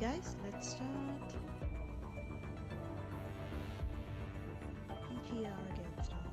guys, let's start. PGR against all.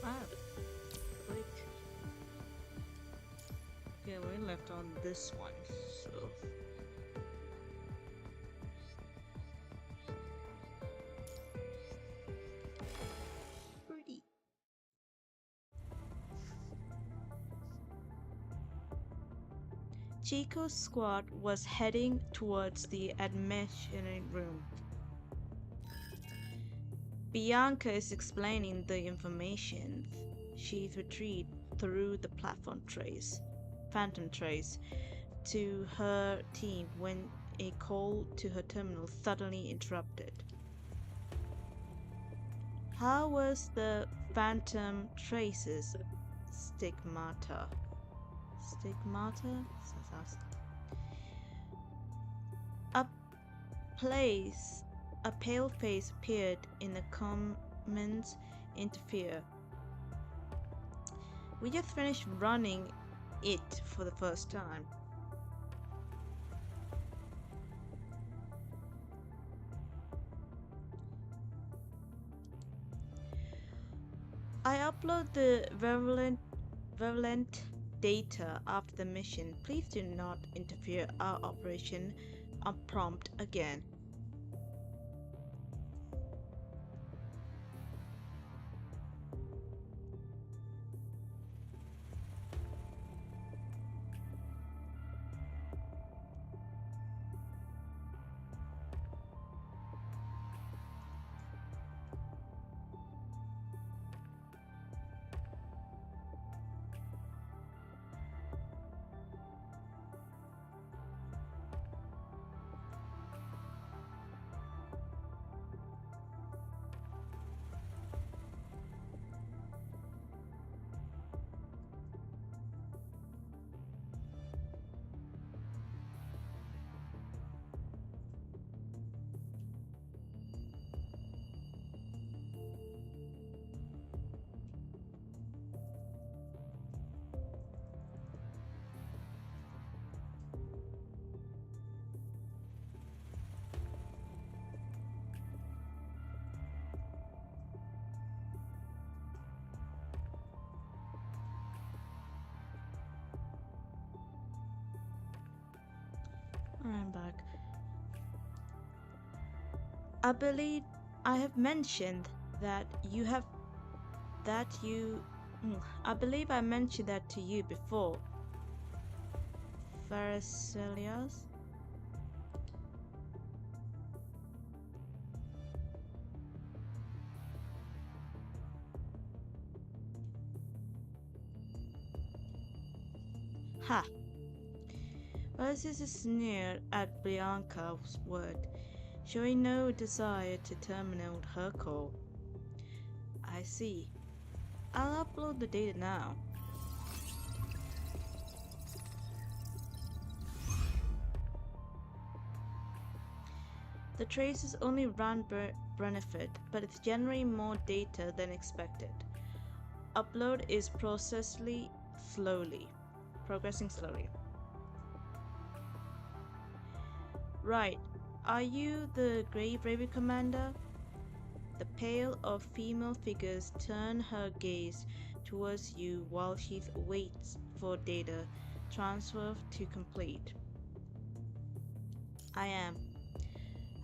Ah, click. Okay, we left on this one, so. Pretty. Chico's squad was heading towards the admission room. Bianca is explaining the information. She retreated through the phantom trace, to her team when a call to her terminal suddenly interrupted. How was the phantom traces? Stigmata. Stigmata? A a pale face appeared in the comments interfere. We just finished running it for the first time. I upload the virulent data after the mission. Please do not interfere our operation unprompted again. I'm back. I believe I have mentioned that you have that you I believe I mentioned that to you before. Pharacelius? Ha! Versus sneered at Bianca's word, showing no desire to terminate her call. I see. I'll upload the data now. The traces only run benefit, but it's generating more data than expected. Upload is progressing slowly. Right. Are you the Grave Raven Commander? The pale of female figures turn her gaze towards you while she waits for data transfer to complete. I am.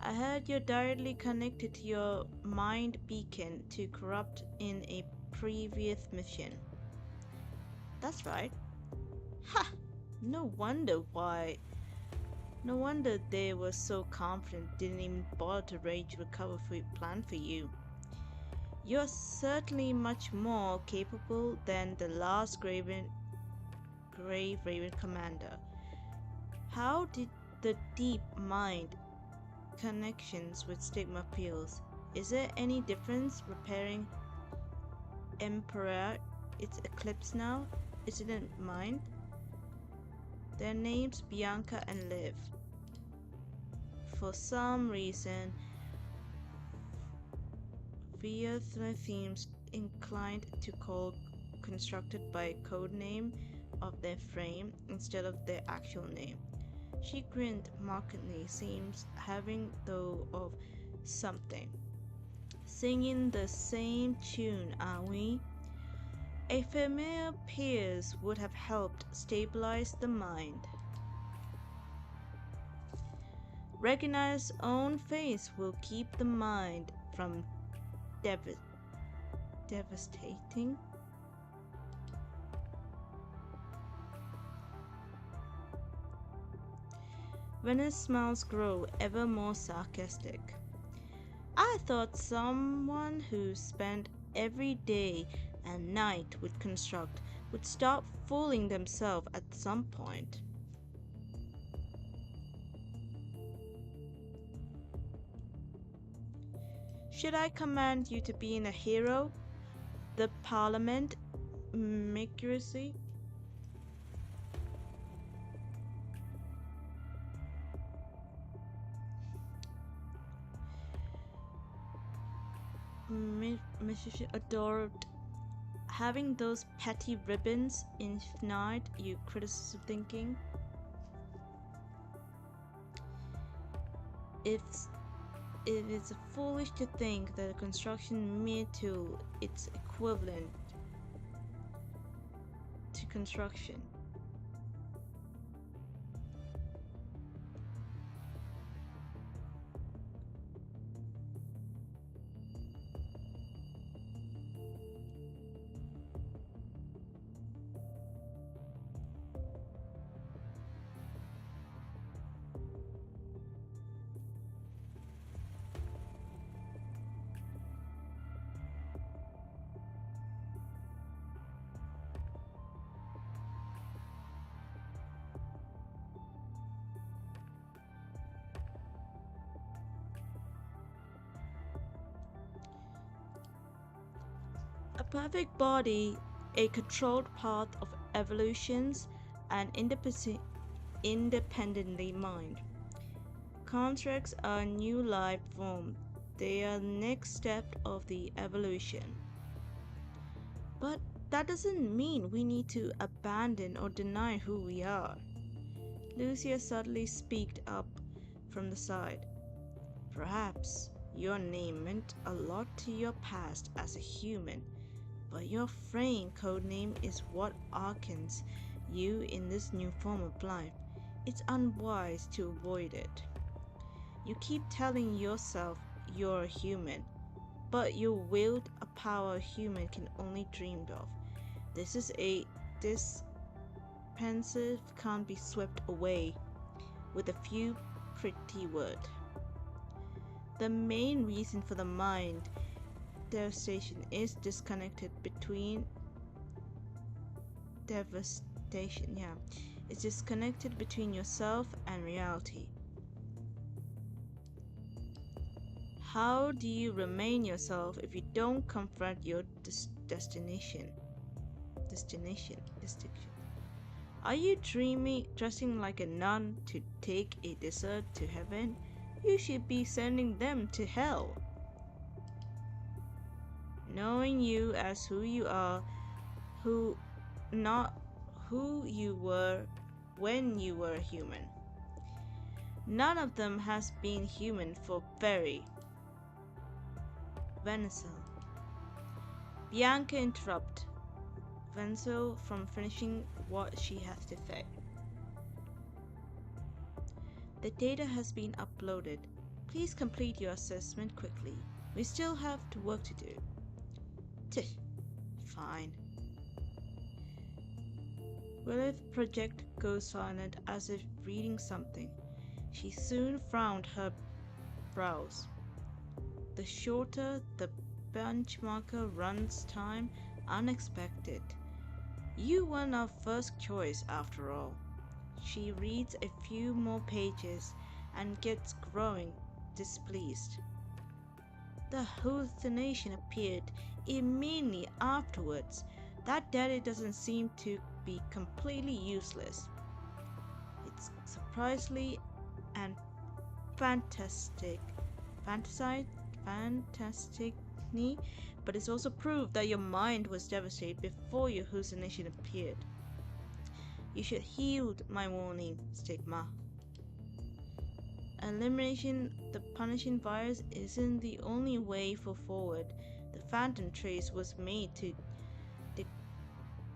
I heard you're directly connected to your mind beacon to corrupt in a previous mission. That's right. Ha! No wonder they were so confident, didn't even bother to arrange a recovery plan for you. You're certainly much more capable than the last Grave Raven Commander. How did the deep mind connections with Stigma feels? Is there any difference repairing Emperor? It's Eclipse now? Is it in mind? Their names Bianca and Liv. For some reason, Via seems inclined to call constructed by a code name of their frame instead of their actual name. She grinned mockingly, seems having though of something. Singing the same tune, are we? A familiar peers would have helped stabilize the mind. Recognize own face will keep the mind from devastating. Venice's smiles grow ever more sarcastic. I thought someone who spent every day and night with construct would stop fooling themselves at some point. Should I command you to be a hero? The Parliament, Mercury? Mrs. adored having those petty ribbons infinite, you criticism thinking. It is foolish to think that a construction mere tool is equivalent to construction. A perfect body, a controlled path of evolutions, and independently mind. Constructs are a new life form. They are the next step of the evolution. But that doesn't mean we need to abandon or deny who we are. Lucia suddenly speaked up from the side. Perhaps your name meant a lot to your past as a human, but your frame codename is what awakens you in this new form of life. It's unwise to avoid it. You keep telling yourself you're a human, but you wield a power a human can only dream of. This is a dispensive can't be swept away with a few pretty words. The main reason for the mind devastation is disconnected between devastation. It's disconnected between yourself and reality. How do you remain yourself if you don't confront your destination. Destination. Are you dressing like a nun to take a dessert to heaven? You should be sending them to hell. Knowing you as who you are, not who you were when you were human. None of them has been human for very. Venzel. Bianca interrupt Venzel from finishing what she has to say. The data has been uploaded. Please complete your assessment quickly. We still have work to do. Tish. Fine. Willith's project goes silent as if reading something. She soon frowned her brows. The shorter the benchmarker runs time, unexpected. You weren't our first choice after all. She reads a few more pages and gets growing displeased. The hallucination appeared immediately afterwards. That data doesn't seem to be completely useless. It's surprisingly and fantastically, but it's also proof that your mind was devastated before your hallucination appeared. You should heed my warning, Stigma. Eliminating the punishing virus isn't the only way forward. The phantom trace was made to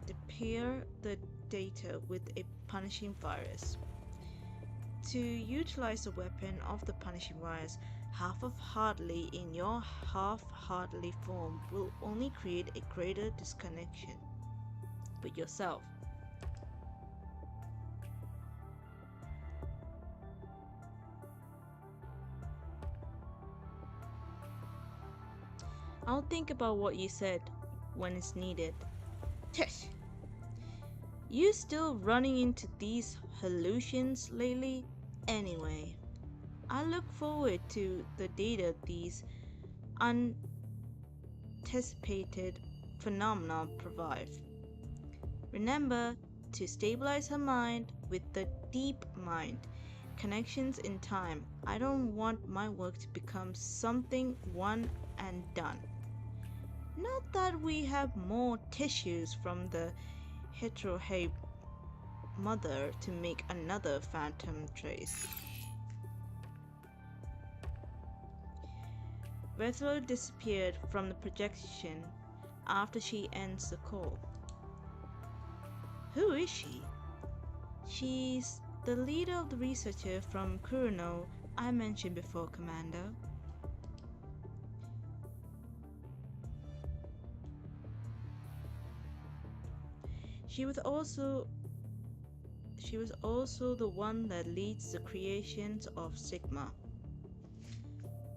depair the data with a punishing virus. To utilize the weapon of the punishing virus, half-heartedly in your half-heartedly form will only create a greater disconnection with yourself. I'll think about what you said when it's needed. Tish! You still running into these hallucinations lately? Anyway, I look forward to the data these unanticipated phenomena provide. Remember to stabilize her mind with the deep mind. Connections in time. I don't want my work to become something one and done. Not that we have more tissues from the heterohabe mother to make another phantom trace. Vethlo disappeared from the projection after she ends the call. Who is she? She's the leader of the researcher from Kuruno I mentioned before, Commander. She was also the one that leads the creations of Sigma.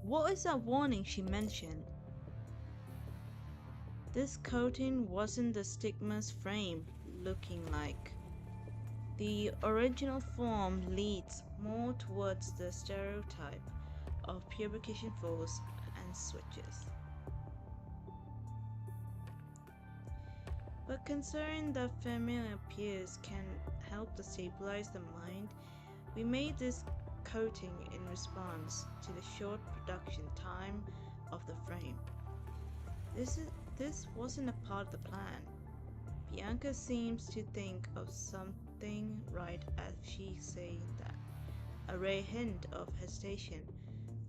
What is that warning she mentioned? This coating wasn't the Stigma's frame looking like. The original form leads more towards the stereotype of purification force and switches. But considering that familiar peers can help to stabilize the mind, we made this coating in response to the short production time of the frame. This wasn't a part of the plan. Bianca seems to think of something right as she's saying that. A rare hint of hesitation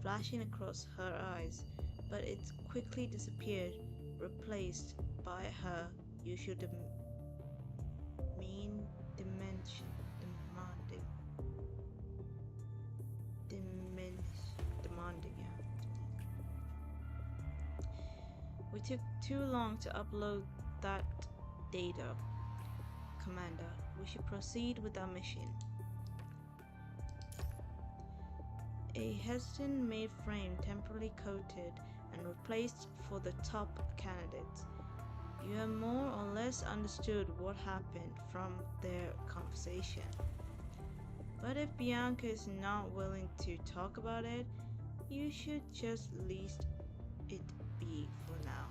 flashing across her eyes, but it quickly disappeared, replaced by her usual demanding. We took too long to upload that data, Commander. We should proceed with our mission. A hesitant made frame temporarily coated and replaced for the top candidates. You have more or less understood what happened from their conversation. But if Bianca is not willing to talk about it, you should just leave it be for now.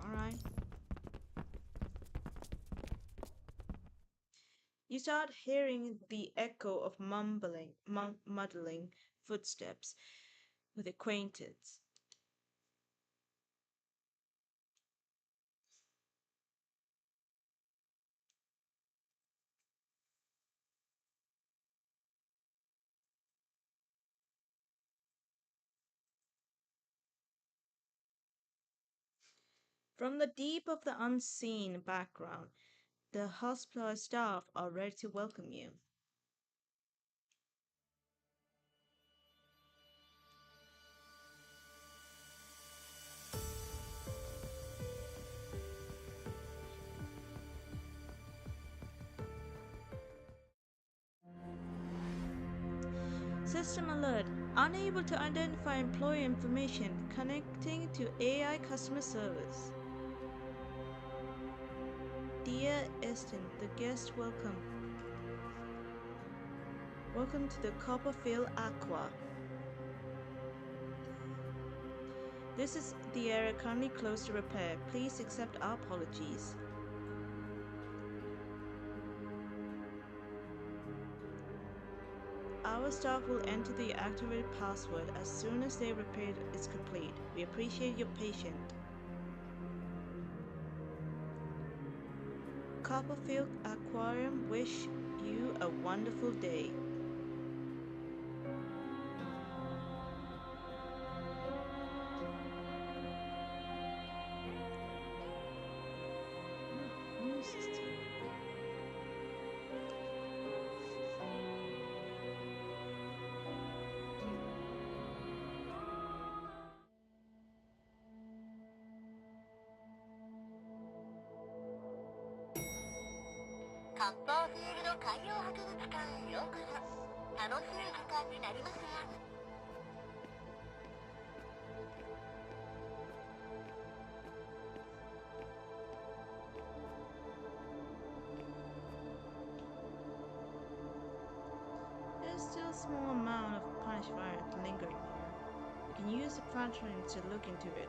Alright? You start hearing the echo of muddling footsteps with acquaintance. From the deep of the unseen background, the hospital staff are ready to welcome you. System alert. Unable to identify employee information. Connecting to AI customer service. Dear Eston, the guest welcome. Welcome to the Copperfield Aqua. This is the area currently closed to repair. Please accept our apologies. Our staff will enter the activated password as soon as their repair is complete. We appreciate your patience. Copperfield Aquarium wish you a wonderful day. New system. There's still a small amount of punish variant lingering here. You can use the platform to look into it.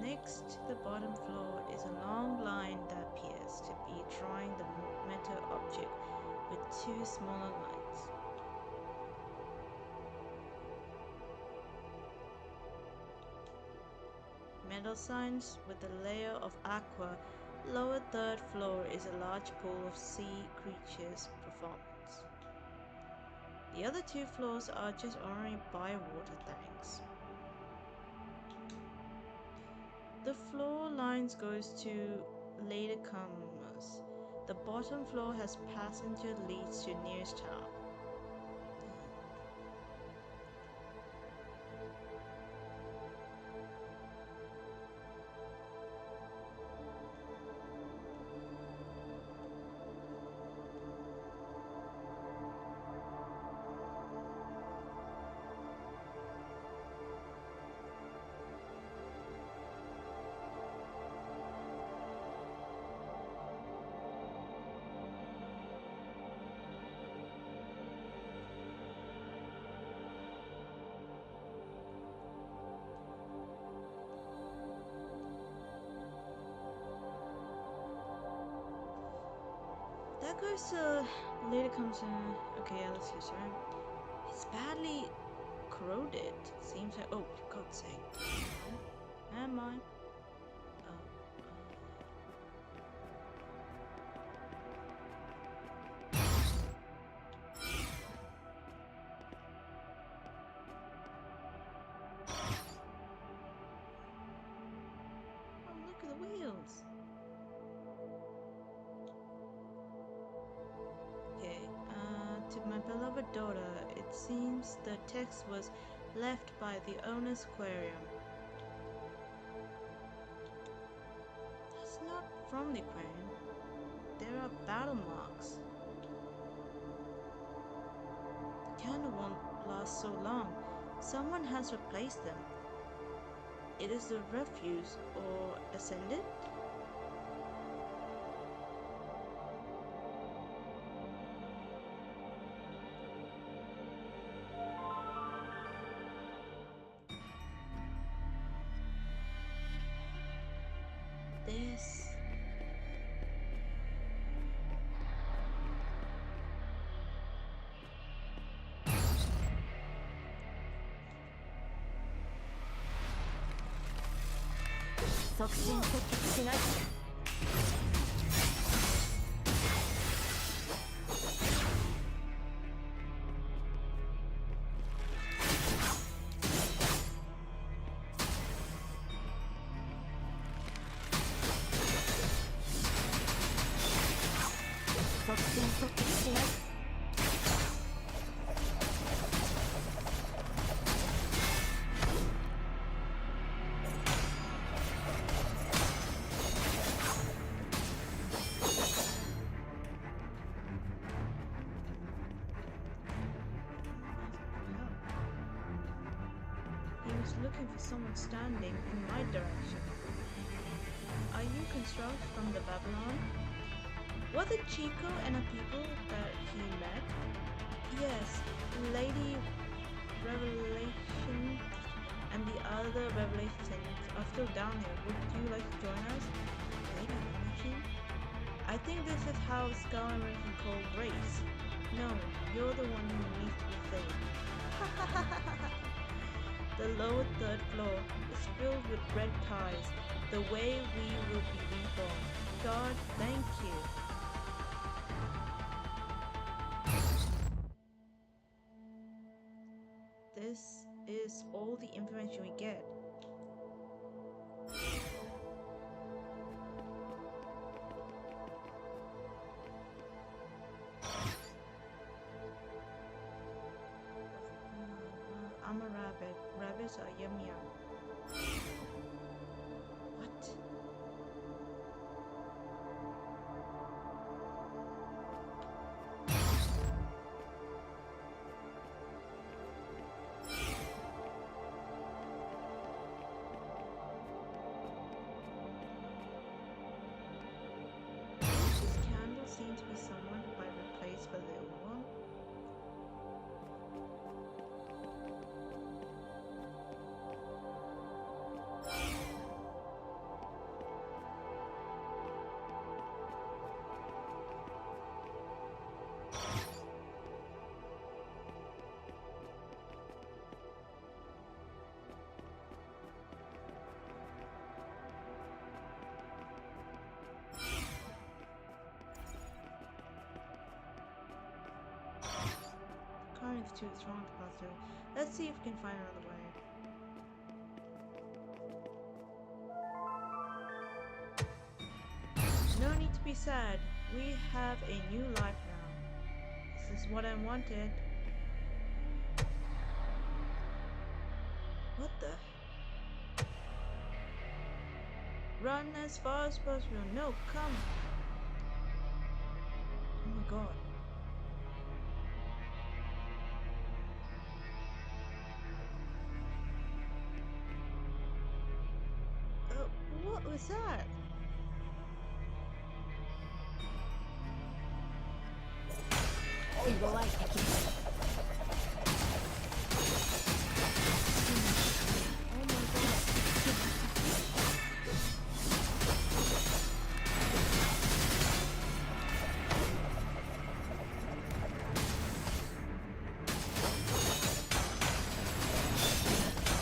Next to the bottom floor is a long line that appears to be drawing the metal object with two smaller lines. Metal signs with a layer of aqua. Lower third floor is a large pool of sea creatures performance. The other two floors are just ordinary bywater tanks. The floor lines goes to latecomers. The bottom floor has passenger leads to nearest town. That goes to later comes in. Okay, yeah, let's use her. It's badly corroded. Seems like. Oh, for God's sake. Never mind. Oh, look at the wheels. Okay, to my beloved daughter, it seems the text was left by the owner's aquarium. That's not from the aquarium. There are battle marks. The candle won't last so long. Someone has replaced them. It is the refuse or ascendant? 即戦即決しない。即戦即決しない。He was looking for someone standing in my direction. Are you construct from the Babylon? Was it Chico and a people that he met? Yes, Lady Revelation and the other Revelations are still down here. Would you like to join us? Lady Revelation? I think this is how Skyrim can call grace. No, you're the one who needs to be saved. The lower third floor is filled with red ties, the way we will be reborn. God, thank you. This is all the information we get. I'm a rabbit. Rabbits are yum yum. What? This candle seems to be someone who might replace the little one. Current is too strong to pass through. Let's see if we can find another way. No need to be sad. We have a new life now. This is what I wanted. What the? Run as far as possible. No, come. Oh my god. What was that?弱い敵。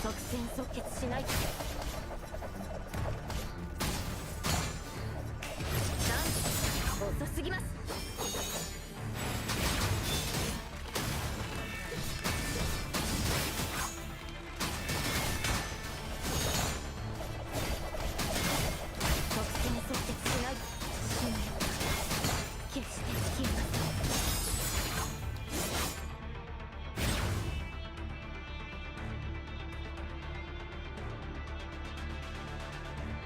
即戦即決しない。遅すぎます。即戦即決しない。使命決して消えません。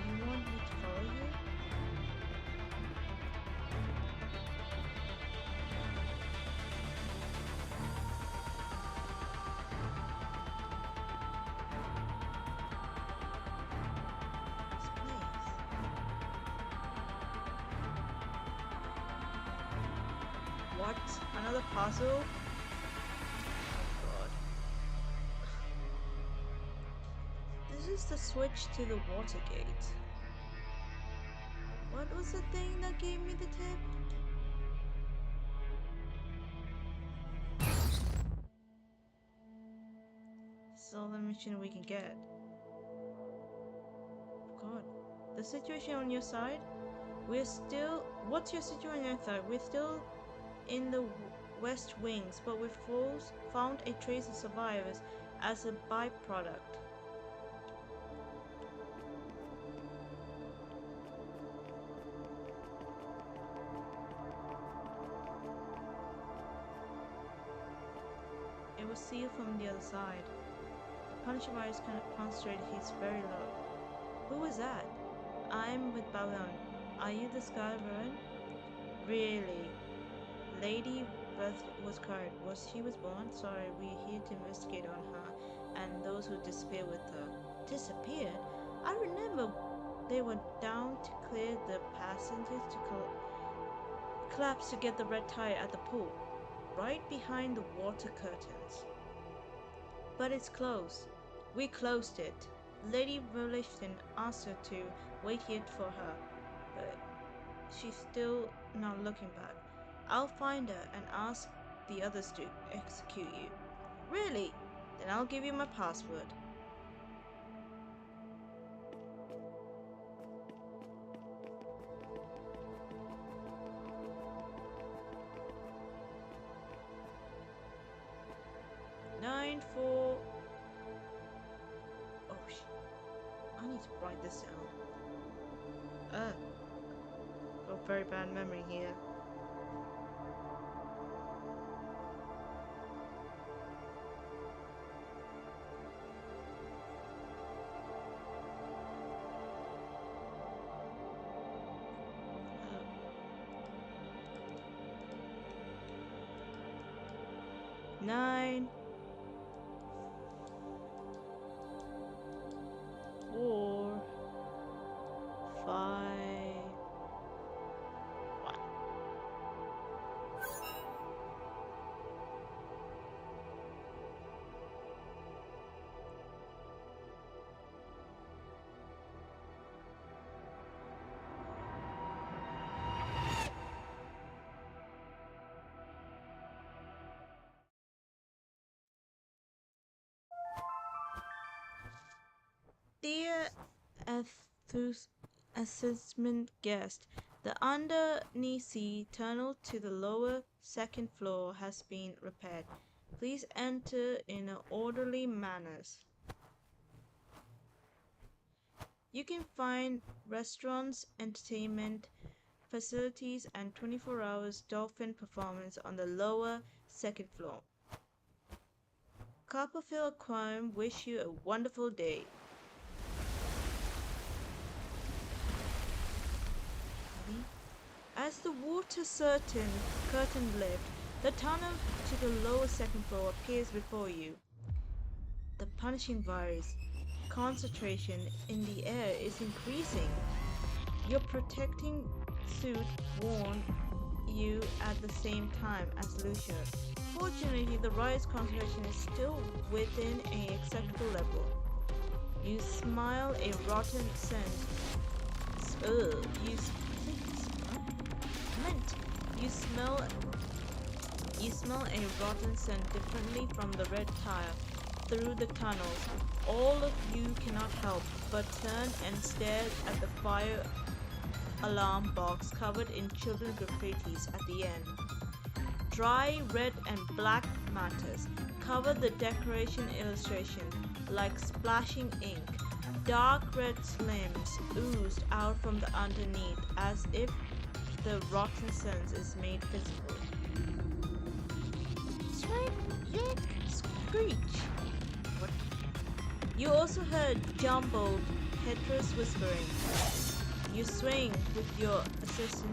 You want me to follow you? This place. What? Another puzzle? Oh god. This is the switch to the water gate. What was the thing that gave me the tip? This is all the mission we can get. God. The situation on your side? We're still. What's your situation on your side? We're still in the West Wings, but we've found a trace of survivors as a byproduct. It was sealed from the other side. The Punisher virus kind of concentrated he's very low. Who is that? I'm with Balon. Are you the Sky Ruin? Really? Lady Beth was correct. She was born? Sorry, we're here to investigate on her and those who disappeared with her. Disappeared? I remember they were down to clear the passengers to collapse to get the red tire at the pool, right behind the water curtains. But it's closed. We closed it. Lady Revelation asked her to wait here for her, but she's still not looking back. I'll find her and ask the others to execute you. Really? Then I'll give you my password. Nine, 4. Oh shit. I need to write this down. Got very bad memory here. Nine, 4, 5, 1. Dear assessment guest, the underneath tunnel to the lower second floor has been repaired. Please enter in an orderly manner. You can find restaurants, entertainment facilities, and 24 hours dolphin performance on the lower second floor. Copperfield Aquarium wish you a wonderful day. As the water curtain lift, the tunnel to the lower second floor appears before you. The punishing virus concentration in the air is increasing. Your protecting suit warned you at the same time as Lucia. Fortunately, the virus concentration is still within an acceptable level. You smell a rotten scent. You smell a rotten scent differently from the red tire through the tunnels. All of you cannot help but turn and stare at the fire alarm box covered in children's graffitis at the end. Dry red and black matters cover the decoration illustration like splashing ink. Dark red slimes oozed out from the underneath as if the rotten sense is made visible. Screech! What? You also heard jumbled, headless whispering. You swing with your assist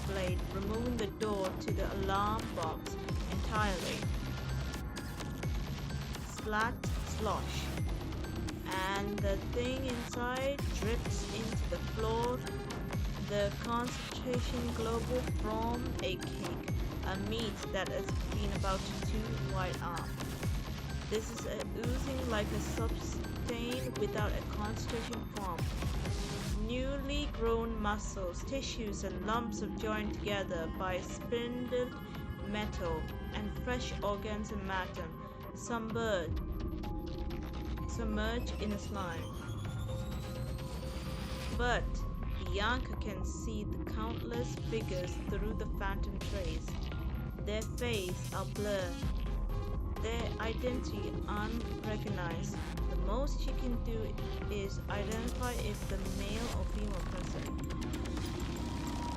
blade, removing the door to the alarm box entirely. Splat, slosh. And the thing inside drips into the floor. The concentration global from a cake, a meat that has been about 2 white arms. This is oozing like a substance without a concentration form. Newly grown muscles, tissues, and lumps are joined together by spindled metal and fresh organs and matter, submerged in a slime. But Bianca can see the countless figures through the phantom trace. Their faces are blurred, their identity unrecognized. The most she can do is identify if the male or female person.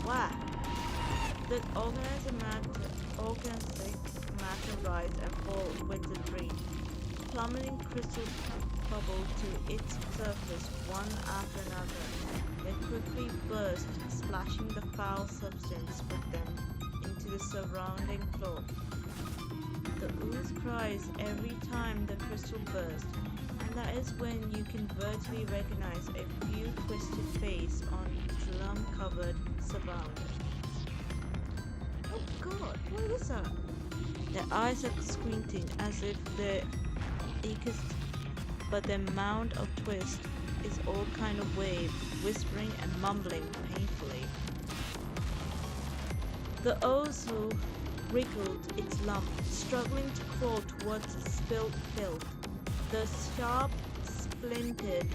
Wow! The organic matter rise and fall with the dream, plummeting crystal bubble to its surface one after another. They quickly burst, splashing the foul substance with them into the surrounding floor. The ooze cries every time the crystal bursts, and that is when you can virtually recognize a few twisted faces on slum-covered surroundings. Oh god, what is that? Their eyes are squinting as if they're eager, but their mound of twist is all kind of wave, whispering and mumbling painfully. The ozu wriggled its lump, struggling to crawl towards the spilled filth. The sharp, splintered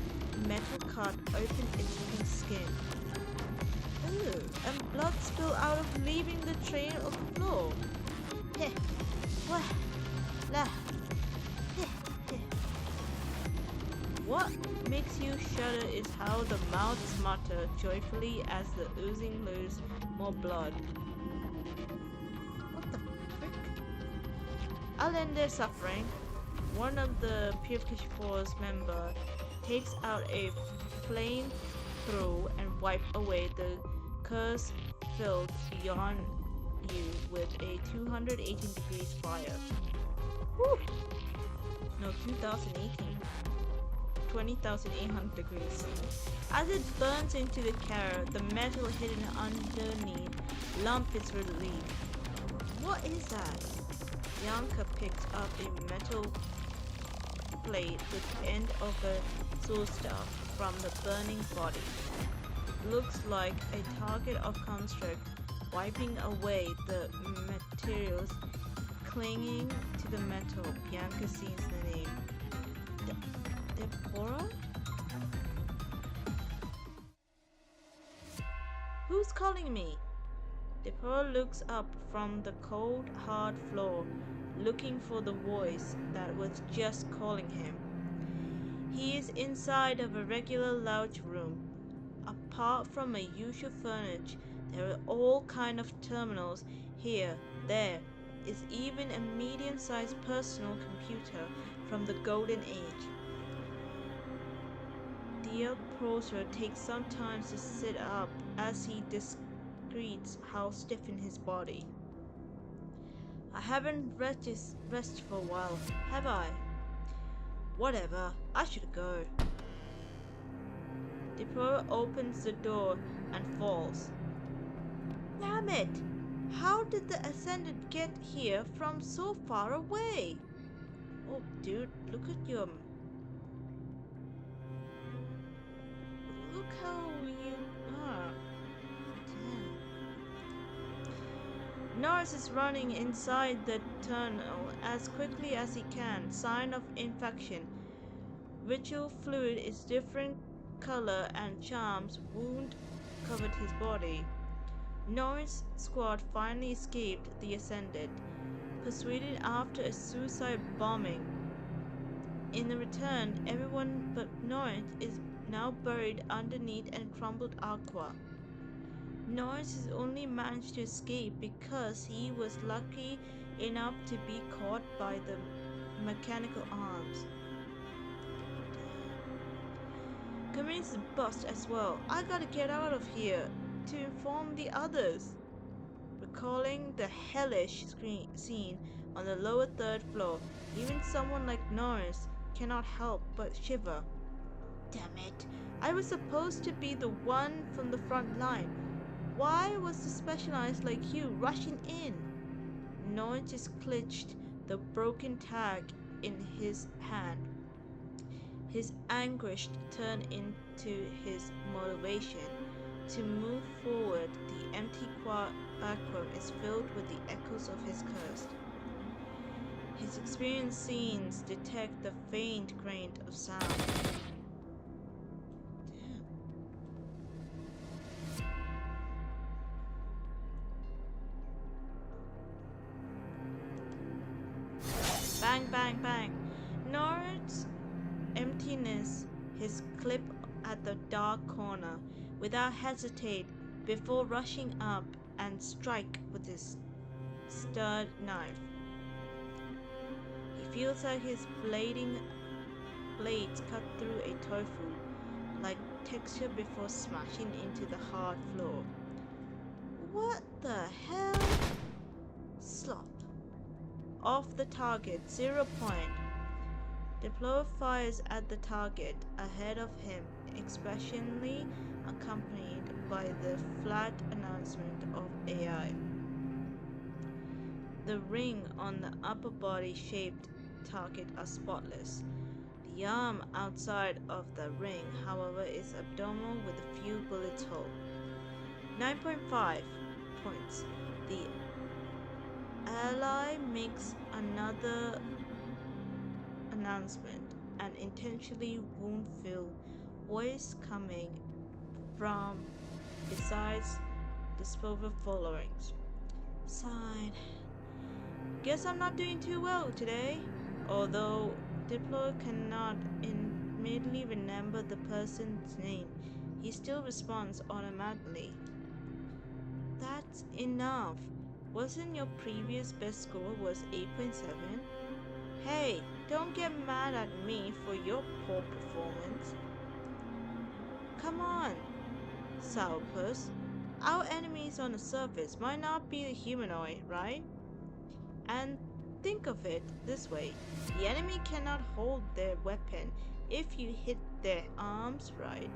metal cut opened its pink skin. Ooh, and blood spilled out of leaving the train of the floor. Heh, wah, la, heh, heh. What makes you shudder is how the mouths mutter joyfully as the oozing lose more blood. What the frick? I'll end their suffering. One of the Purification Force members takes out a flamethrower and wipes away the curse filled beyond you with a 218 degrees fire. Whew. No, 2018. 20,800 degrees. As it burns into the carrier, the metal hidden underneath lump is relieved. What is that? Bianca picks up a metal plate with the end of a sword staff from the burning body. Looks like a target of construct, wiping away the materials clinging to the metal. Bianca sees the name. Deborah? Who's calling me? Deborah looks up from the cold, hard floor, looking for the voice that was just calling him. He is inside of a regular lounge room. Apart from a usual furniture, there are all kind of terminals here. There is even a medium-sized personal computer from the Golden Age. The Prosser takes some time to sit up as he discretes how stiffened his body. I haven't rested for a while, have I? Whatever, I should go. Deborah opens the door and falls. Damn it! How did the Ascended get here from so far away? Oh dude, look at your... Look how you are. Damn. Norris is running inside the tunnel as quickly as he can. Sign of infection. Ritual fluid is different color and charms wound covered his body. Norris' squad finally escaped the Ascended, persuaded after a suicide bombing. In the return, everyone but Norris is now buried underneath and crumbled aqua. Norris has only managed to escape because he was lucky enough to be caught by the mechanical arms. Community's bust as well. I gotta get out of here to inform the others. Recalling the hellish scene on the lower third floor, even someone like Norris cannot help but shiver. Damn it, I was supposed to be the one from the front line. Why was the specialized like you rushing in? Norris just clutched the broken tag in his hand. His anguish turned into his motivation. To move forward, the empty vacuum is filled with the echoes of his curse. His experienced scenes detect the faint grain of sound. Damn. clip at the dark corner without hesitate before rushing up and strike with his sturdy knife. He feels like his blades cut through a tofu like texture before smashing into the hard floor. What the hell? Slop. Off the target, 0 point. Deployer fires at the target ahead of him, expressionally accompanied by the flat announcement of AI. The ring on the upper body shaped target are spotless. The arm outside of the ring, however, is abdominal with a few bullets hole. 9.5 points. The ally makes another announcement, an intentionally wound-filled voice coming from besides disposable followings. Sign. Guess I'm not doing too well today. Although Diplo cannot immediately remember the person's name, he still responds automatically. That's enough. Wasn't your previous best score was 8.7? Hey, don't get mad at me for your poor performance. Come on, Sourpuss. Our enemies on the surface might not be a humanoid, right? And think of it this way. The enemy cannot hold their weapon if you hit their arms right.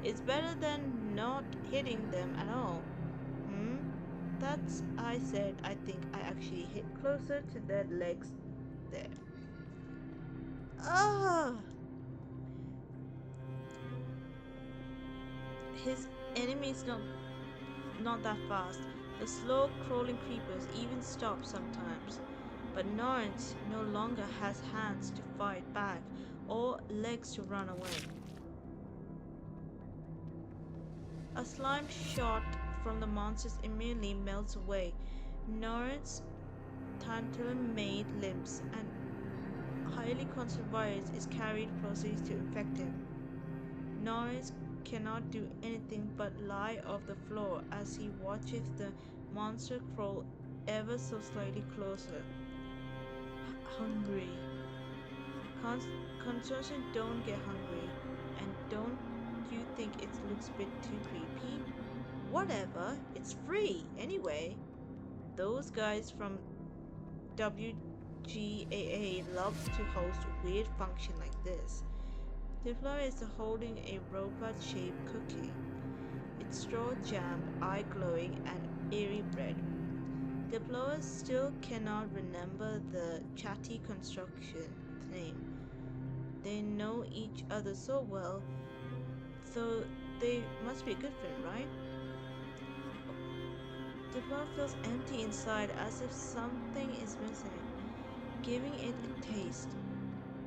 It's better than not hitting them at all. That's I said I think I actually hit closer to their legs there. His enemies not that fast. The slow crawling creepers even stop sometimes. But Norrens no longer has hands to fight back or legs to run away. A slime shot from the monsters immediately melts away. Norrens' tantalum-made limbs and highly concentrated virus is carried proceeds to infect him. Norrens cannot do anything but lie off the floor as he watches the monster crawl ever so slightly closer. Hungry. Construction don't get hungry, and don't you think it looks a bit too creepy? Whatever, it's free anyway. Those guys from WGAA love to host weird function like this. Tifler is holding a robot-shaped cookie. Its straw jammed, eye glowing, and airy red. Diplomas still cannot remember the chatty construction's name. They know each other so well, so they must be a good friend, right? Diploma feels empty inside as if something is missing, giving it a taste.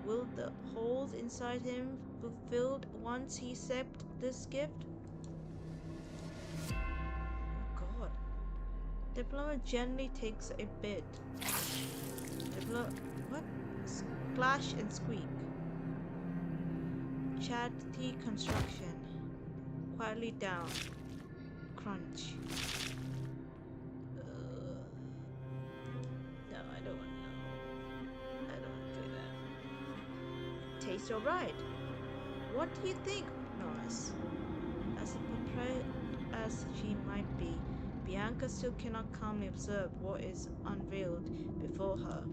Will the holes inside him be filled once he accepts this gift? Oh god. Diploma gently takes a bit. What? Splash and squeak. Chatty construction. Quietly down. Crunch. No, I don't want to. I don't want to do that. Tastes alright. What do you think, Norris? As perplexed as she might be, Bianca still cannot calmly observe what is unveiled before her.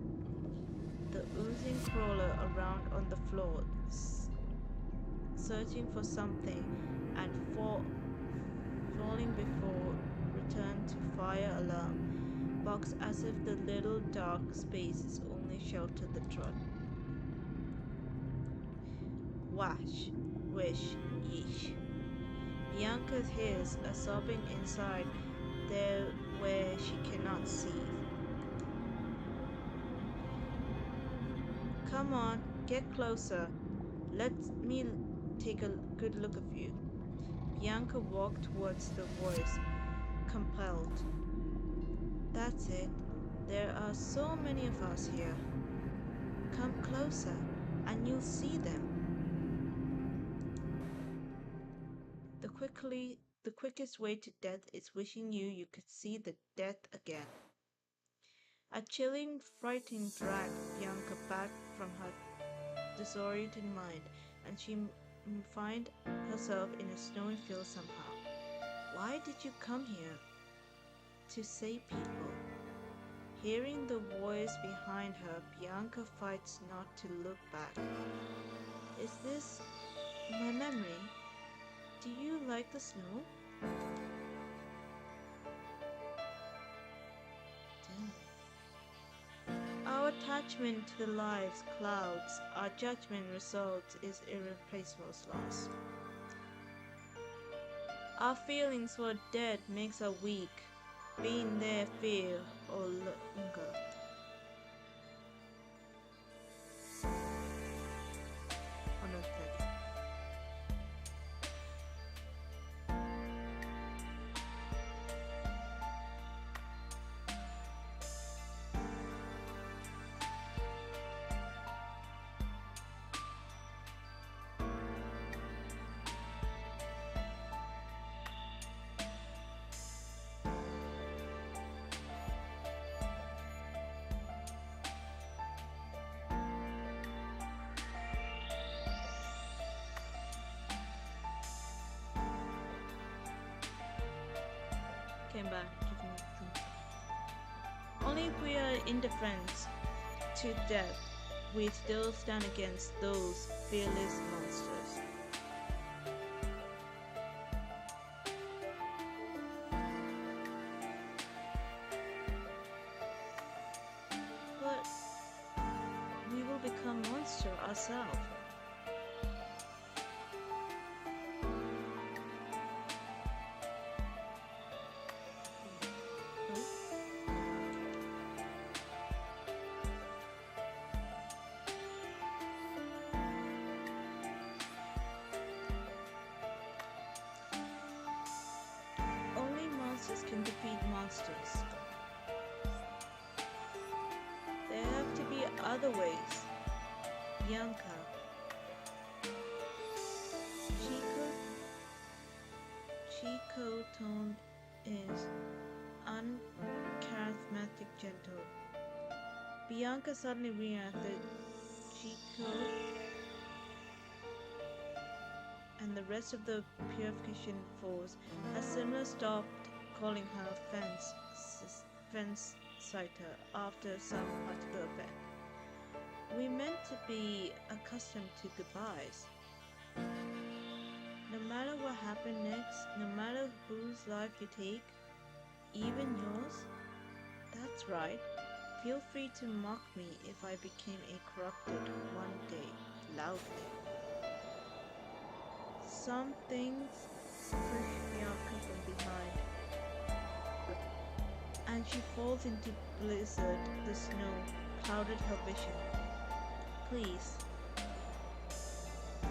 The oozing crawler around on the floor, searching for something and falling before return to fire alarm, box as if the little dark spaces only shelter the trot. Wash, wish, yeesh. Bianca hears a sobbing inside there where she cannot see. Come on, get closer. Let me take a good look of you. Bianca walked towards the voice, compelled. That's it. There are so many of us here. Come closer, and you'll see them. the quickest way to death is wishing you could see the death again. A chilling, frightening drag Bianca back from her disoriented mind, and she find herself in a snowy field somehow. Why did you come here? To save people. Hearing the voice behind her, Bianca fights not to look back. Is this my memory? Do you like the snow? Our attachment to the lives clouds, our judgment results is irreplaceable loss. Our feelings for dead makes us weak, being there fear or longer. Came back. Only if we are indifferent to death, we still stand against those fearless monsters. But we will become monsters ourselves. Can defeat monsters. There have to be other ways. Bianca. Chico tone is uncharismatic gentle. Bianca suddenly realized that Chico and the rest of the purification force has similar stopped calling her fence sighter after some particular event. We meant to be accustomed to goodbyes. No matter what happened next, no matter whose life you take, even yours, that's right. Feel free to mock me if I became a corrupted one day, loudly. Some things push Bianca from behind, and she falls into blizzard. The snow clouded her vision. Please.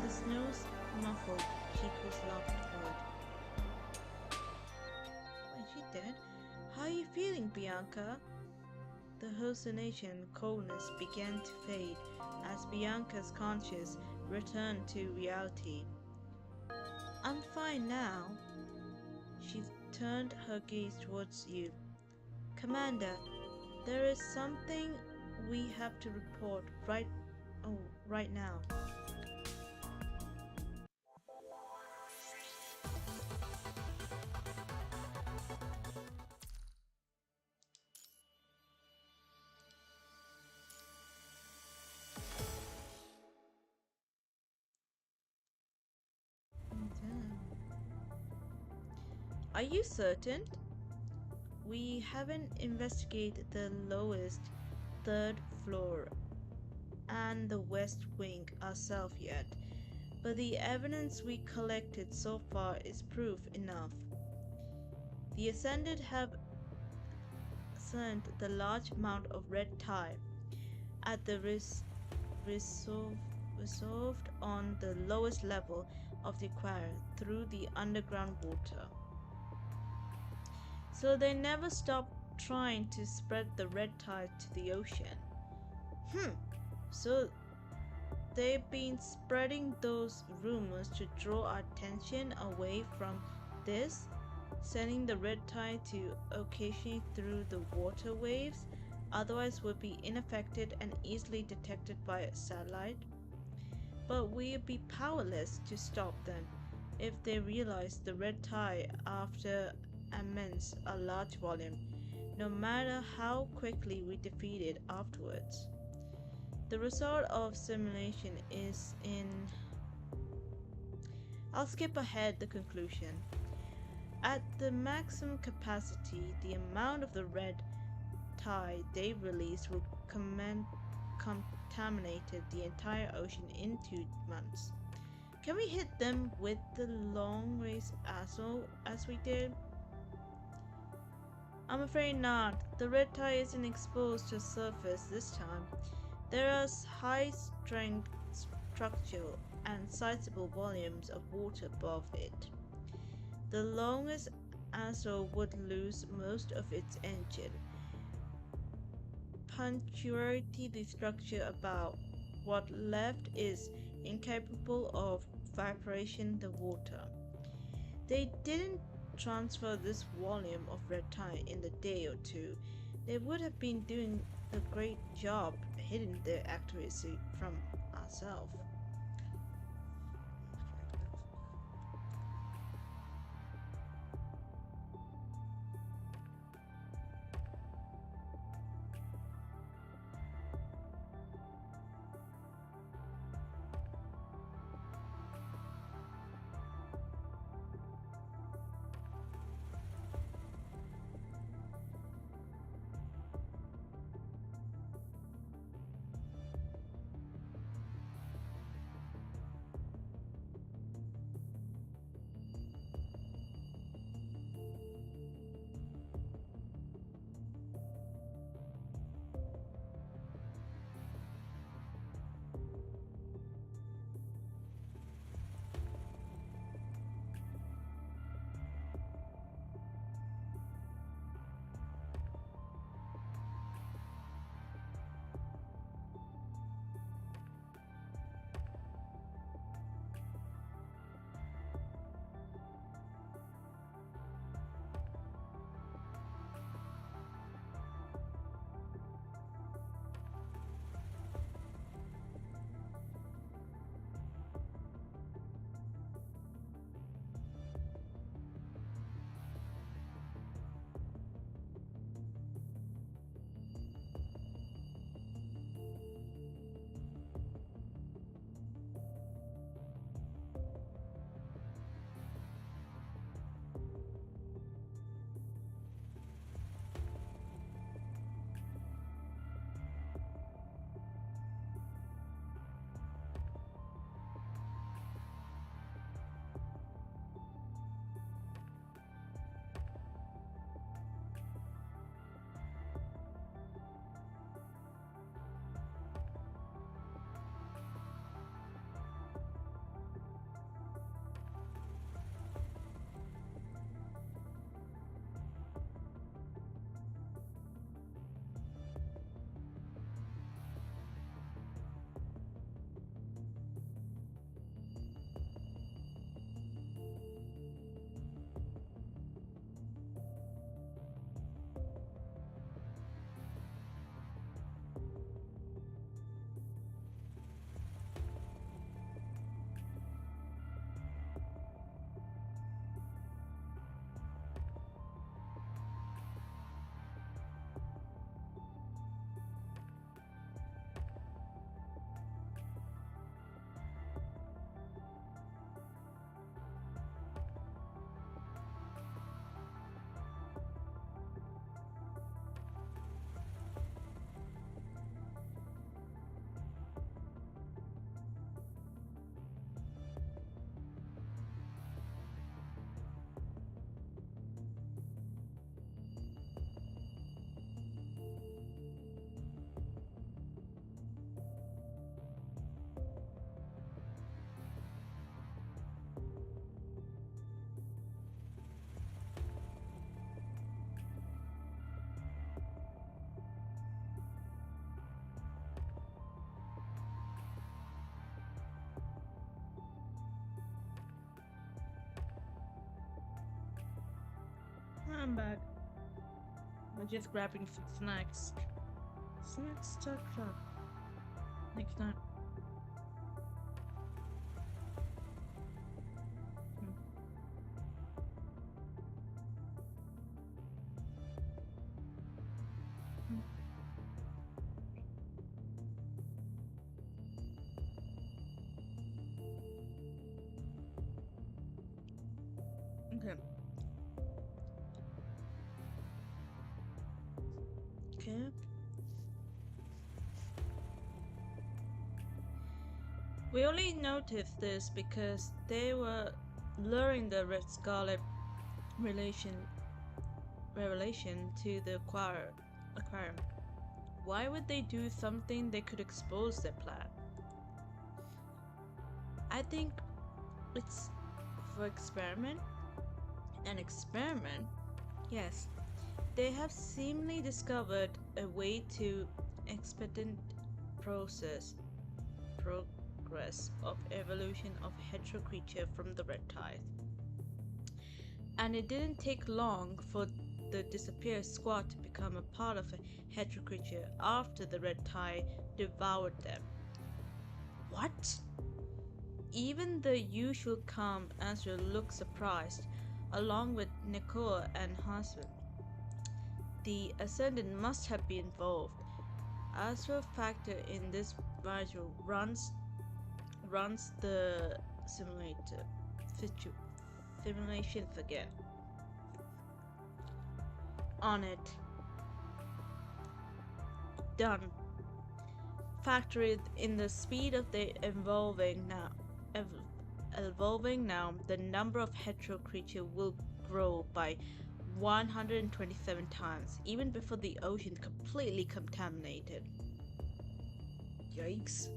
The snow's muffled. Chico's laughed word. Is she dead? How are you feeling, Bianca? The hallucination coldness began to fade as Bianca's conscience returned to reality. I'm fine now. She turned her gaze towards you. Commander, there is something we have to report right now. Are you certain? We haven't investigated the lowest third floor and the west wing ourselves yet, but the evidence we collected so far is proof enough. The Ascended have sent the large amount of red tide at the resolved on the lowest level of the aquarium through the underground water. So they never stopped trying to spread the red tide to the ocean. So they've been spreading those rumors to draw our attention away from This, sending the red tide to occasionally through the water waves, otherwise would be unaffected and easily detected by a satellite. But we'd be powerless to stop them if they realize the red tide after immense a large volume, no matter how quickly we defeat it afterwards. The result of simulation is in. I'll skip ahead the conclusion. At the maximum capacity, the amount of the red tide they release will contaminate the entire ocean in 2 months. Can we hit them with the long range assault as we did? I'm afraid not. The red tide isn't exposed to the surface this time. There are high strength structure and sizable volumes of water above it. The longest assault would lose most of its engine, punctuality the structure about what left is incapable of evaporation the water. They didn't transfer this volume of red tide in a day or two. They would have been doing a great job hiding their accuracy from ourselves. I'm back. I'm just grabbing some snacks. Snacks chocolate. Next time. Okay. Okay. We only noticed this because they were luring the Red Scarlet revelation to the aquarium. Why would they do something that could expose their plan? I think it's for experiment. An experiment? Yes. They have seemingly discovered a way to expedite progress of evolution of hetero creature from the red tide. And it didn't take long for the disappeared squad to become a part of a hetero creature after the red tide devoured them. What? Even the usual calm Azrael looked surprised, along with Nicole and husband. The Ascendant must have been involved. Azrael factor in this module runs the simulations again. On it. Done. Factored in the speed of the evolving now, the number of hetero creatures will grow by 127 times, even before the ocean completely contaminated. Yikes.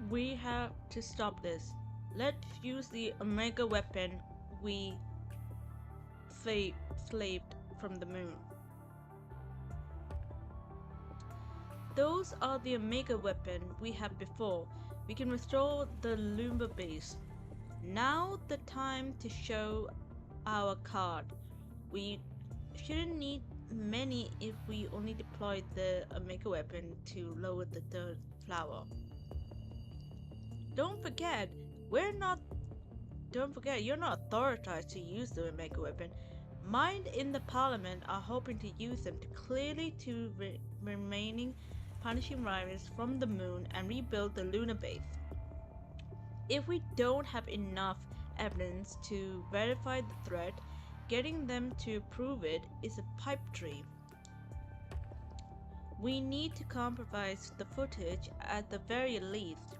We have to stop this. Let's use the Omega weapon we slaved from the moon. Those are the Omega weapon we had before. We can restore the Lumber base. Now the time to show our card. We shouldn't need many if we only deploy the Omega weapon to lower the third flower. Don't forget, you're not authorized to use the Omega weapon. Mind in the Parliament are hoping to use them to clearly to remaining punishing rivals from the moon and rebuild the lunar base. If we don't have enough evidence to verify the threat, getting them to prove it is a pipe dream. We need to compromise the footage at the very least.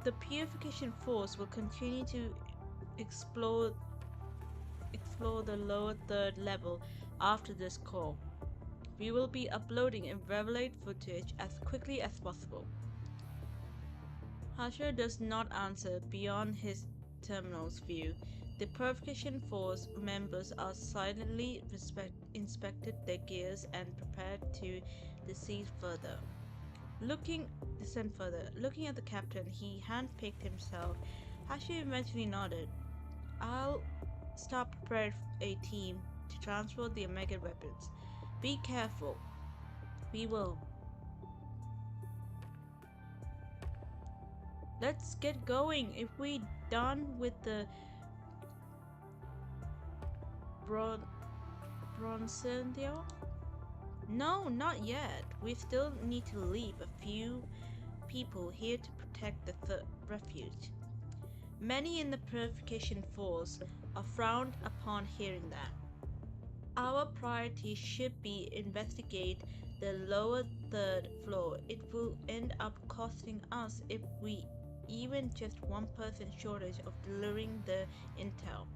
The Purification Force will continue to explore the lower third level after this call. We will be uploading and revelate footage as quickly as possible. Hasher does not answer beyond his terminal's view. The Purification Force members are silently inspected their gears and prepared to descend further. Looking at the captain, he handpicked himself. Hasher eventually nodded. I'll start preparing a team to transfer the Omega weapons. Be careful. We will. Let's get going. If we done with the Bronzendio? No, not yet. We still need to leave a few people here to protect the refuge. Many in the Purification Force are frowned upon hearing that. Our priority should be investigate the lower third floor. It will end up costing us if we even just one person shortage of delivering the intel.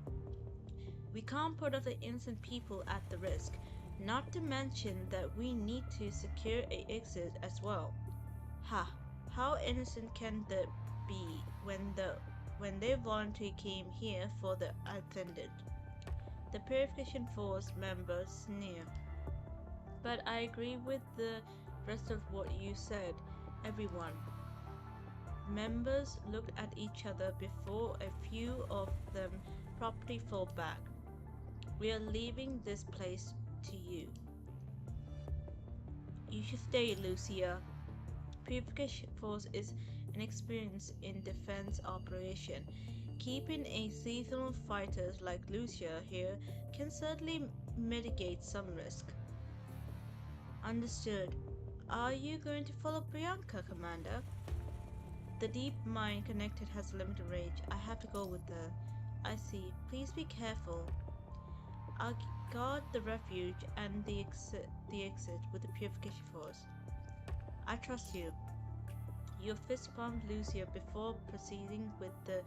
We can't put other innocent people at the risk, not to mention that we need to secure an exit as well. Ha! How innocent can the be when they voluntarily came here for the attendant. The Purification Force members sneer. But I agree with the rest of what you said, everyone. Members looked at each other before a few of them promptly fell back. We are leaving this place to you. You should stay, Lucia. Purification Force is an experience in defense operation. Keeping a seasonal fighter like Lucia here can certainly mitigate some risk. Understood. Are you going to follow Priyanka, Commander? The deep mine connected has limited range. I have to go with her. I see. Please be careful. I'll guard the refuge and the exit with the Purification Force. I trust you. You fist pumped Lucia before proceeding with the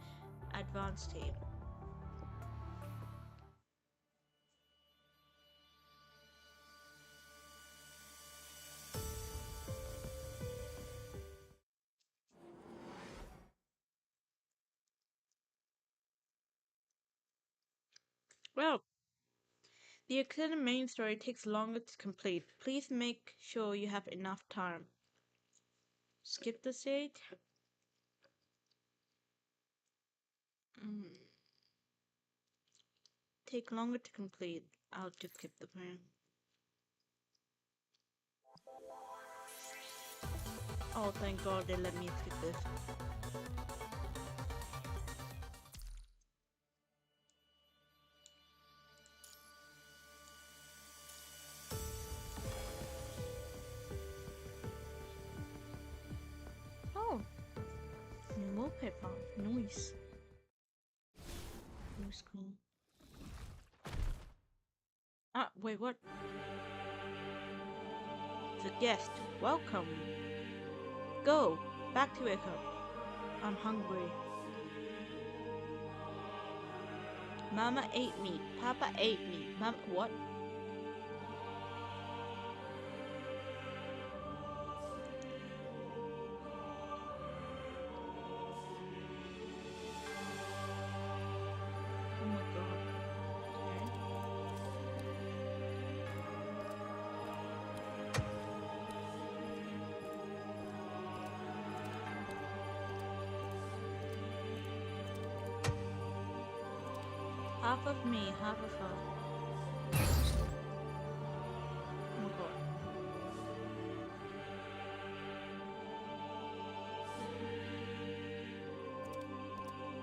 advance team. Well, the extended main story takes longer to complete. Please make sure you have enough time. Skip the stage? Take longer to complete. I'll just skip the plan. Oh, thank God they let me skip this. Oh, new wallpaper. Nice. New screen. Ah, wait, what? The guest. Welcome. Go. Back to Echo. I'm hungry. Mama ate me. Papa ate me. Mama, what? Oh my God. Half of me, half of her. Oh my God.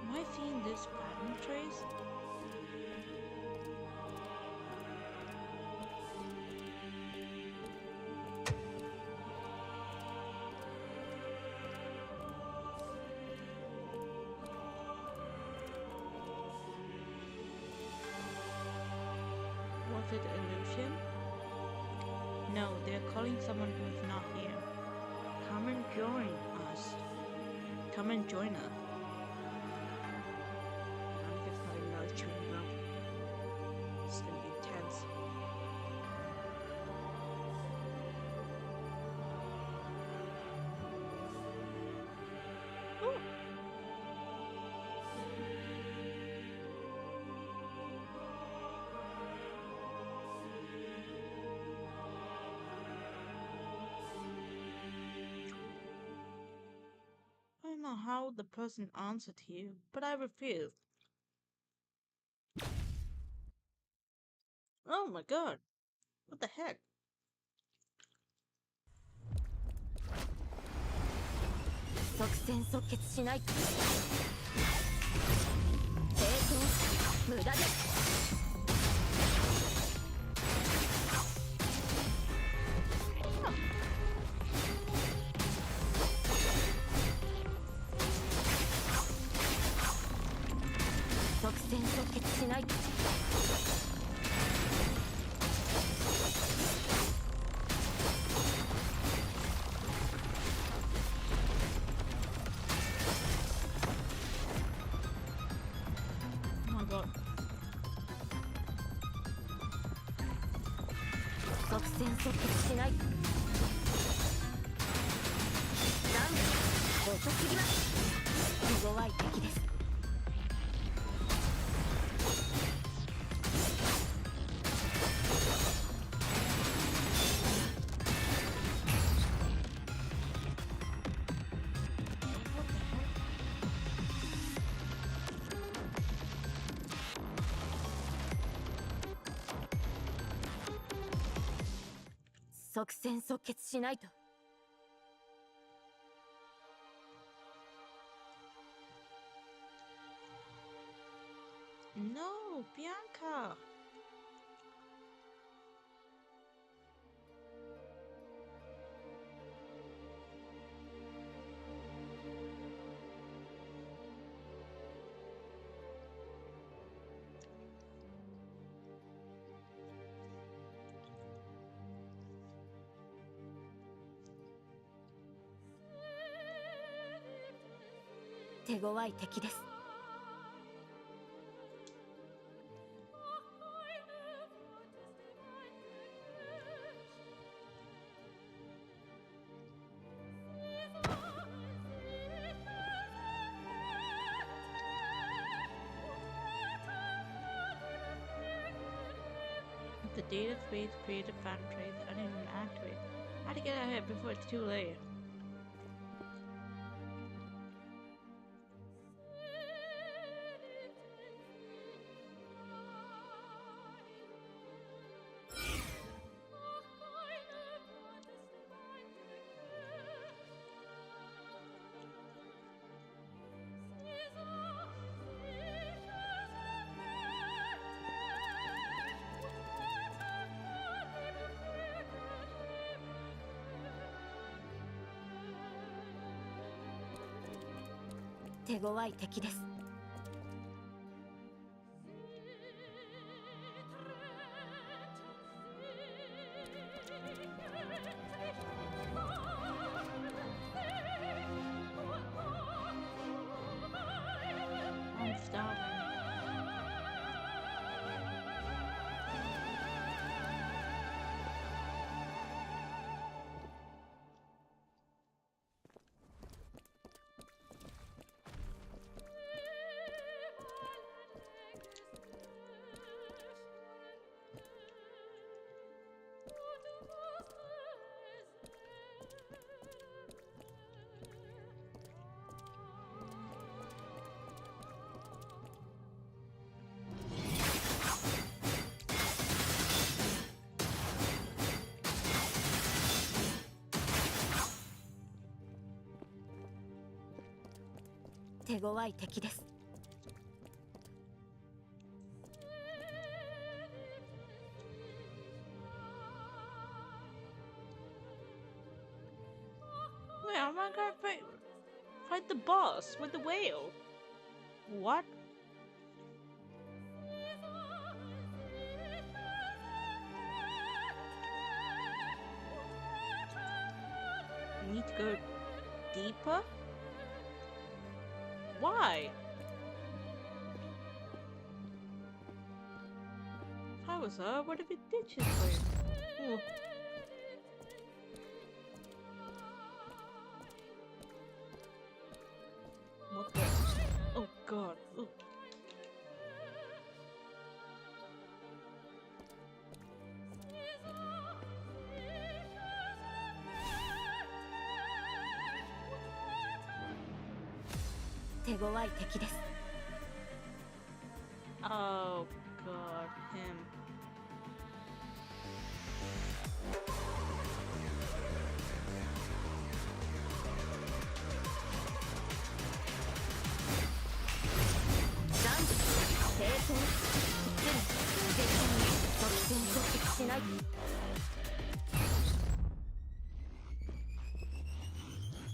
Am I seeing this pattern trace? Was it illusion? No, they're calling someone who's not here. Come and join us. Come and join us. I'm just having another chewing gum. It's gonna be intense. Ooh. I don't know how the person answered you, but I refused. Oh my God. What the heck? 即戦即決しない。抵抗無駄です。即戦即決しない。Oh my God. 即戦即決しない。なんで遅すぎます。手強い敵です。即戦即決しないと。No, Bianca.「手強い敵です。The data space created fan trace. I didn't even activate. I had to get ahead before it's too late.「手強い敵です。I'm starving. " 手強い敵です。Wait, am I gonna fight the boss with the whale? What? I need to go deeper? Why? If I was her, I would have been ditches for you. Ooh. What the? Oh god. Ooh. " 手強い敵です。Oh god, him.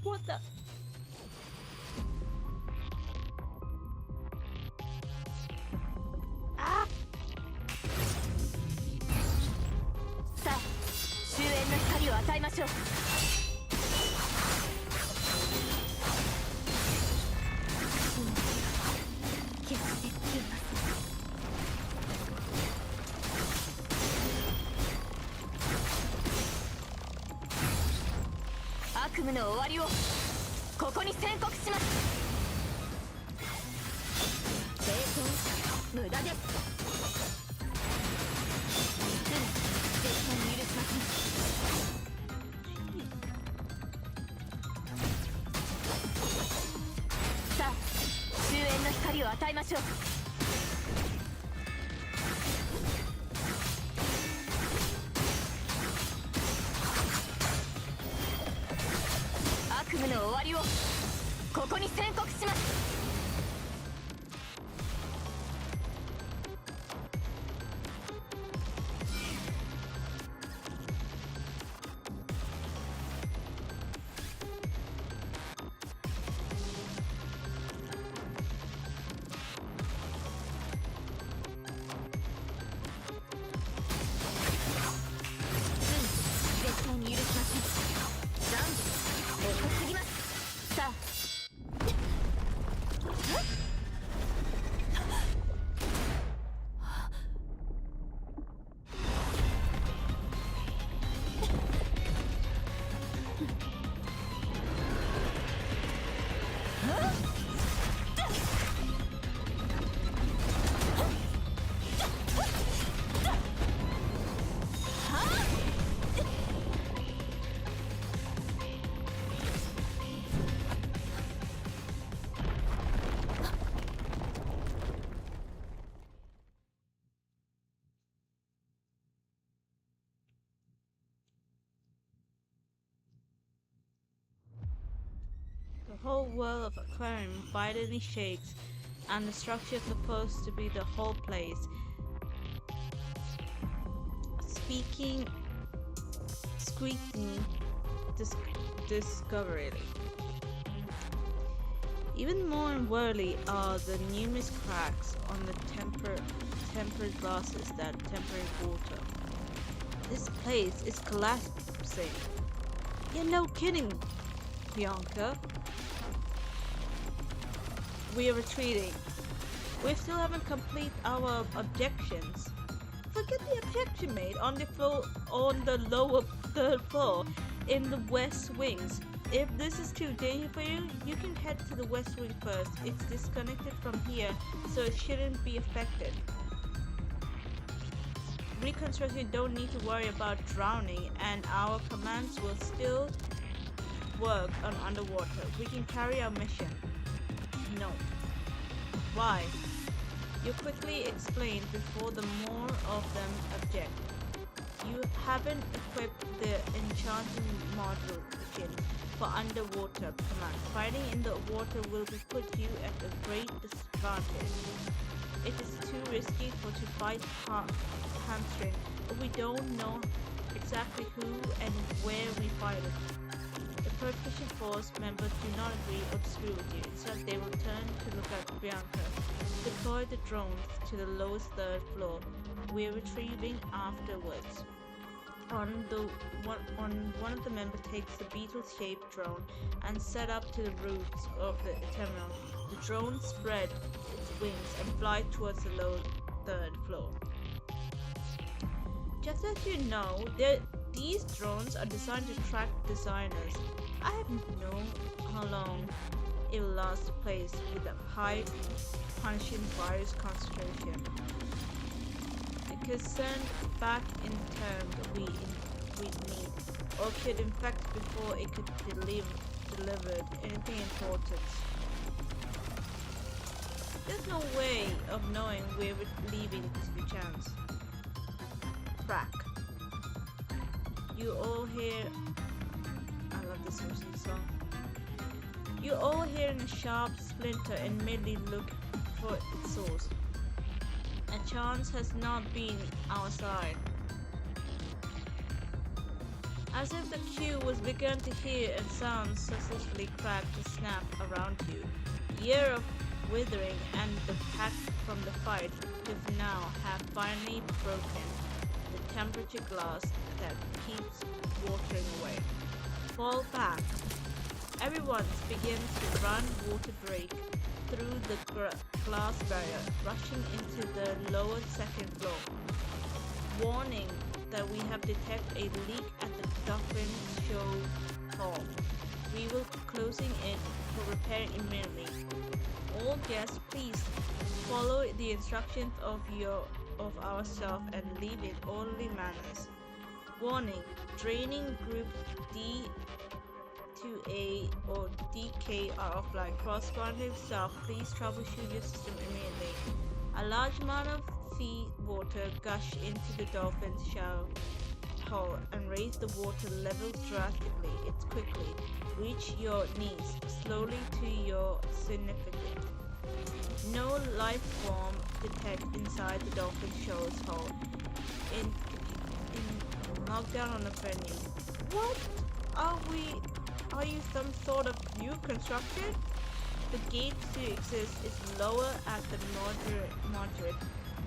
What the? Ah! さあ、終焉の光を与えましょう。決して消えます。悪夢の終わりをここに宣告します。無駄です。絶対に許しません。さあ終焉の光を与えましょう。悪夢の終わりをここに宣告します。絶対に許しません。残念遅すぎます。さあThe whole world of aquarium violently shakes, and the structure is supposed to be the whole place. Squeaking discoverily. Even more unworldly are the numerous cracks on the tempered glasses that temperate water. This place is collapsing. You're no kidding, Bianca. We are retreating. We still haven't completed our objections. Forget the objection made on the lower third floor in the west wings. If this is too dangerous for you, you can head to the west wing first. It's disconnected from here, so it shouldn't be affected. Reconstruction don't need to worry about drowning, and our commands will still work on underwater. We can carry our mission. No. Why? You quickly explain before the more of them object. You haven't equipped the enchanting module skin for underwater command. Fighting in the water will put you at a great disadvantage. It is too risky to fight hamstring, but we don't know exactly who and where we fight it. The Percussion Force members do not agree or disagree with you. Instead, they will turn to look at Bianca. Deploy the drones to the lowest third floor. We're retrieving afterwards. One of the members takes the beetle-shaped drone and set up to the roots of the terminal. The drone spread its wings and fly towards the lower third floor. Just as you know, these drones are designed to track designers. I have no how long it will last to place with a high punishing virus concentration. Because send back in terms we need, or could infect before it could deliver anything important. There's no way of knowing where we're leaving to the chance. Crack. You all hear. I love this song. You all hear a sharp splinter and immediately look for its source. A chance has not been our side. As if the queue was begun to hear and sounds successfully cracked and snap around you. Year of withering and the pack from the fight with now have finally broken the temperature glass that keeps watering away. Fall back. Everyone begins to run water break through the glass barrier, rushing into the lower second floor. Warning that we have detected a leak at the Dolphin Show Hall. We will be closing it for repair immediately. All guests, please Follow the instructions of our staff and leave in orderly manners. Warning: draining group D2A or DK are offline. Corresponding staff, please troubleshoot your system immediately. A large amount of sea water gushed into the dolphin's shell hull and raised the water level drastically. It quickly reached your knees, slowly to your significant. No life form detect inside the dolphin's shell hull. In knockdown on a friendly. What? Are you some sort of new construction? The gate to exist is lower at the moderate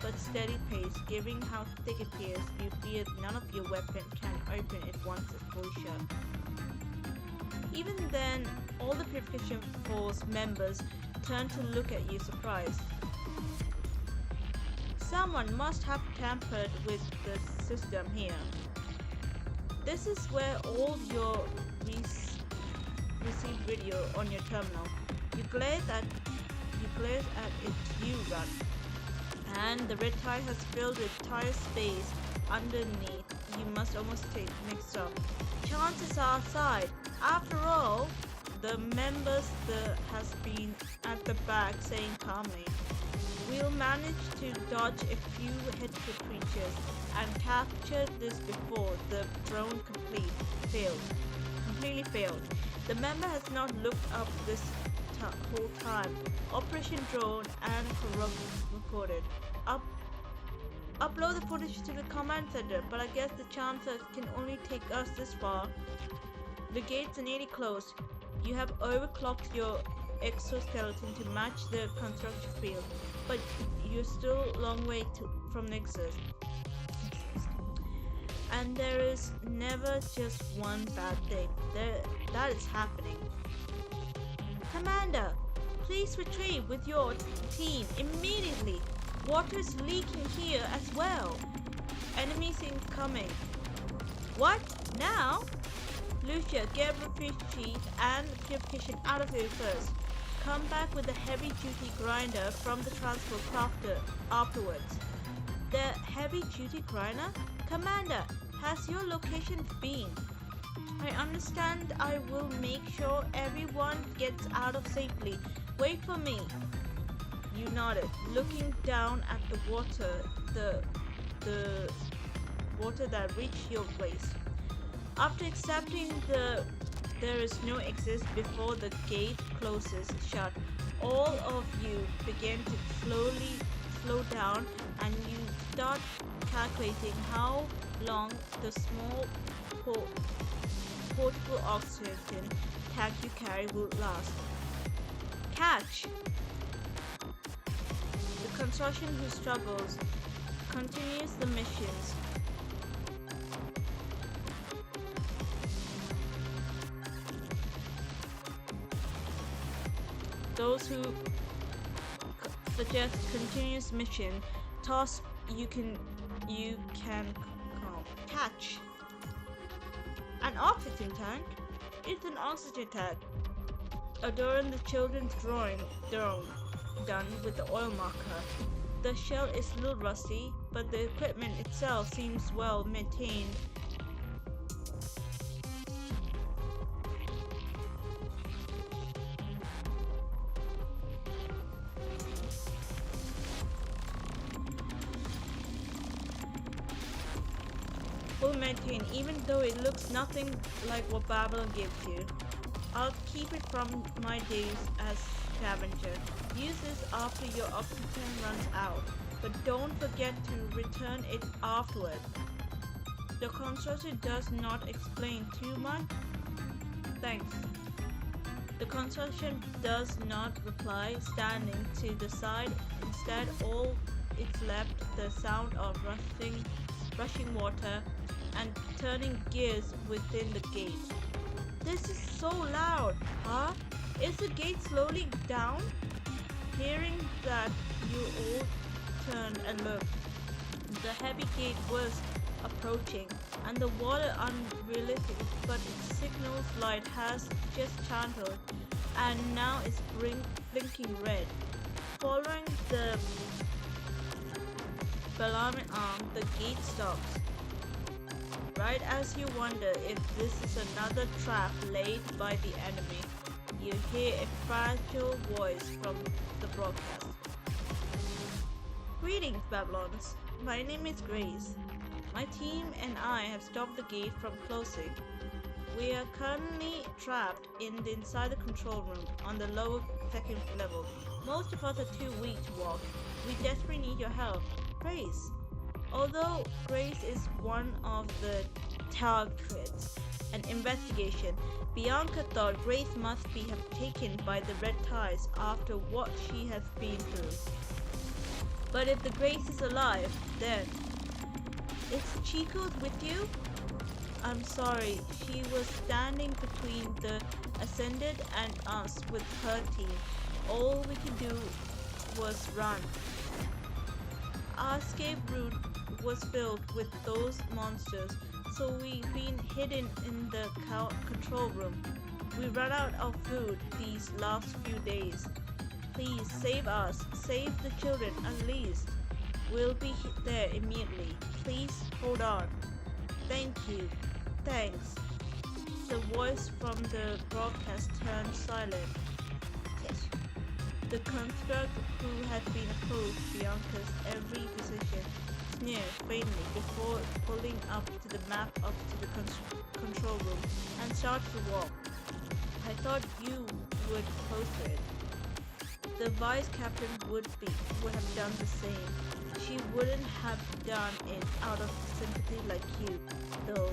but steady pace. Given how thick it is, you fear none of your weapon can open it once it's fully shut. Even then, all the Purification Force members turn to look at you surprised. Someone must have tampered with the system here. This is where all your received video on your terminal. You glare at its view run, and the red tire has filled the tire space underneath. You must almost take next up. Chances are outside. After all, the members has been at the back saying calmly, "We'll manage to dodge a few headfoot creatures and capture this before the drone completely failed." The member has not looked up this whole time. Operation Drone and recorded. Upload the footage to the command center, but I guess the chances can only take us this far. The gates are nearly closed. You have overclocked your exoskeleton to match the construction field, but you're still a long way from Nexus. And there is never just one bad thing that is happening. Commander, please retreat with your team immediately. Water is leaking here as well. Enemies incoming. What? Now? Lucia, get retreat and purification out of here first. Come back with the heavy-duty grinder from the transport crafter afterwards. The heavy-duty grinder? Commander, has your location been? I understand. I will make sure everyone gets out of safely. Wait for me. You nodded, looking down at the water, the water that reached your waist. After accepting there is no exit before the gate closes shut, all of you begin to slowly slow down, and you start calculating how long the small portable oxygen tank you carry will last. Catch! The consortium who struggles continues the missions. Those who suggest continuous mission task you can catch. An oxygen tank? It's an oxygen tank. Adorn the children's drawing done with the oil marker. The shell is a little rusty, but the equipment itself seems well maintained. Will maintain, even though it looks nothing like what Babylon gives you. I'll keep it from my days as scavenger. Use this after your oxygen runs out, but don't forget to return it afterward. The constructor does not explain too much. Thanks. The construction does not reply, standing to the side. Instead, all it's left the sound of rushing water and turning gears within the gate. This is so loud, huh? Is the gate slowly down? Hearing that, you all turned and looked. The heavy gate was approaching, and the water unrealistic, but its signal's light has just channeled, and now it's blinking red. Following the alarming arm, the gate stops. Right as you wonder if this is another trap laid by the enemy, you hear a fragile voice from the broadcast. Greetings, Babylons. My name is Grace. My team and I have stopped the gate from closing. We are currently trapped inside the control room on the lower second level. Most of us are too weak to walk. We desperately need your help. Grace. Although Grace is one of the targets, an investigation, Bianca thought Grace must have taken by the red ties after what she has been through. But if the Grace is alive, then... Is Chico's with you? I'm sorry, she was standing between the Ascended and us with her team. All we could do was run. Our escape route was filled with those monsters, so we've been hidden in the control room. We ran out of food these last few days. Please save us, save the children at least. We'll be there immediately. Please hold on. Thank you. Thanks. The voice from the broadcast turned silent. The construct, who had been opposed Bianca's every decision, sneered faintly before pulling up to the map up to the control room and started to walk. I thought you would post it. The vice captain would have done the same. She wouldn't have done it out of sympathy like you, though.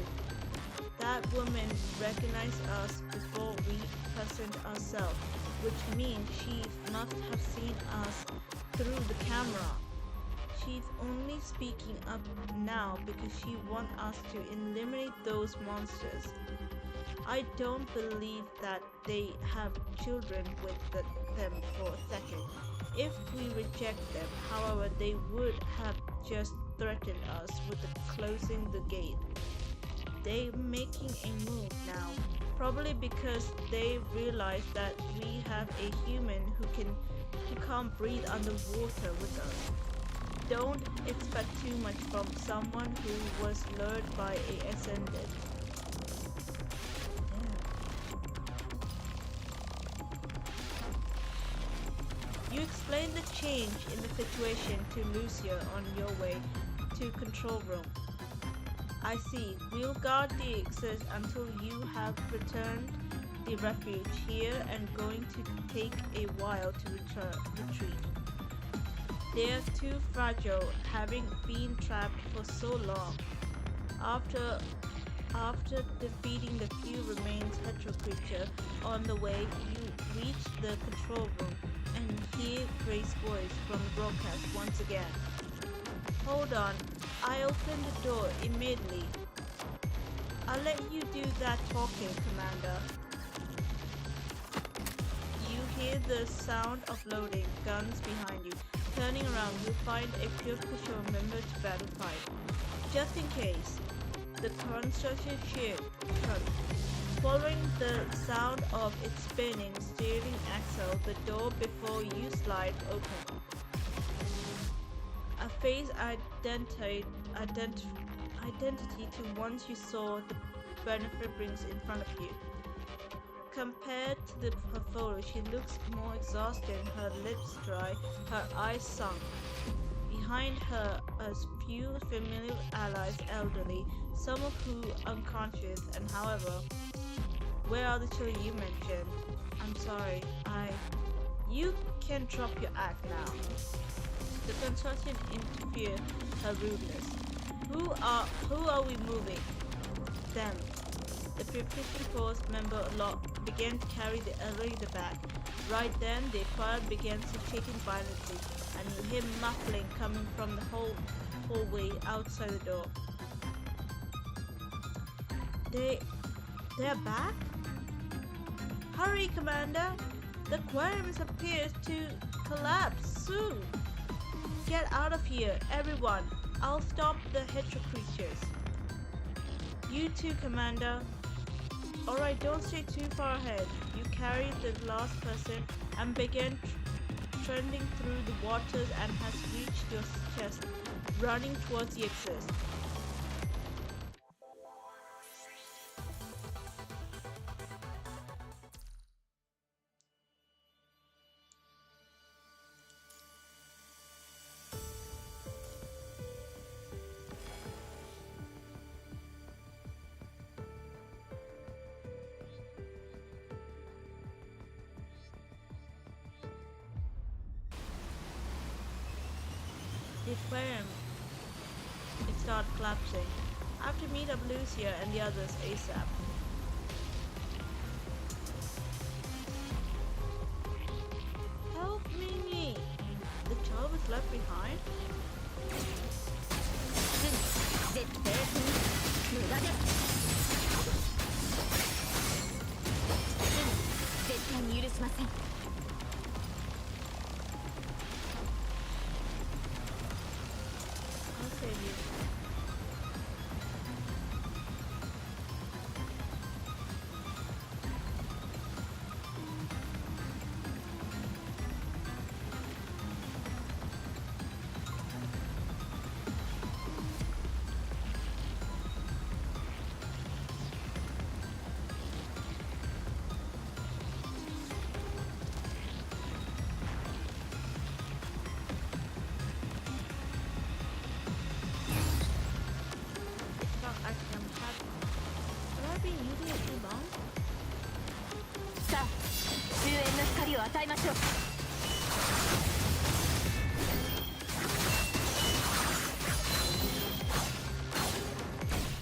That woman recognized us before we presented ourselves, which means she must have seen us through the camera. She's only speaking up now because she wants us to eliminate those monsters. I don't believe that they have children with them for a second. If we reject them, however, they would have just threatened us with closing the gate. They're making a move now, probably because they realize that we have a human who can't breathe underwater with us. Don't expect too much from someone who was lured by a Ascended. You explained the change in the situation to Lucia on your way to control room. I see. We'll guard the exit until you have returned the refuge here and going to take a while to retreat. They are too fragile, having been trapped for so long. After defeating the few remains Hetero creature on the way, you reach the control room and hear Grace's voice from the broadcast once again. Hold on, I opened the door immediately. I'll let you do that talking, Commander. You hear the sound of loading guns behind you. Turning around, you find a Pure Patrol member to battle fight. Just in case, the construction shield shut. Following the sound of its spinning steering axle, the door before you slide open. A face identity to ones you saw the benefit brings in front of you. Compared to her photo, she looks more exhausted, her lips dry, her eyes sunk. Behind her, a few familiar allies, elderly, some of who unconscious, and however, where are the children you mentioned? I'm sorry, You can drop your act now. The construction interfered her rudeness. Who are we moving? Them. The 54th member began to carry the elderly in the back. Right then, the fire began shaking violently, and you hear muffling coming from the hallway outside the door. They're back? Hurry, Commander! The aquarium appears to collapse soon. Get out of here, everyone. I'll stop the Hetero creatures. You too, Commander. Alright, don't stay too far ahead. You carry the last person and begin trending through the waters and has reached your chest, running towards the exit. The aquarium, it started collapsing. I have to meet up Lucia and the others ASAP. Help me! The child was left behind? 絶対無駄です絶対に許しません I'll save you. Have I been using it too long? さあ終焉の光を与えましょう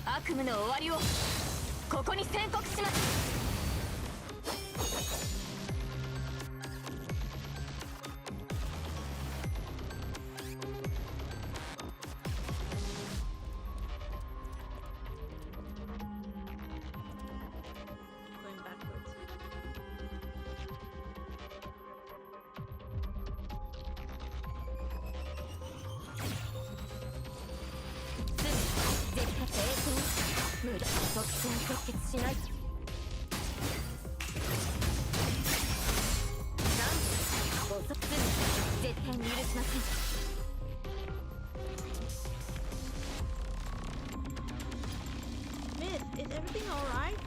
悪夢の終わりをここに宣告します Going backwards. Myth, is everything alright?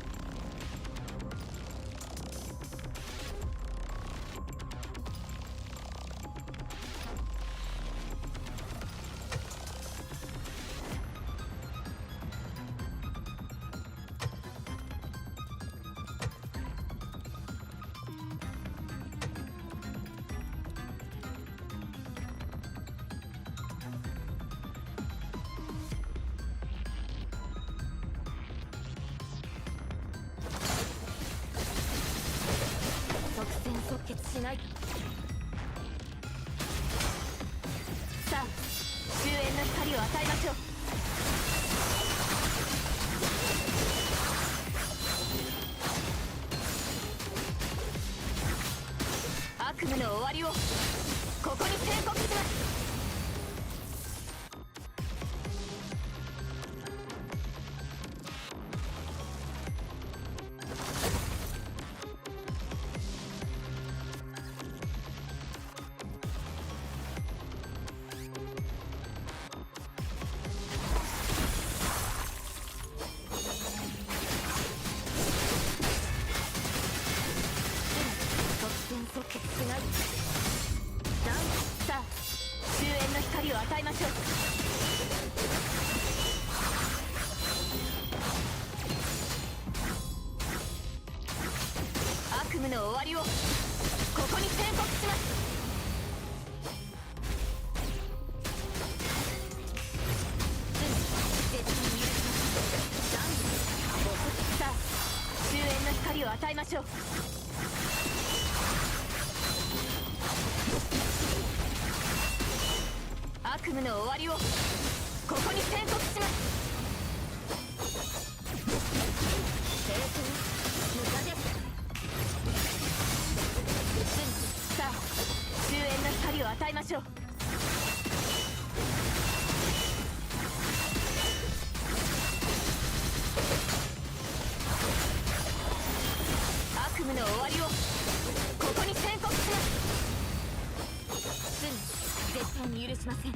ません。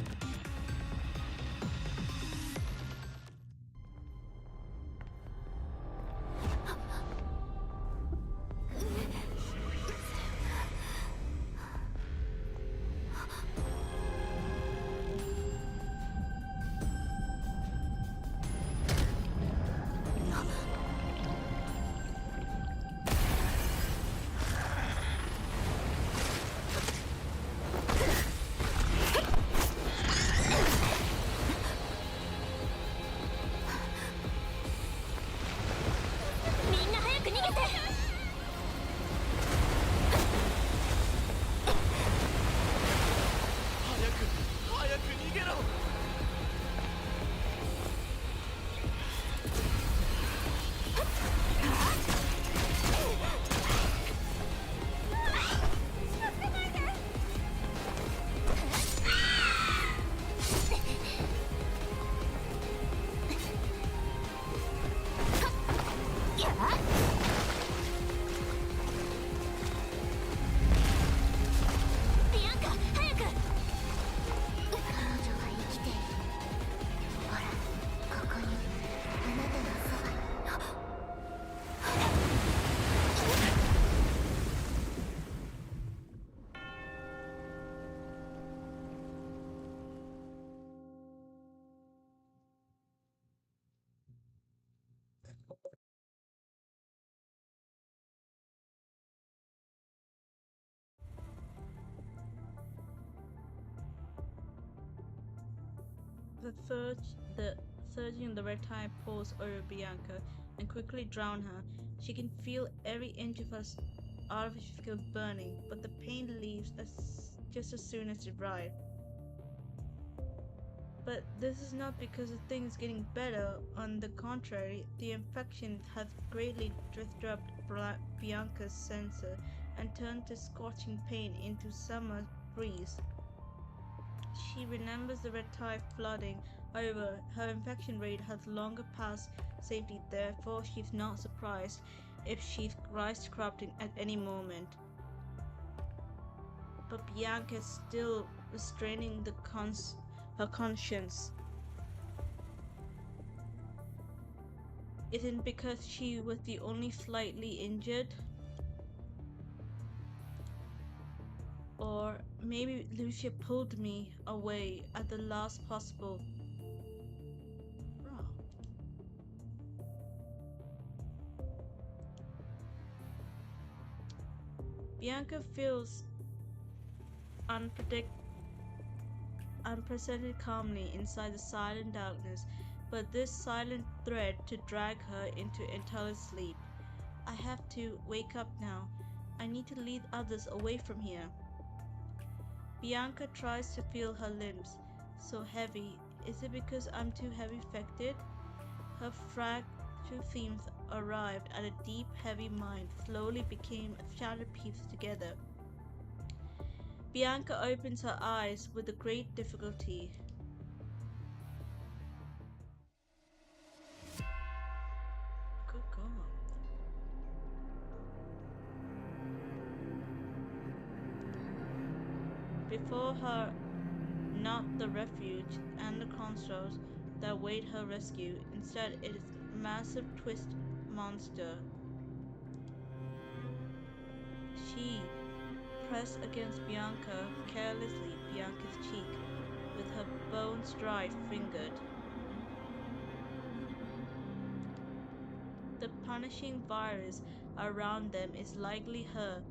みんな早く逃げて。早く逃げろ。ビアンカ、早く。彼女は生きている。ほら、ここに、あなたのそばに。The surgeon the red tide pours over Bianca and quickly drown her. She can feel every inch of her artificial skin burning, but the pain leaves just as soon as it arrives. But this is not because the thing is getting better. On the contrary, the infection has greatly disrupted Bianca's sensor and turned the scorching pain into summer breeze. She remembers the red tide flooding over. Her infection rate has longer passed safety, therefore she's not surprised if she's rise corrupting at any moment. But Bianca is still restraining her conscience. Isn't because she was the only slightly injured? Or maybe Lucia pulled me away at the last possible. Bianca feels unprecedented calmly inside the silent darkness, but this silent thread to drag her into entirely sleep. I have to wake up now. I need to lead others away from here. Bianca tries to feel her limbs. So heavy. Is it because I'm too heavy affected? Her fractured themes arrived at a deep, heavy mind, slowly became shattered pieces together. Bianca opens her eyes with a great difficulty. Good God. Before her, not the refuge and the constructs that await her rescue. Instead, it is a massive twist monster. She pressed against Bianca's cheek, with her bones dry fingered. The punishing virus around them is likely her,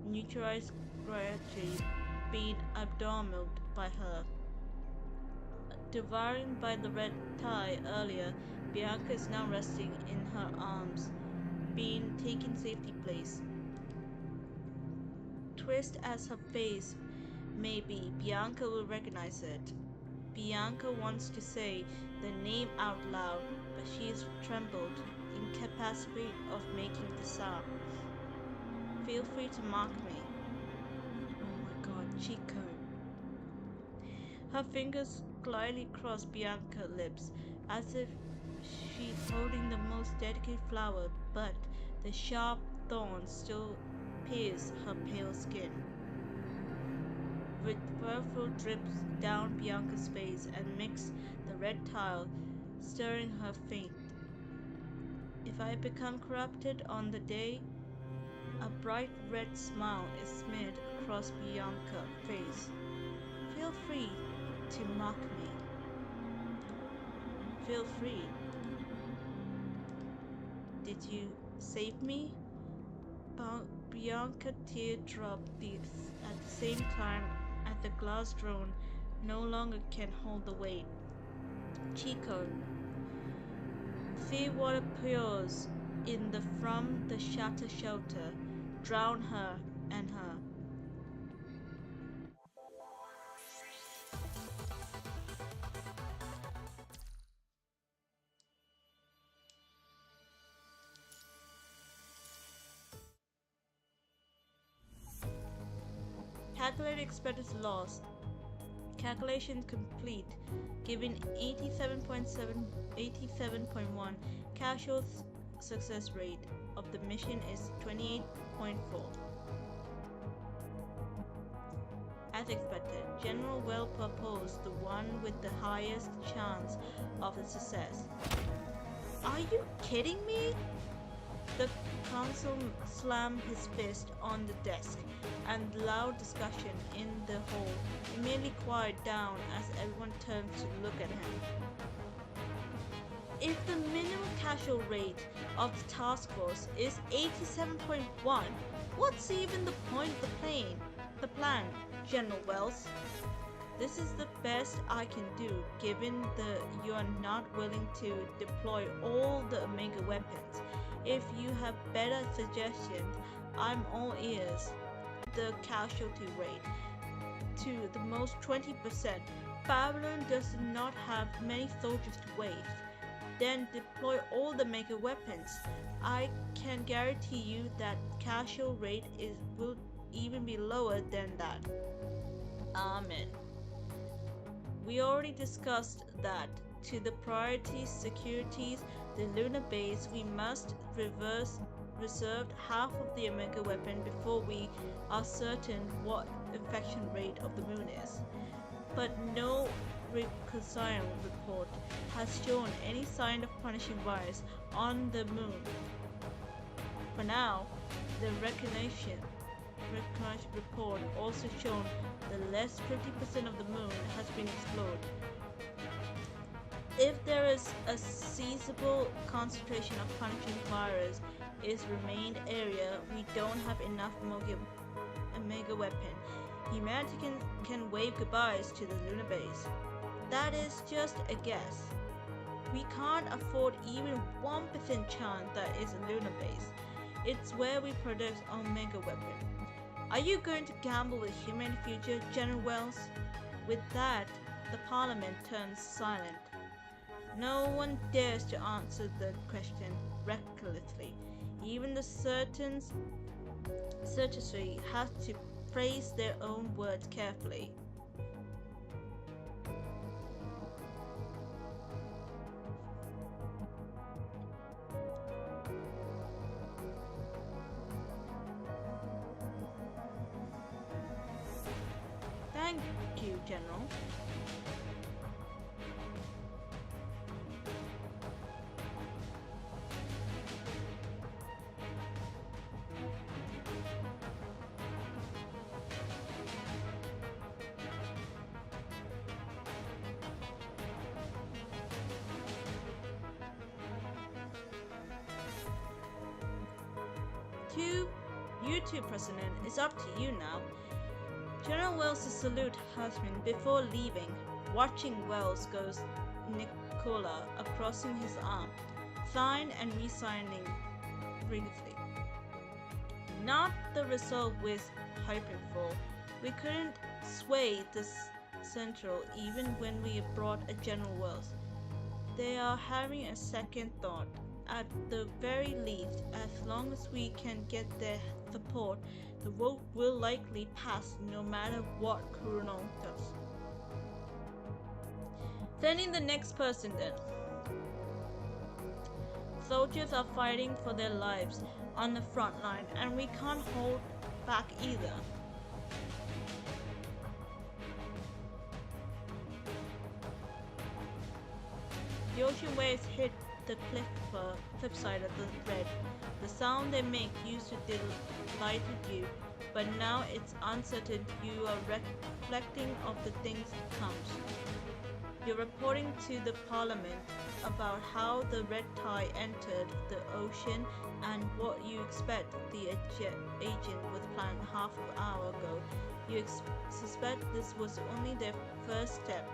neutralized gradually, being absorbed by her. Devoured by the red tide earlier, Bianca is now resting in her arms, being taken safety place. Twist as her face may be, Bianca will recognize it. Bianca wants to say the name out loud, but she is trembled, incapacity of making the sound. Feel free to mock me. Oh my god, Chico. Her fingers slightly cross Bianca's lips, as if she's holding the most delicate flower, but the sharp thorns still pierce her pale skin. with purple drips down Bianca's face and mix the red tile, stirring her faint. If I become corrupted on the day, a bright red smile is smeared across Bianca's face. Feel free to mock me. Feel free. Did you save me? Bianca teardropped at the same time as the glass drone no longer can hold the weight. Chico, sea water pours in from the shatter shelter, drown her and her. Calculate expected loss. Calculation complete. Given 87.1, casual success rate of the mission is 28.4. As expected, General Well proposed the one with the highest chance of the success. Are you kidding me? The consul slammed his fist on the desk, and loud discussion in the hall immediately quieted down as everyone turned to look at him. If the minimum casual rate of the task force is 87.1, what's even the point of the plan, General Wells? This is the best I can do, given you are not willing to deploy all the Omega weapons. If you have better suggestions, I'm all ears. The casualty rate to the most 20%. Babylon does not have many soldiers to waste. Then deploy all the mega weapons. I can guarantee you that casual rate will even be lower than that. Amen. We already discussed that. To the priority securities, the lunar base, we must reserve half of the Omega weapon before we are certain what infection rate of the moon is. But no reconciliation report has shown any sign of punishing virus on the moon. For now, the recognition report also shown that less 50% of the moon has been explored. If there is a seizable concentration of punishing virus is remained area, we don't have enough Omega weapon. Humanity can wave goodbyes to the lunar base. That is just a guess. We can't afford even 1% chance that is a lunar base. It's where we produce Omega weapon. Are you going to gamble with human future, General Wells? With that, the Parliament turns silent. No one dares to answer the question recklessly. Even the certitude has to phrase their own words carefully. Thank you, General. You two, President, it's up to you now. General Wells salute husband before leaving. Watching Wells goes Nicola crossing his arm, sign and re-signing briefly. Not the result we're hoping for. We couldn't sway the Central even when we brought a General Wells. They are having a second thought. At the very least, as long as we can get their support, the vote will likely pass no matter what Colonel does. Sending the next person then. Soldiers are fighting for their lives on the front line, and we can't hold back either. The ocean waves hit the cliffside of the thread. The sound they make used to delight you, but now it's uncertain. You are reflecting of the things to come. You're reporting to the parliament about how the red tide entered the ocean and what you expect the agent was planning half an hour ago. You suspect this was only their first step,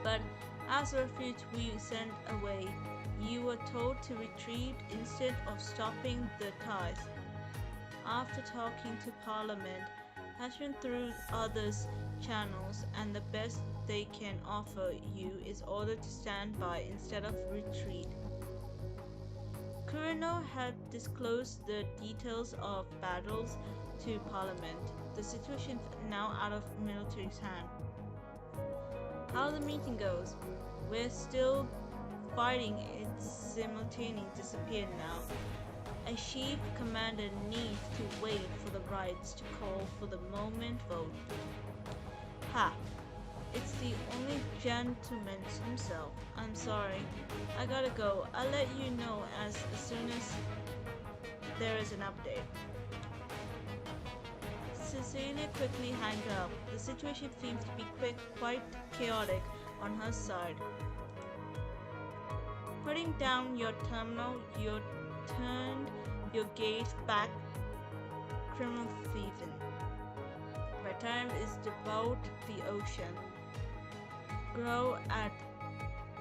but as a refuge we sent away, you were told to retreat instead of stopping the tides. After talking to Parliament, hashing through others' channels, and the best they can offer you is ordered to stand by instead of retreat. Kurino had disclosed the details of battles to Parliament. The situation is now out of military's hand. How the meeting goes? We're still fighting. It's simultaneously disappeared now. A chief commander needs to wait for the rights to call for the moment vote. Ha! It's the only gentleman himself. I'm sorry. I gotta go. I'll let you know as soon as there is an update. Cecilia quickly hangs up. The situation seems to be quite chaotic on her side. Putting down your terminal, you turned your gaze back. Criminal thieving. My time is devout the ocean. Grow at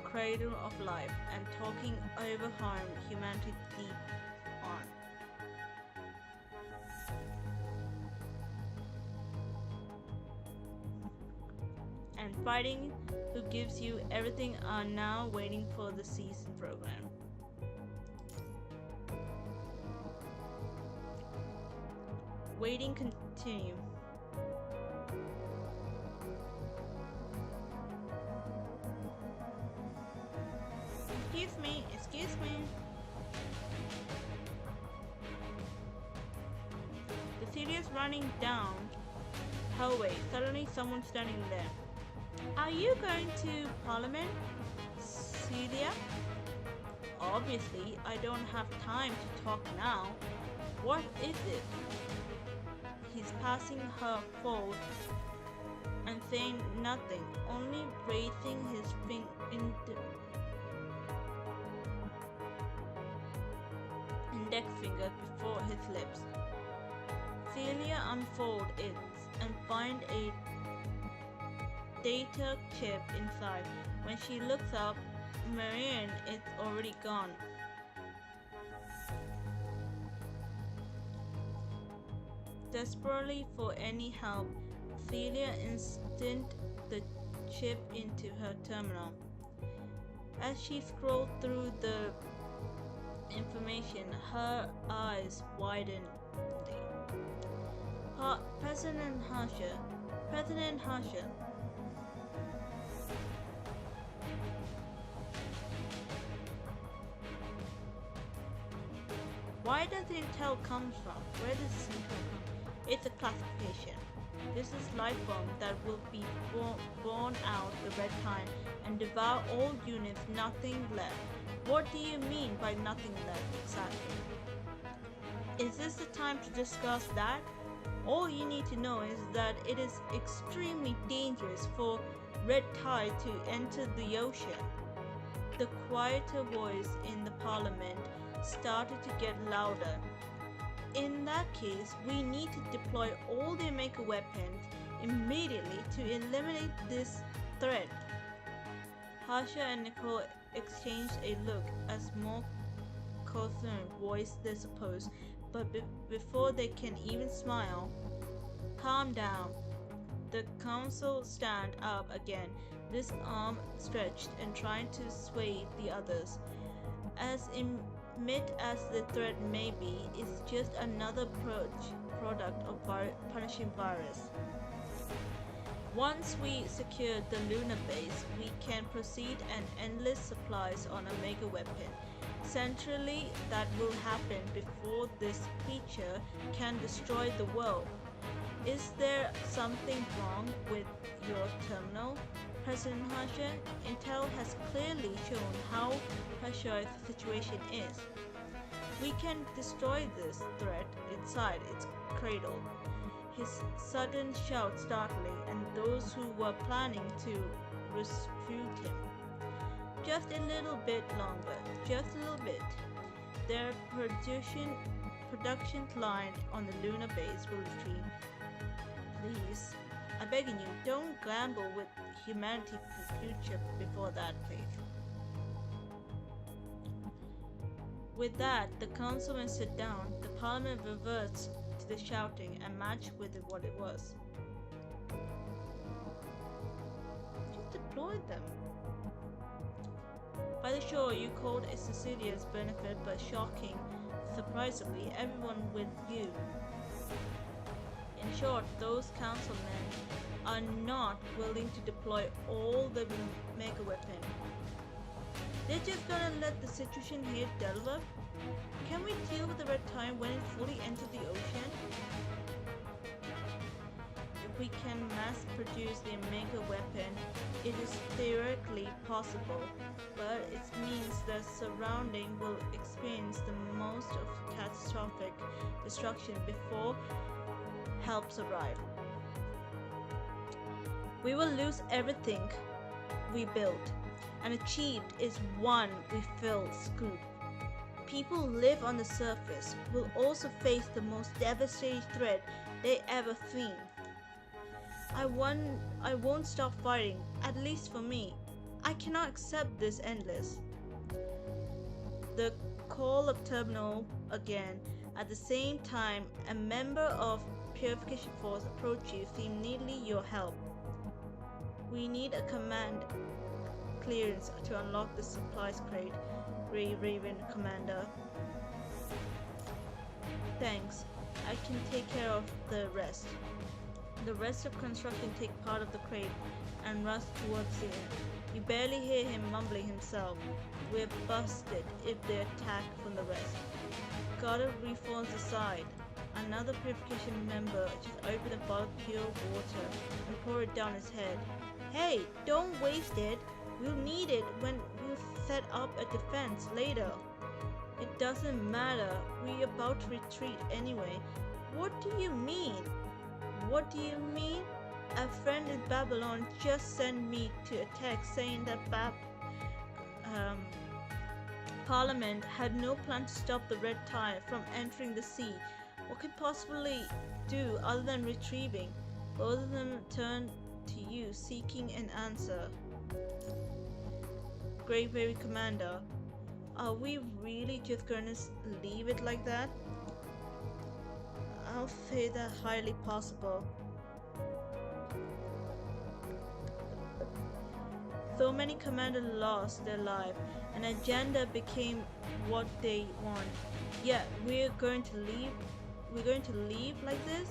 cradle of life and talking over harm humanity deep on. And fighting who gives you everything are now waiting for the season program. Waiting continue. Excuse me. Cecilia's running down hallway. Suddenly someone's standing there. Are you going to Parliament, Celia? Obviously, I don't have time to talk now. What is it? He's passing her forward and saying nothing, only raising his index finger before his lips. Celia unfolds it and finds a data chip inside. When she looks up, Marianne is already gone. Desperately for any help, Celia inserted the chip into her terminal. As she scrolled through the information, her eyes widened. President Harsha. Why does the intel come from? Where does this intel come from? It's a classification. This is life form that will be born out the red time and devour all units, nothing left. What do you mean by nothing left exactly? Is this the time to discuss that? All you need to know is that it is extremely dangerous for red tide to enter the ocean. The quieter voice in the parliament started to get louder. In that case, we need to deploy all the Omega weapons immediately to eliminate this threat. Harsha and Nicole exchanged a look as more concerned voiced their suppose, but before they can even smile, calm down. The council stand up again, this arm stretched and trying to sway the others. As immense as the threat may be, it's just another product of punishing virus. Once we secure the lunar base, we can proceed and endless supplies on Omega weapon. Centrally, that will happen before this creature can destroy the world. Is there something wrong with your terminal? President Hansha, Intel has clearly shown how pressurized the situation is. We can destroy this threat inside its cradle. His sudden shout startling and those who were planning to restrain him. Just a little bit longer, just a little bit. Their production line on the lunar base will retreat. Please, I'm begging you, don't gamble with humanity's future before that, please. With that, the councilmen sit down, the parliament reverts to the shouting and match with what it was. Just deployed them. By the shore, you called a Cecilia's benefit, but shocking, surprisingly, everyone with you. In short, those councilmen are not willing to deploy all the mega weapon. They're just gonna let the situation here develop? Can we deal with the red tide when it fully enters the ocean? If we can mass produce the mega weapon, it is theoretically possible, but it means the surrounding will experience the most of catastrophic destruction before helps arrive. We will lose everything we built and achieved is one we feel scoop. People who live on the surface will also face the most devastating threat they ever seen. I won't stop fighting, at least for me. I cannot accept this endless. The call of terminal again. At the same time, a member of Purification Force approached you, seemed needly your help. We need a command clearance to unlock the supplies crate, Grey Raven Commander. Thanks. I can take care of the rest. The rest of construction take part of the crate and rush towards the end. You barely hear him mumbling himself. We're busted if they attack from the rest. Gotta reform the side. Another purification member just opened a bottle of pure water and poured it down his head. Hey, don't waste it. We'll need it when we'll set up a defense later. It doesn't matter. We're about to retreat anyway. What do you mean? What do you mean? A friend in Babylon just sent me to a text saying that Parliament had no plan to stop the red tide from entering the sea. What could possibly do other than retrieving? Both of them turned to you, seeking an answer. Great Baby Commander, are we really just gonna leave it like that? I'll say that highly possible. So many commanders lost their life, and agenda became what they want. Yet we're going to leave like this?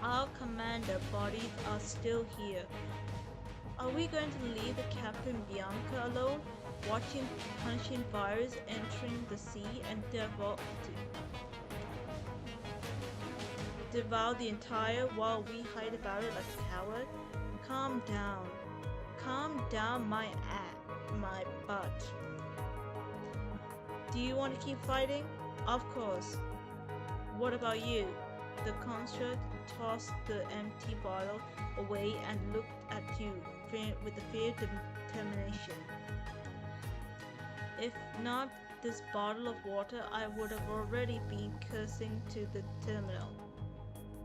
Our commander bodies are still here. Are we going to leave the Captain Bianca alone, watching punishing virus entering the sea and devour the entire while we hide about it like a coward? Calm down. Calm down my butt. Do you want to keep fighting? Of course. What about you? The construct tossed the empty bottle away and looked at you with a fierce determination. If not this bottle of water, I would have already been cursing to the terminal.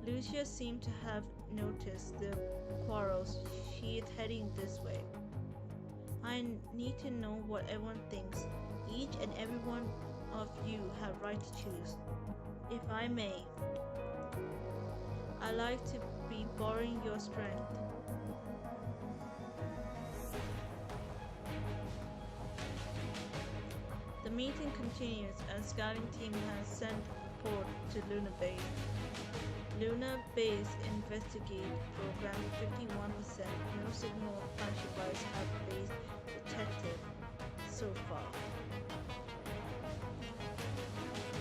Lucia seemed to have noticed the quarrels. She is heading this way. I need to know what everyone thinks. Each and every one of you have right to choose. If I may, I like to be borrowing your strength. The meeting continues and scouting team has sent report to Luna Base. Luna Base investigate program 51%. No signal of puncture virus have base detected so far.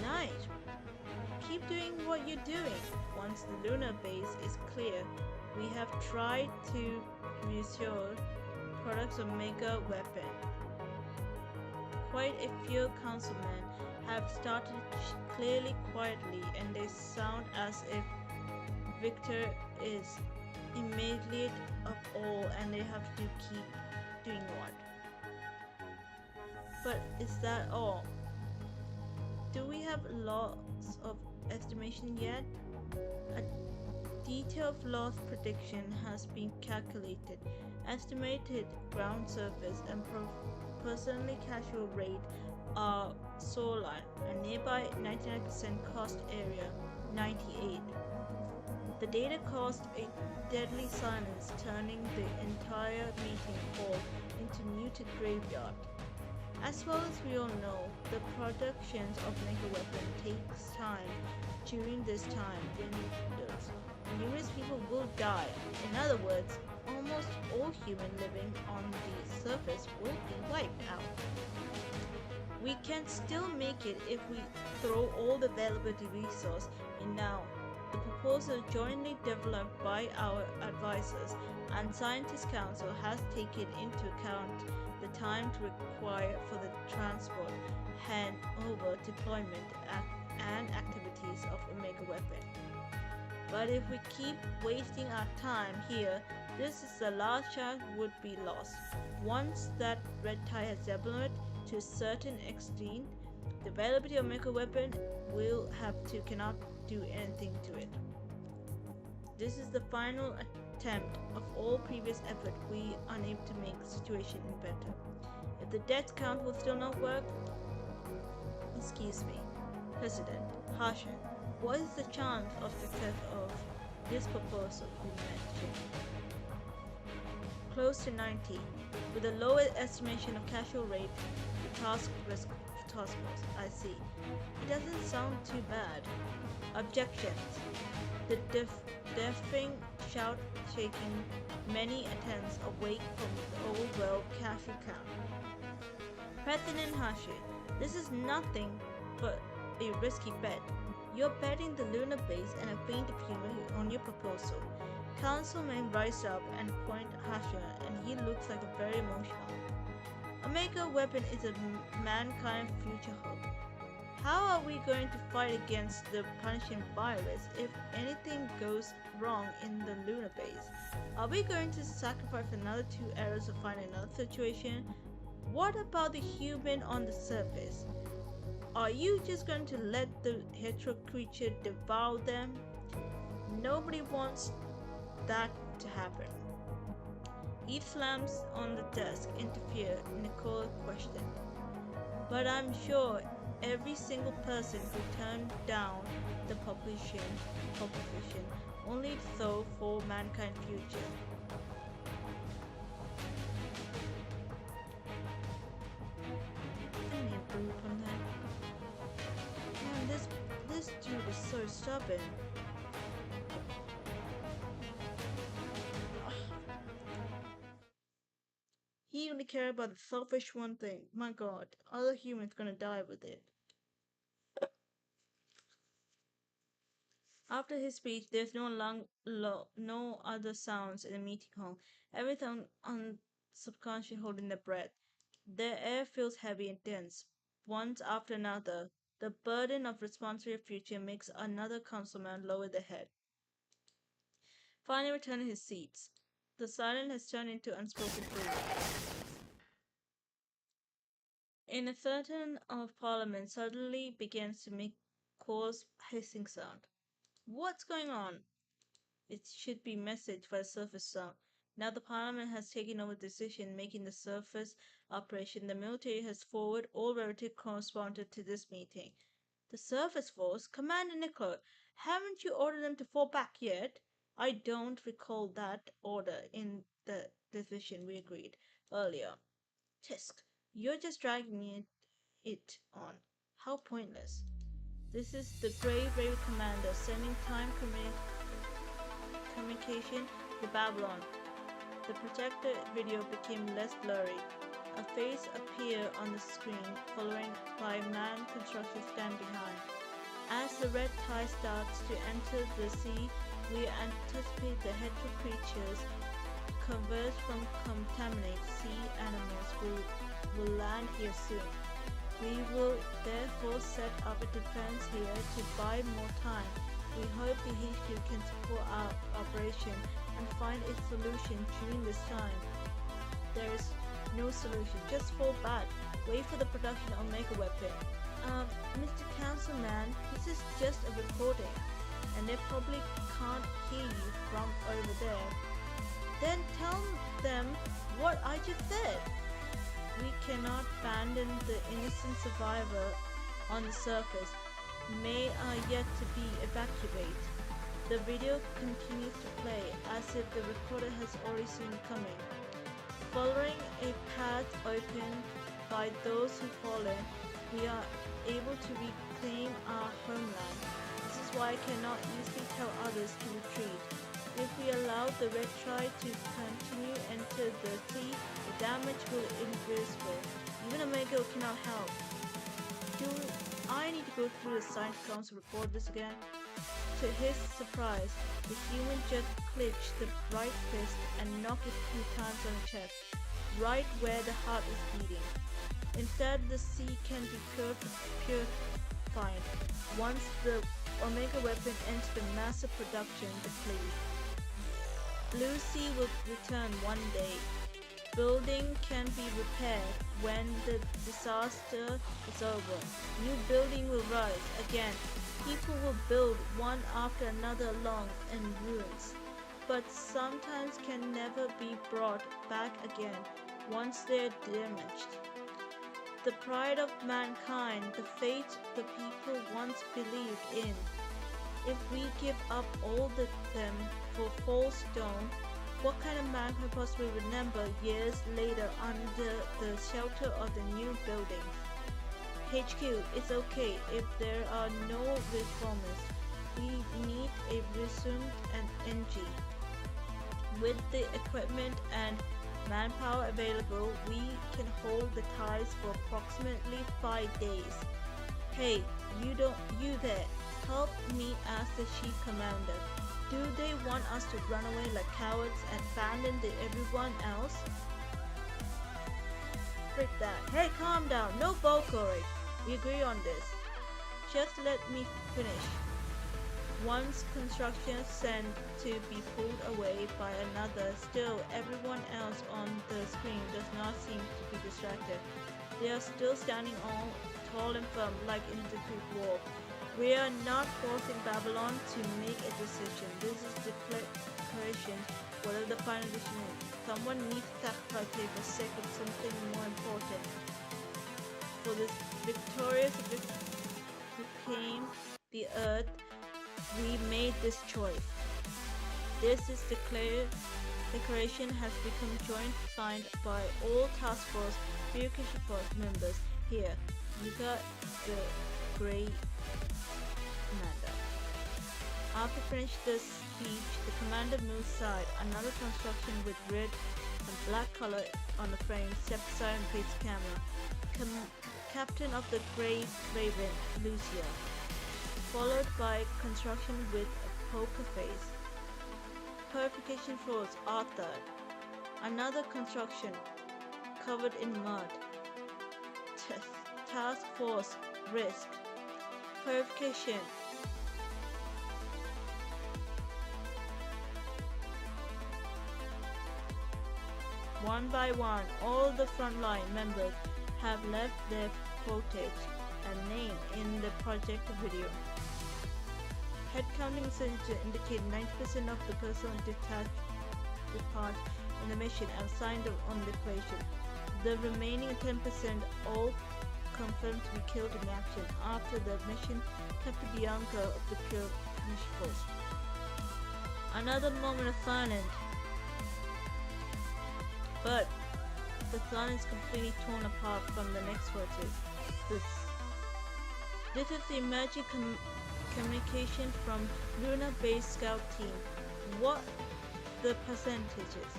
Nice! Keep doing what you're doing. Once the Luna Base is clear, we have tried to reassured products of Mega Weapon. Quite a few councilmen have started clearly quietly, and they sound as if Victor is immediate of all and they have to keep doing what. But is that all? Do we have loss of estimation yet? A detailed loss prediction has been calculated. Estimated ground surface and personally casual rate are Solar, a nearby 99% cost area, 98. The data caused a deadly silence, turning the entire meeting hall into muted graveyard. As well as we all know, the productions of Mega Weapon takes time. During this time windows, numerous people will die. In other words, almost all human living on the surface will be wiped out. We can still make it if we throw all the availability resource in now. The proposal jointly developed by our advisors and Scientist Council has taken into account the time to require for the transport, handover, deployment, and activities of a Mega Weapon. But if we keep wasting our time here, this is the last chance would be lost. Once that red tide has developed to a certain extent, the availability of Mega Weapon will have to cannot do anything to it. This is the final attempt of all previous effort. We unable to make the situation better. If the death count will still not work, excuse me, President Harshen, what is the chance of success of this proposal you mentioned? Close to 90. With the lowest estimation of casual rate, the task force, I see. It doesn't sound too bad. Objections. The deafening shout shaking many attempts awake from the old world casual count. President Hashi, this is nothing but a risky bet. You're betting the lunar base and a faint of humor on your proposal. Councilman rise up and point Hasha, and he looks like a very emotional. A Mega Weapon is a mankind future hope. How are we going to fight against the punishing virus if anything goes wrong in the lunar base? Are we going to sacrifice another 2 arrows to find another situation? What about the human on the surface? Are you just going to let the hetero creature devour them? Nobody wants that to happen. Eve slams on the desk, interfere, Nicole questioned. But I'm sure every single person who turned down the proposition only so for mankind future. I need to improve on that. Man, this dude is so stubborn. He only cares about the selfish one thing. My god, other humans gonna die with it. After his speech, there's no other sounds in the meeting hall. Everything on subconscious holding their breath. The air feels heavy and dense. Once after another, the burden of responsible future makes another councilman lower their head. Finally returning his seats. The silence has turned into unspoken truth. In a curtain of parliament suddenly begins to make coarse hissing sound. What's going on? It should be messaged by the surface sound. Now the parliament has taken over decision making the surface operation. The military has forwarded all relative correspondent to this meeting. The surface force? Commander Nicola, haven't you ordered them to fall back yet? I don't recall that order in the decision we agreed earlier. Tisk, you're just dragging it on. How pointless. This is the brave commander sending time communication to Babylon. The projected video became less blurry. A face appeared on the screen, followed by a man construction stand behind. As the red tide starts to enter the sea, we anticipate the hetero creatures converge from contaminated sea animals will land here soon. We will therefore set up a defense here to buy more time. We hope the HQ can support our operation and find a solution during this time. There is no solution, just fall back. Wait for the production of Mega Weapon. Mr. Councilman, this is just a recording, and they probably can't hear you from over there. Then tell them what I just said. We cannot abandon the innocent survivor on the surface. May are yet to be evacuated. The video continues to play as if the recorder has already seen it coming. Following a path opened by those who fallen, we are able to reclaim our homeland. This is why I cannot easily tell others to retreat. If we allow the red tribe to continue enter the sea, the damage will be irreversible. Even Omega cannot help. Do I need to go through the Science Council report this again? To his surprise, the human just clenched the right fist and knocked it 2 times on the chest, right where the heart is beating. Instead, the sea can be purified once the Omega weapon enters the massive production decade. Blue Sea will return one day. Building can be repaired when the disaster is over. New building will rise again. People will build one after another along in ruins, but sometimes can never be brought back again once they're damaged. The pride of mankind, the faith the people once believed in. If we give up all of them for false stone, what kind of man could possibly remember years later under the shelter of the new building? HQ, it's okay if there are no reformers. We need a resumed and NG. With the equipment and manpower available, we can hold the ties for approximately 5 days. Hey, you there, help me ask the chief commander. Do they want us to run away like cowards and abandon everyone else? Frick that. Hey, calm down. No Valkyrie. We agree on this. Just let me finish. Once construction sent to be pulled away by another, still everyone else on the screen does not seem to be distracted. They are still standing all tall and firm like in the Great War. We are not forcing Babylon to make a decision. This is declaration, whatever the final decision is. Someone needs to sacrifice it for the sake of something more important. For this victorious reclaim the earth, we made this choice. This is declaration has become joint signed by all task force bureaucracy force members here. You got the great commander. After finishing the speech, the commander moved aside. Another construction with red and black color on the frame stepped aside and faced the camera. Captain of the Grey Raven, Lucia, followed by construction with a poker face. Purification floors, Arthur. Another construction covered in mud. Task force, Risk. Purification. One by one, all the frontline members have left their footage and name in the project video. Headcounting signature indicate 90% of the personnel depart in the mission and signed on the equation. The remaining 10% all confirmed to be killed in action after the mission Captain Bianca of the Pure Mission Force. Another moment of silence. But the silence is completely torn apart from the next footage. This is the emerging communication from Luna-based scout team. What the percentages?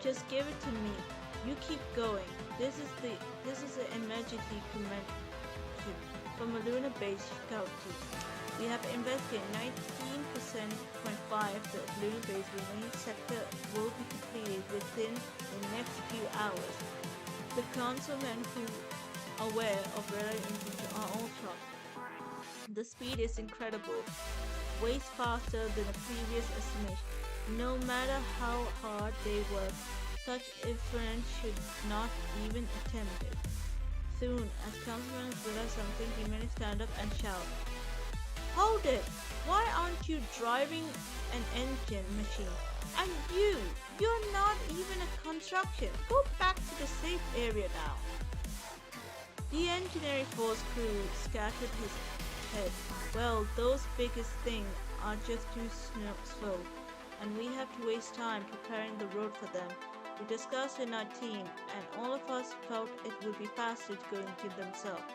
Just give it to me. You keep going. This is the emergency communication. from a lunar base scout team. We have investigated 19.5% the lunar base remaining sector will be completed within the next few hours. The councilmen who are aware of radar images are all shocked. The speed is incredible, way faster than a previous estimation. No matter how hard they work, such inference should not even attempt it. Soon, as councilmen realize something, the men stand up and shout, "Hold it! Why aren't you driving an engine machine? And you're not even a construction. Go back to the safe area now." The engineering force crew scattered his head. "Well, those biggest things are just too slow, and we have to waste time preparing the road for them." We discussed in our team, and all of us felt it would be faster to go into themselves.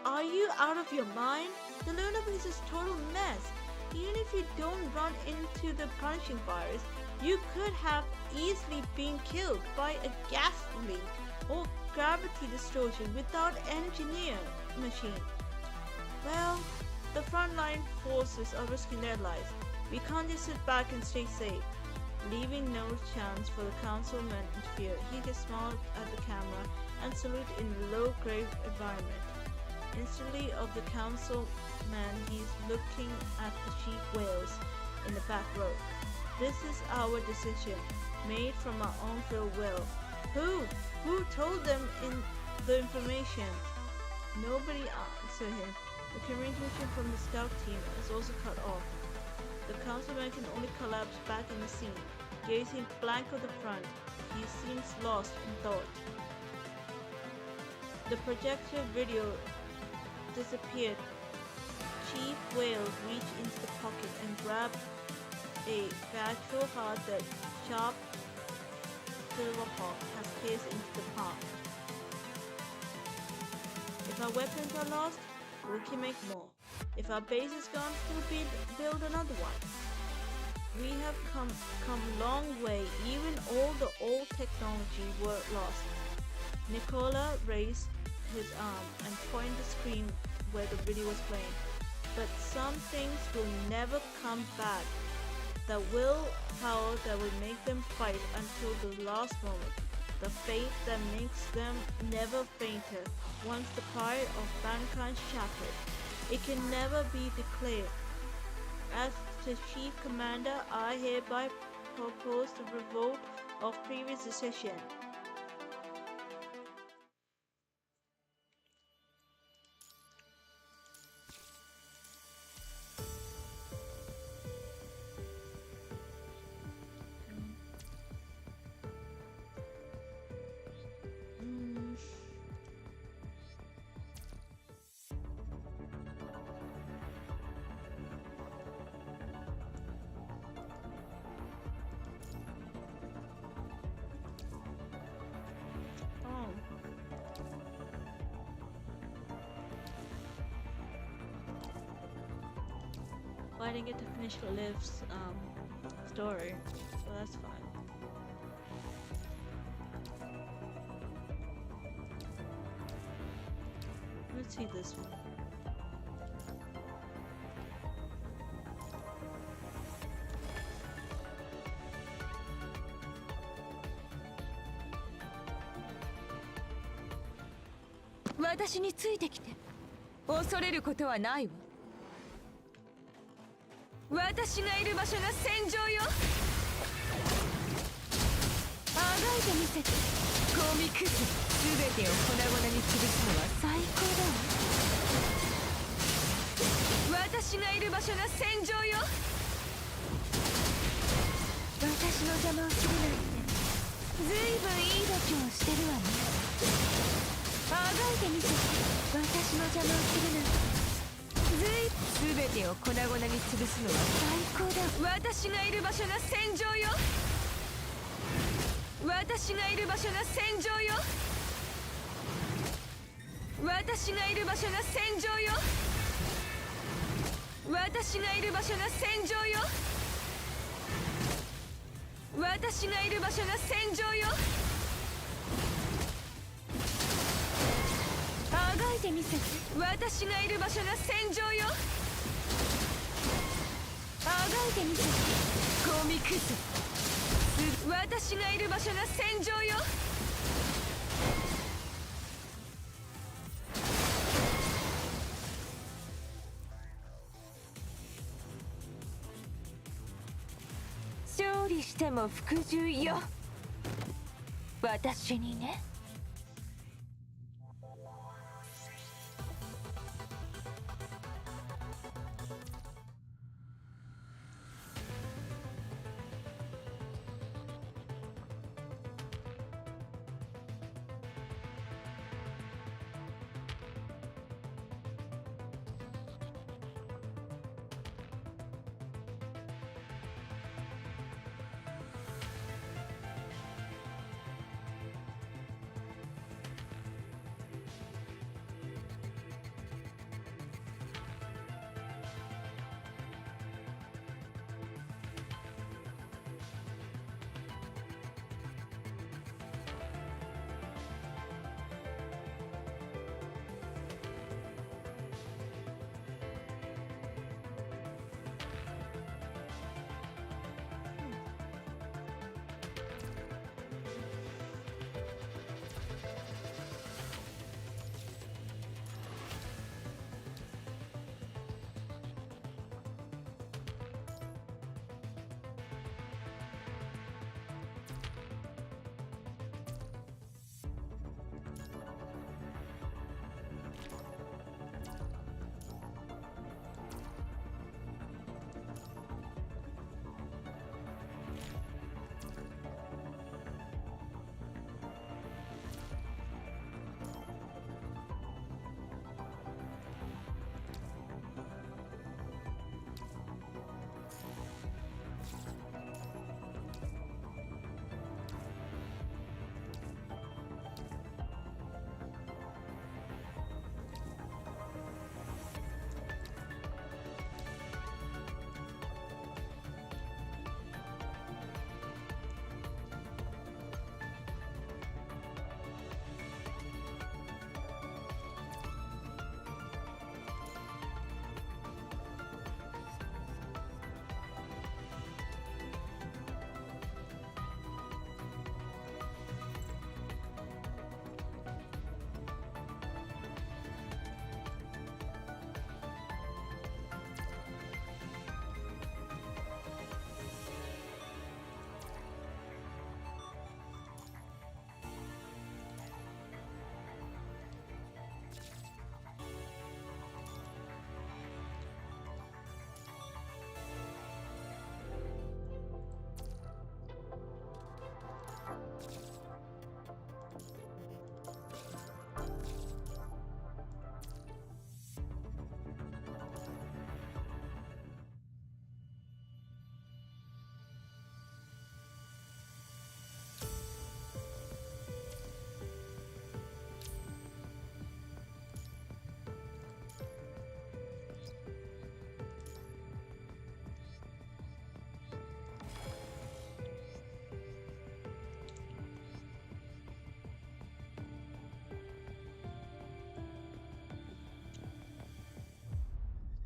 "Are you out of your mind? The lunar base is a total mess. Even if you don't run into the punishing virus, you could have easily been killed by a gas leak or gravity distortion without engineer machine." "Well, the frontline forces are risking their lives. We can't just sit back and stay safe." Leaving no chance for the councilman to interfere, he just smiled at the camera and saluted in a low-grade environment. Instantly of the councilman, he's looking at the sheep whales in the back row. "This is our decision, made from our own free will." Who told them in the information?" Nobody answered him. The communication from the scout team is also cut off. The councilman can only collapse back in the seat, gazing blank at the front. He seems lost in thought. The projector video disappeared. Chief Whale reached into the pocket and grabbed a virtual heart that sharp Silverhawk has pierced into the palm. "If our weapons are lost, we can make more. If our base is gone, we'll build another one. We have come long way. Even all the old technology were lost." Nicola raised his arm and pointed the screen where the video was playing. "But some things will never come back. The willpower that will make them fight until the last moment. The faith that makes them never fainter. Once the pride of mankind shattered, it can never be declared. As the Chief Commander, I hereby propose the revolt of previous decision." Well, I didn't get to finish Liv's story, so that's fine. Let's see this one. "私についてきて。恐れることはないわ。私がいる場所が戦場よ。あがいてみせて。ゴミくずすべてを粉々に潰すのは最高だわ。私がいる場所が戦場よ。私の邪魔をするなんてずいぶんいい度胸をしてるわね。あがいてみせて。私の邪魔をするなんてすべてを粉々に潰すのは最高だ。私がいる場所が戦場よ。私がいる場所が戦場よ。私がいる場所が戦場よ。私がいる場所が戦場よ。私がいる場所が戦場よ。あがいいてみせて。私がいる場所が戦場よ。あがいてみせて。ゴミクズ。私がいる場所が戦場よ。勝利しても服従よ。私にね。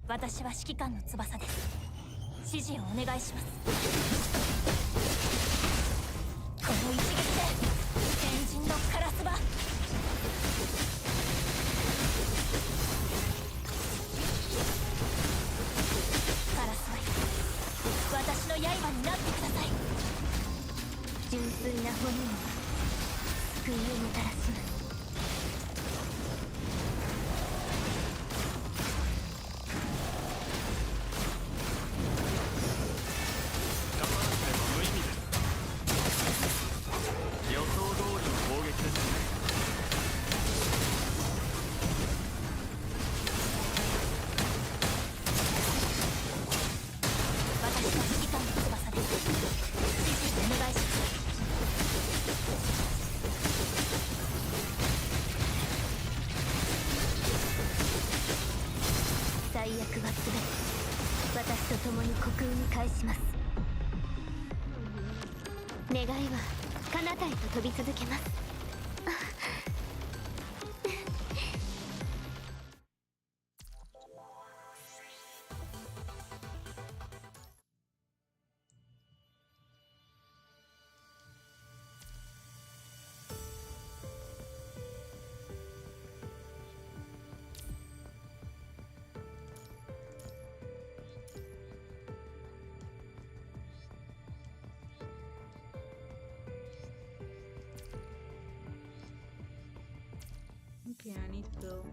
私は指揮官の翼です。指示をお願いします。この一撃で天神のカラスバ。カラスバよ、私の刃になってください。純粋な骨には救いをもたらします。最悪は全て私と共に虚空に返します。願いは彼方へと飛び続けます。Yeah, I need Bill.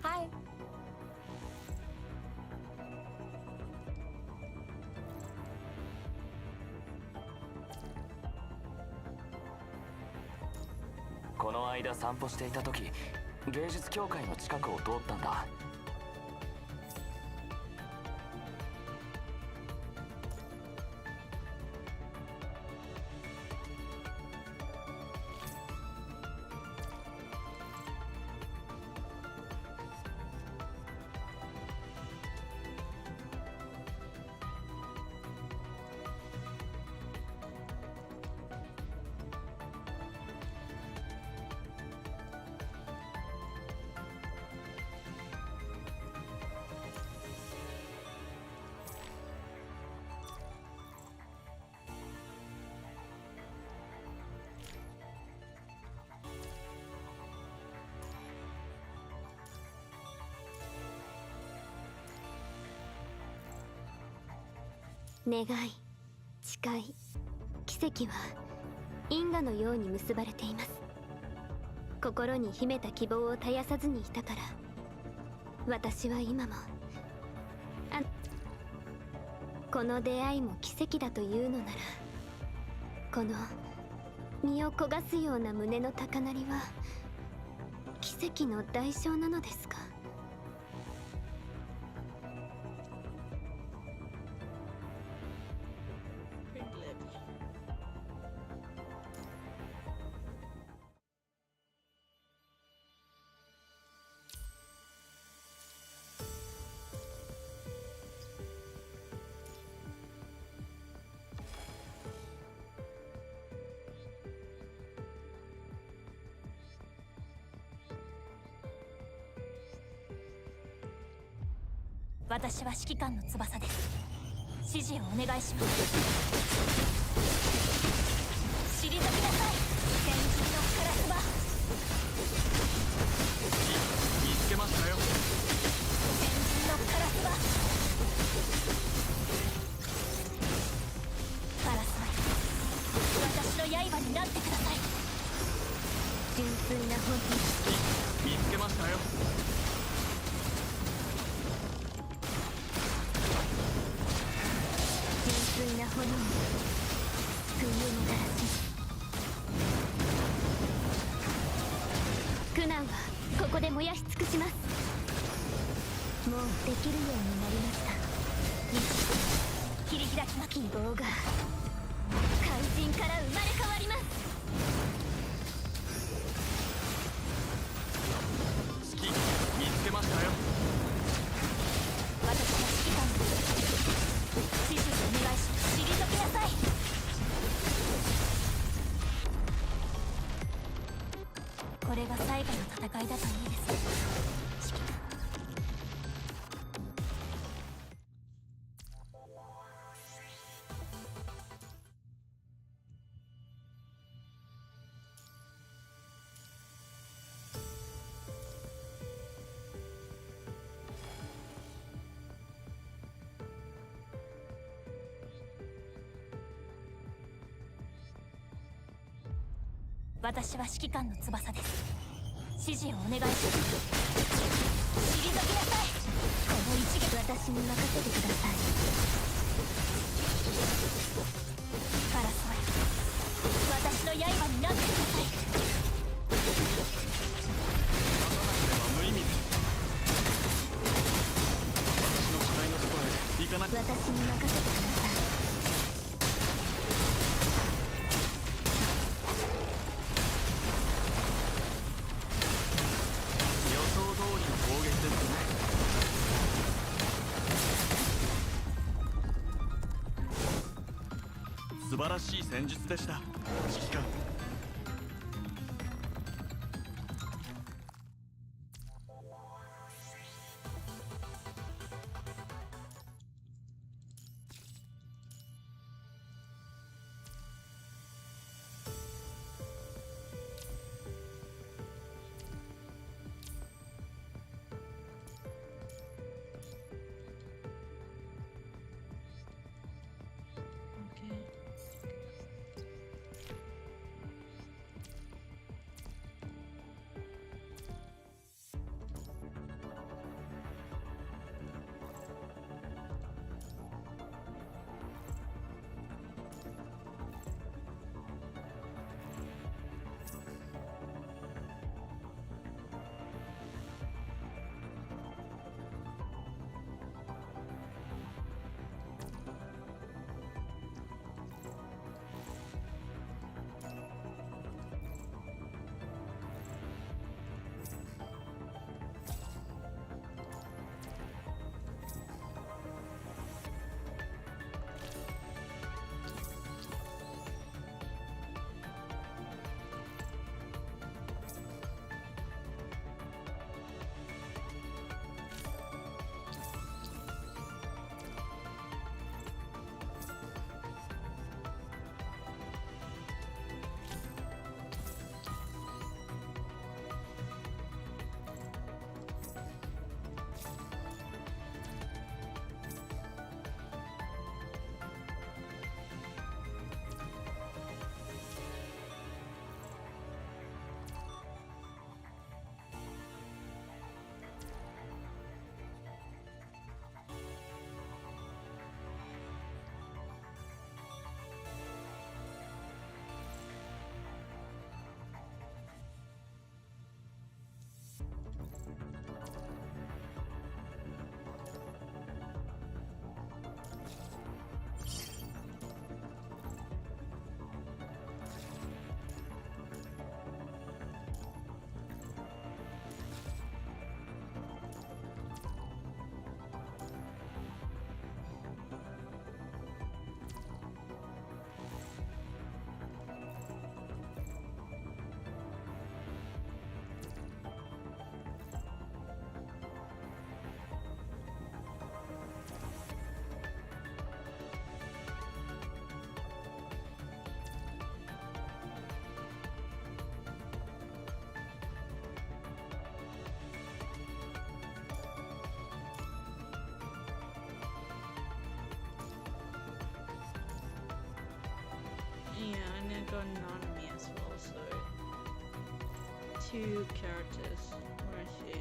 Hi. この間散歩していた時、芸術協会の近くを通ったんだ。願い、誓い、奇跡は因果のように結ばれています。心に秘めた希望を絶やさずにいたから、私は今もこの出会いも奇跡だというのなら、この身を焦がすような胸の高鳴りは奇跡の代償なのですか。私は指揮官の翼です。指示をお願いします。退きなさい、天神のカラスバ。見つけましたよ。天神のカラスバ。カラスバ、私の刃になってください。純粋な本気。見つけましたよ。純粋な炎に救いをもたらし、苦難はここで燃やし尽くします。もうできるようになりました。切り開きます。希望が怪人から生まれ変わります。指揮見つけましたよ。私は指揮官です。指示をお願いします。退きなさい。これが最後の戦いだといいですね、指揮官。私は指揮官の翼です。指示をお願いします。退きなさい。この一撃、私に任せてください。晴らしい戦術でした指揮官。Yeah, and I got an enemy as well, so 2 characters. Where is she?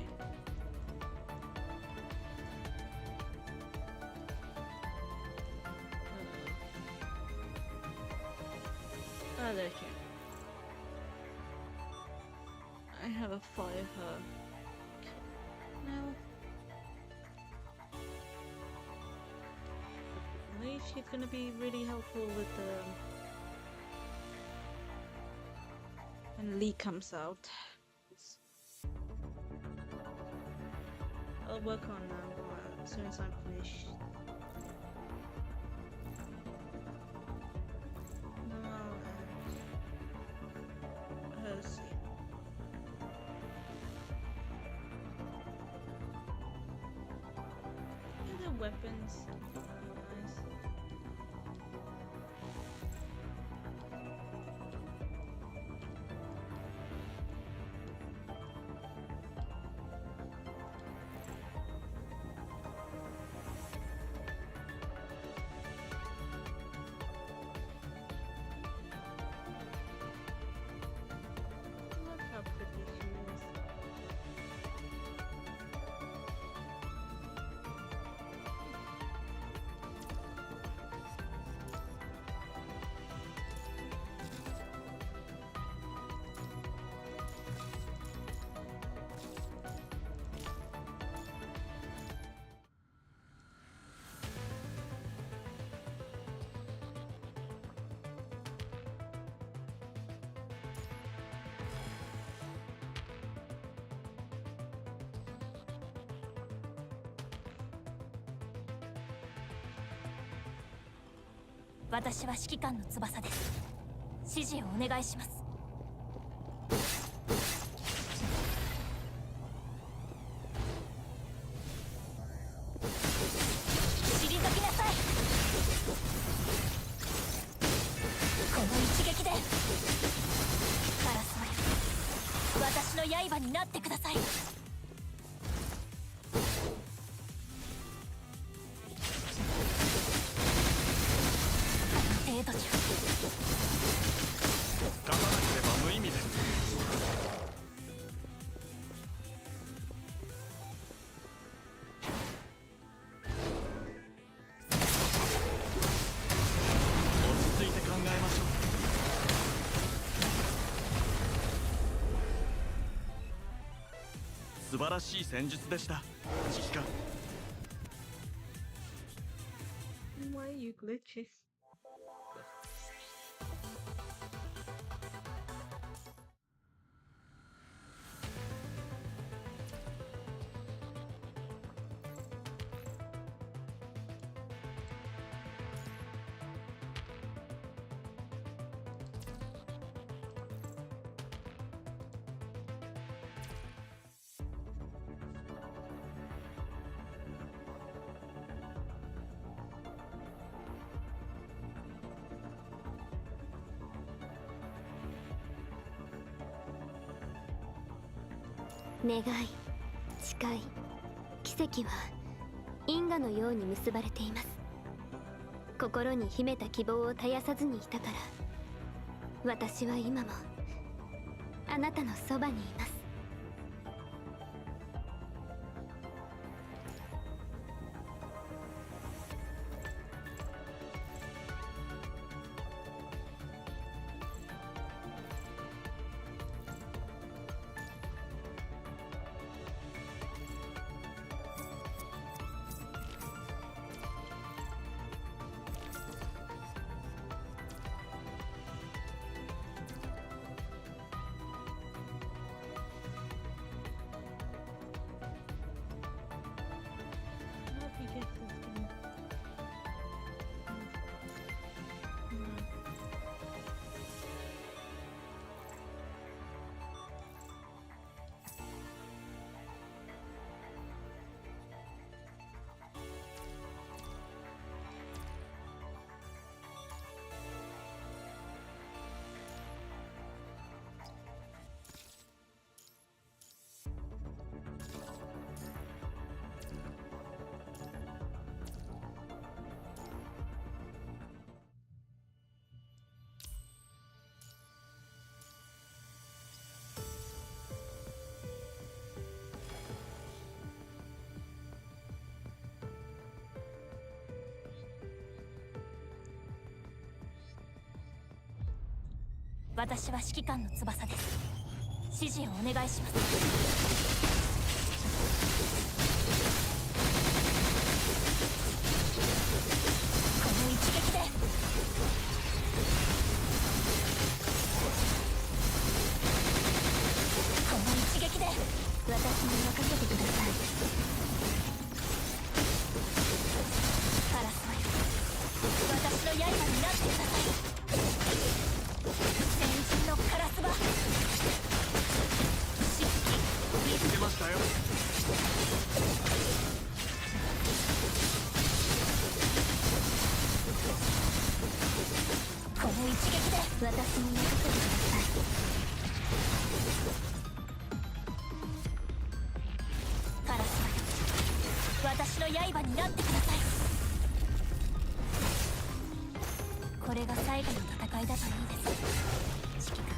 Oh, there she is. I have a 5 her. No. I believe she's gonna be really helpful with the when Lee comes out. I'll work on as soon as I'm finished. No, let's see. Yeah, the weapons. Nice. Look how pretty she is. 私は指揮官の翼です。指示をお願いします。退きなさい。この一撃でカラスマよ、私の刃になってください。程度じゃ頑張らなければ無意味です。落ち着いて考えましょう。素晴らしい戦術でした、指揮官。 Why are you glitching? 願い、誓い、奇跡は因果のように結ばれています。心に秘めた希望を絶やさずにいたから、私は今もあなたのそばにいます。私は指揮官の翼です。指示をお願いします。この一撃でこの一撃で私に任せてください。カラスマよ、私の刃になってください。先人のカラスバ、見つけましたよ。この一撃で私に任せてください。カラスマよ、私の刃になってください。これが最後の戦いだといいです、指揮官。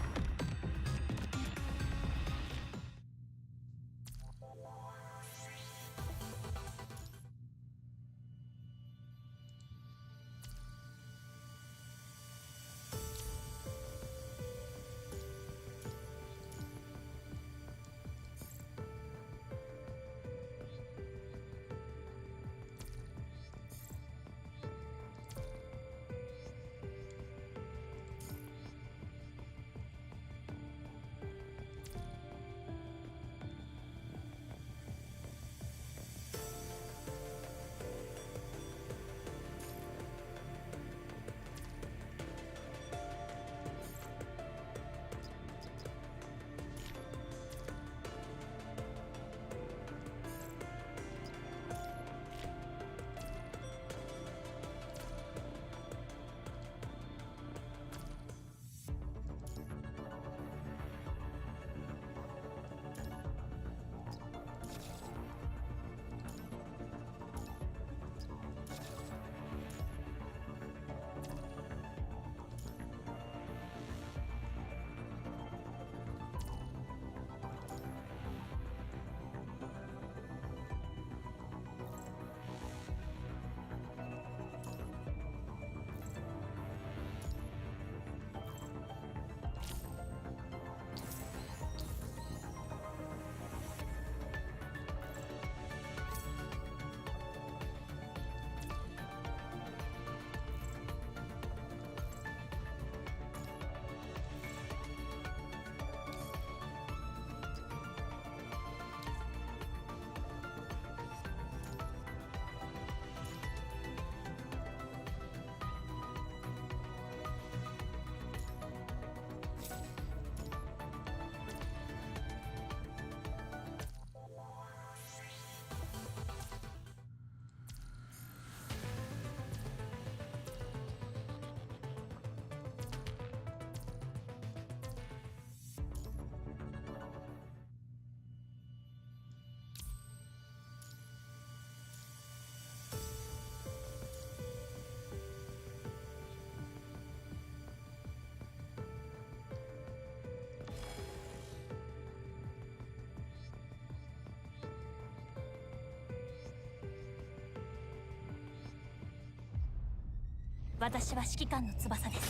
私は指揮官の翼です。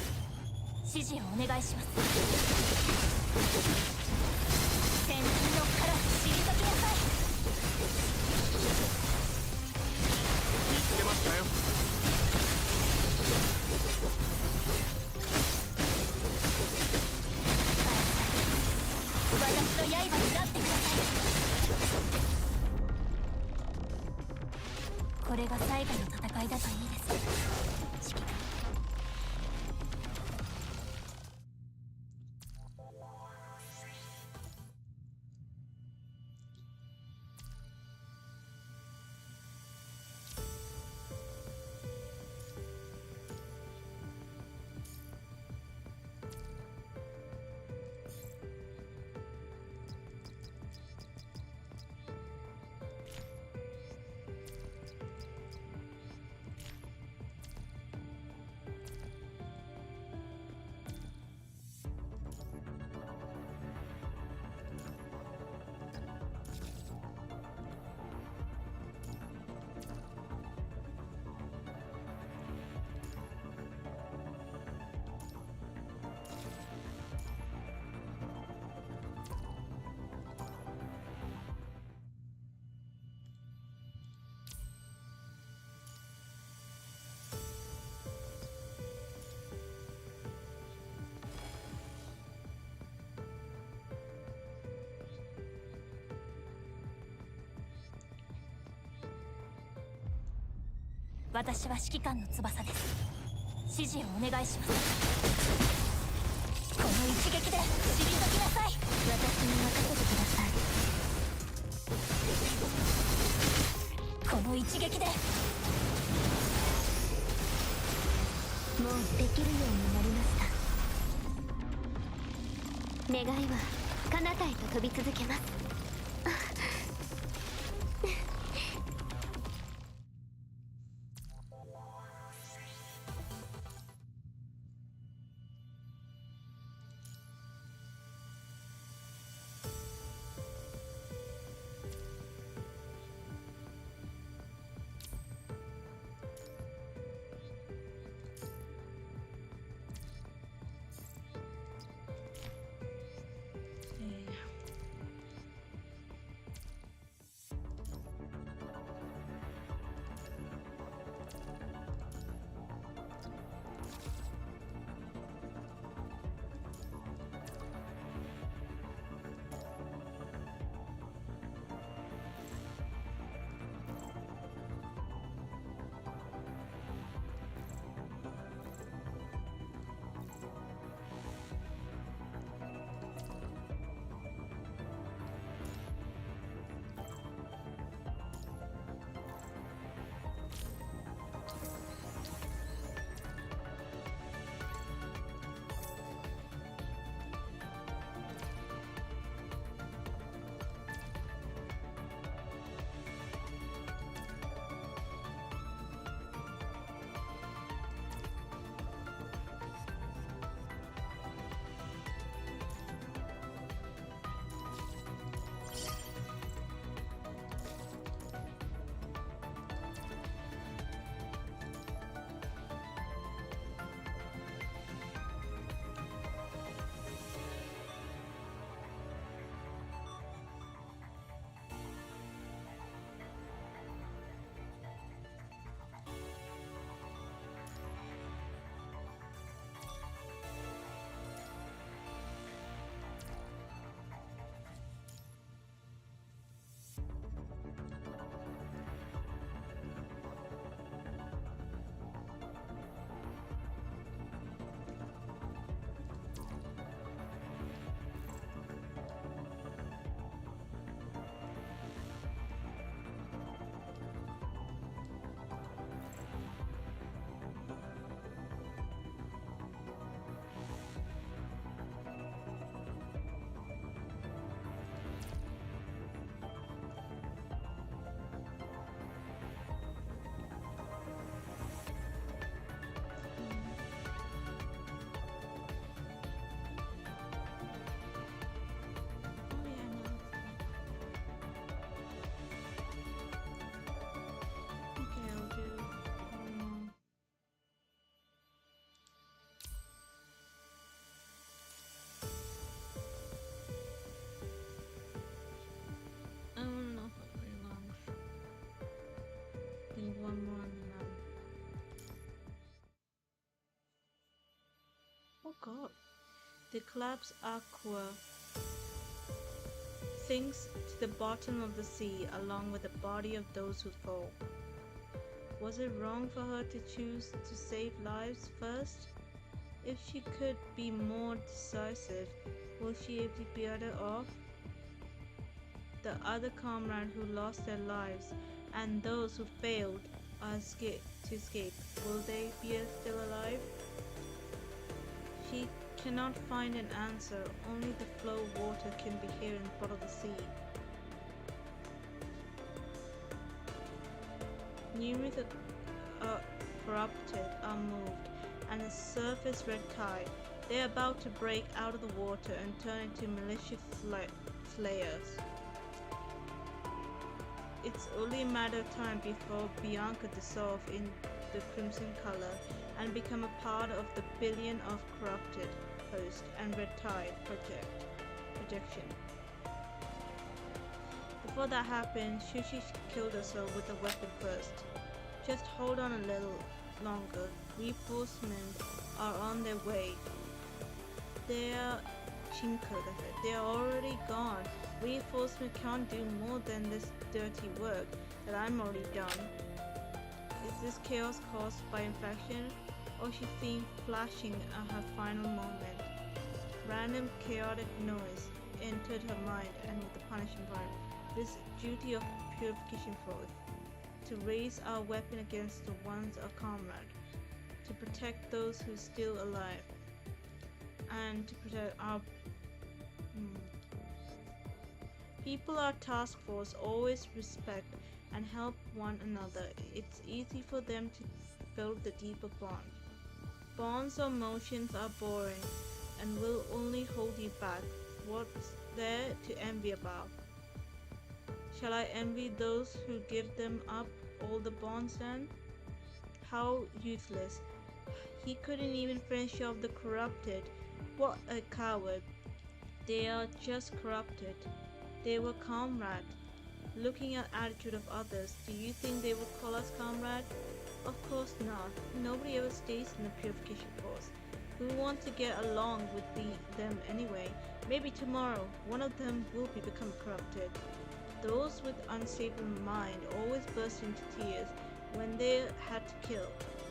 指示をお願いします。先人のカラス、退きなさい。見つけましたよ。私の刃になってください。これが最後の戦いだといいです。指揮官。私は指揮官の翼です。指示をお願いします。この一撃で退きなさい。私に任せてください。この一撃で。もうできるようになりました。願いは彼方へと飛び続けます。Oh god. The collapsed aqua sinks to the bottom of the sea along with the body of those who fall. Was it wrong for her to choose to save lives first? If she could be more decisive, will she be better off? The other comrades who lost their lives and those who failed to escape, will they be still alive? She cannot find an answer. Only the flow of water can be here in the bottom of the sea. Numerous corrupted are moved, and the surface red tide. They are about to break out of the water and turn into malicious slayers. It's only a matter of time before Bianca dissolve in the crimson color and become a part of the billion of corrupted host and red tide projection. Before that happens, Shushi killed herself with a weapon first. Just hold on a little longer. Reinforcements are on their way. They are already gone. Reinforcement can't do more than this dirty work that I'm already done. Is this chaos caused by infection, or she seen flashing at her final moment? Random chaotic noise entered her mind, and with the punishing environment, this duty of purification force, to raise our weapon against the ones of comrade, to protect those who are still alive, and to protect our people. Our task force always respect and help one another. It's easy for them to build the deeper bond. Bonds or emotions are boring and will only hold you back. What's there to envy about? Shall I envy those who give them up all the bonds then? How useless. He couldn't even finish off the corrupted. What a coward. They are just corrupted. They were comrade. Looking at attitude of others, do you think they would call us comrade? Of course not. Nobody ever stays in the purification force. We want to get along with them anyway. Maybe tomorrow one of them will become corrupted. Those with unstable mind always burst into tears when they had to kill.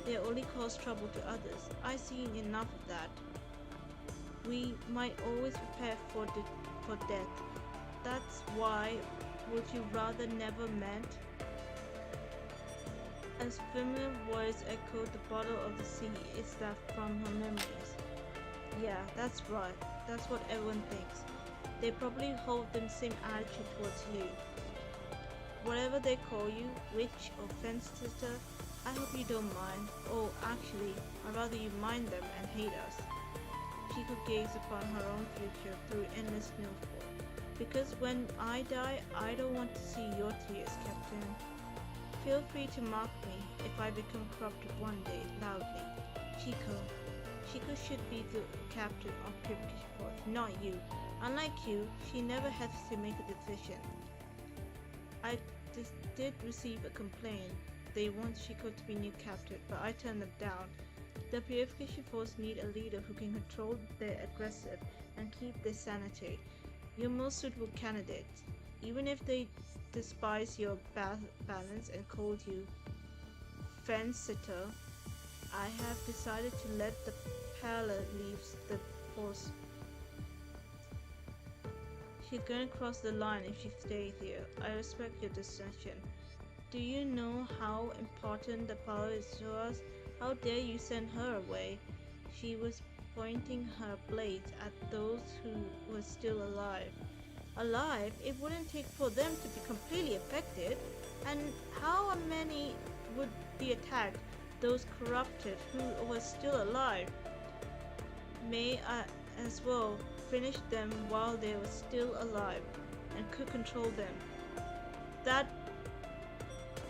They only cause trouble to others. I've seen enough of that. We might always prepare for death. That's why. Would you rather never met? As familiar voice echoed the bottom of the sea. Is that from her memories? Yeah, that's right. That's what everyone thinks. They probably hold the same attitude towards you. Whatever they call you, witch or fence sister, I hope you don't mind. Oh, actually, I'd rather you mind them and hate us. She could gaze upon her own future through endless snowfall. Because when I die, I don't want to see your tears, Captain. Feel free to mock me if I become corrupted one day, loudly. Chico should be the captain of Purification Force, not you. Unlike you, she never has to make a decision. I did receive a complaint. They want Chico to be new captain, but I turned them down. The Purification Force need a leader who can control their aggressive and keep their sanity. You're most suitable candidate, even if they despise your balance and call you fence sitter. I have decided to let the Pala leave the force. She's going to cross the line if she stays here. I respect your decision. Do you know how important the power is to us? How dare you send her away? She was pointing her blades at those who were still alive. Alive? It wouldn't take for them to be completely affected. And how many would be attacked? Those corrupted who were still alive. May I as well finish them while they were still alive and could control them. That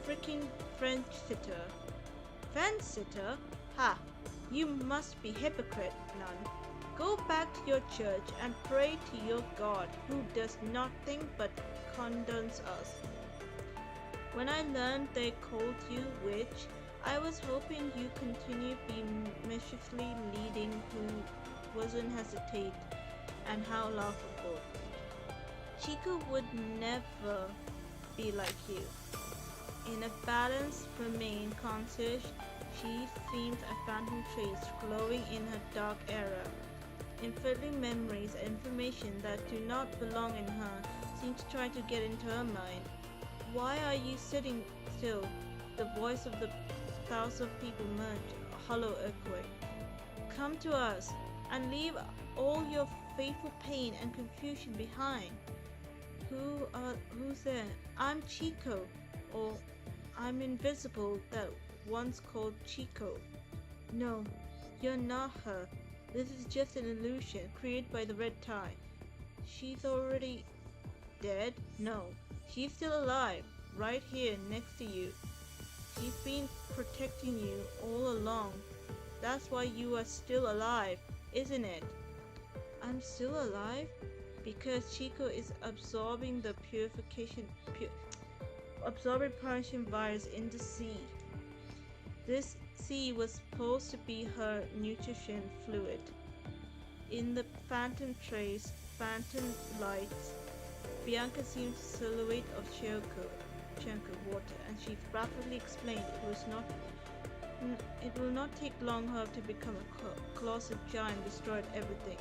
freaking fence sitter. Fence sitter? Ha! You must be hypocrite, nun. Go back to your church and pray to your God, who does nothing but condemns us. When I learned they called you witch, I was hoping you continue being mischievously leading who wasn't hesitate, and how laughable. Chico would never be like you. In a balanced, remain concierge, she seems a phantom trace glowing in her dark era. Infilling memories and information that do not belong in her seem to try to get into her mind. Why are you sitting still? The voice of the thousands of people merged, a hollow earthquake. Come to us and leave all your fateful pain and confusion behind. Who's there? I'm Chico, or I'm invisible that once called Chico. No, you're not her. This is just an illusion created by the red tie. She's already dead? No, she's still alive, right here next to you. She's been protecting you all along. That's why you are still alive, isn't it? I'm still alive? Because Chico is absorbing the absorbing purging virus in the sea. This sea was supposed to be her nutrition fluid. In the phantom trace, phantom lights, Bianca seems a silhouette of chunk of water, and she rapidly explained it will not take long her to become a colossal giant destroyed everything.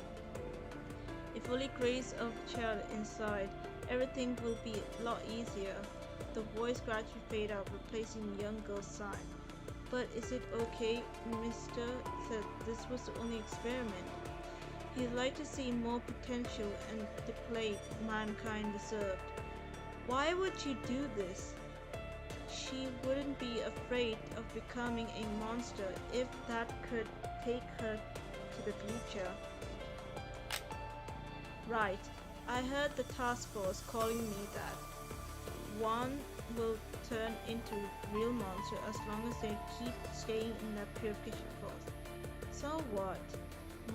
If only grace of child inside, everything will be a lot easier. The voice gradually faded out, replacing the young girl's sigh. But is it okay, Mr. said this was the only experiment. He'd like to see more potential and the plague mankind deserved. Why would you do this? She wouldn't be afraid of becoming a monster if that could take her to the future. Right, I heard the task force calling me that. One will turn into real monster as long as they keep staying in that purification force. So what?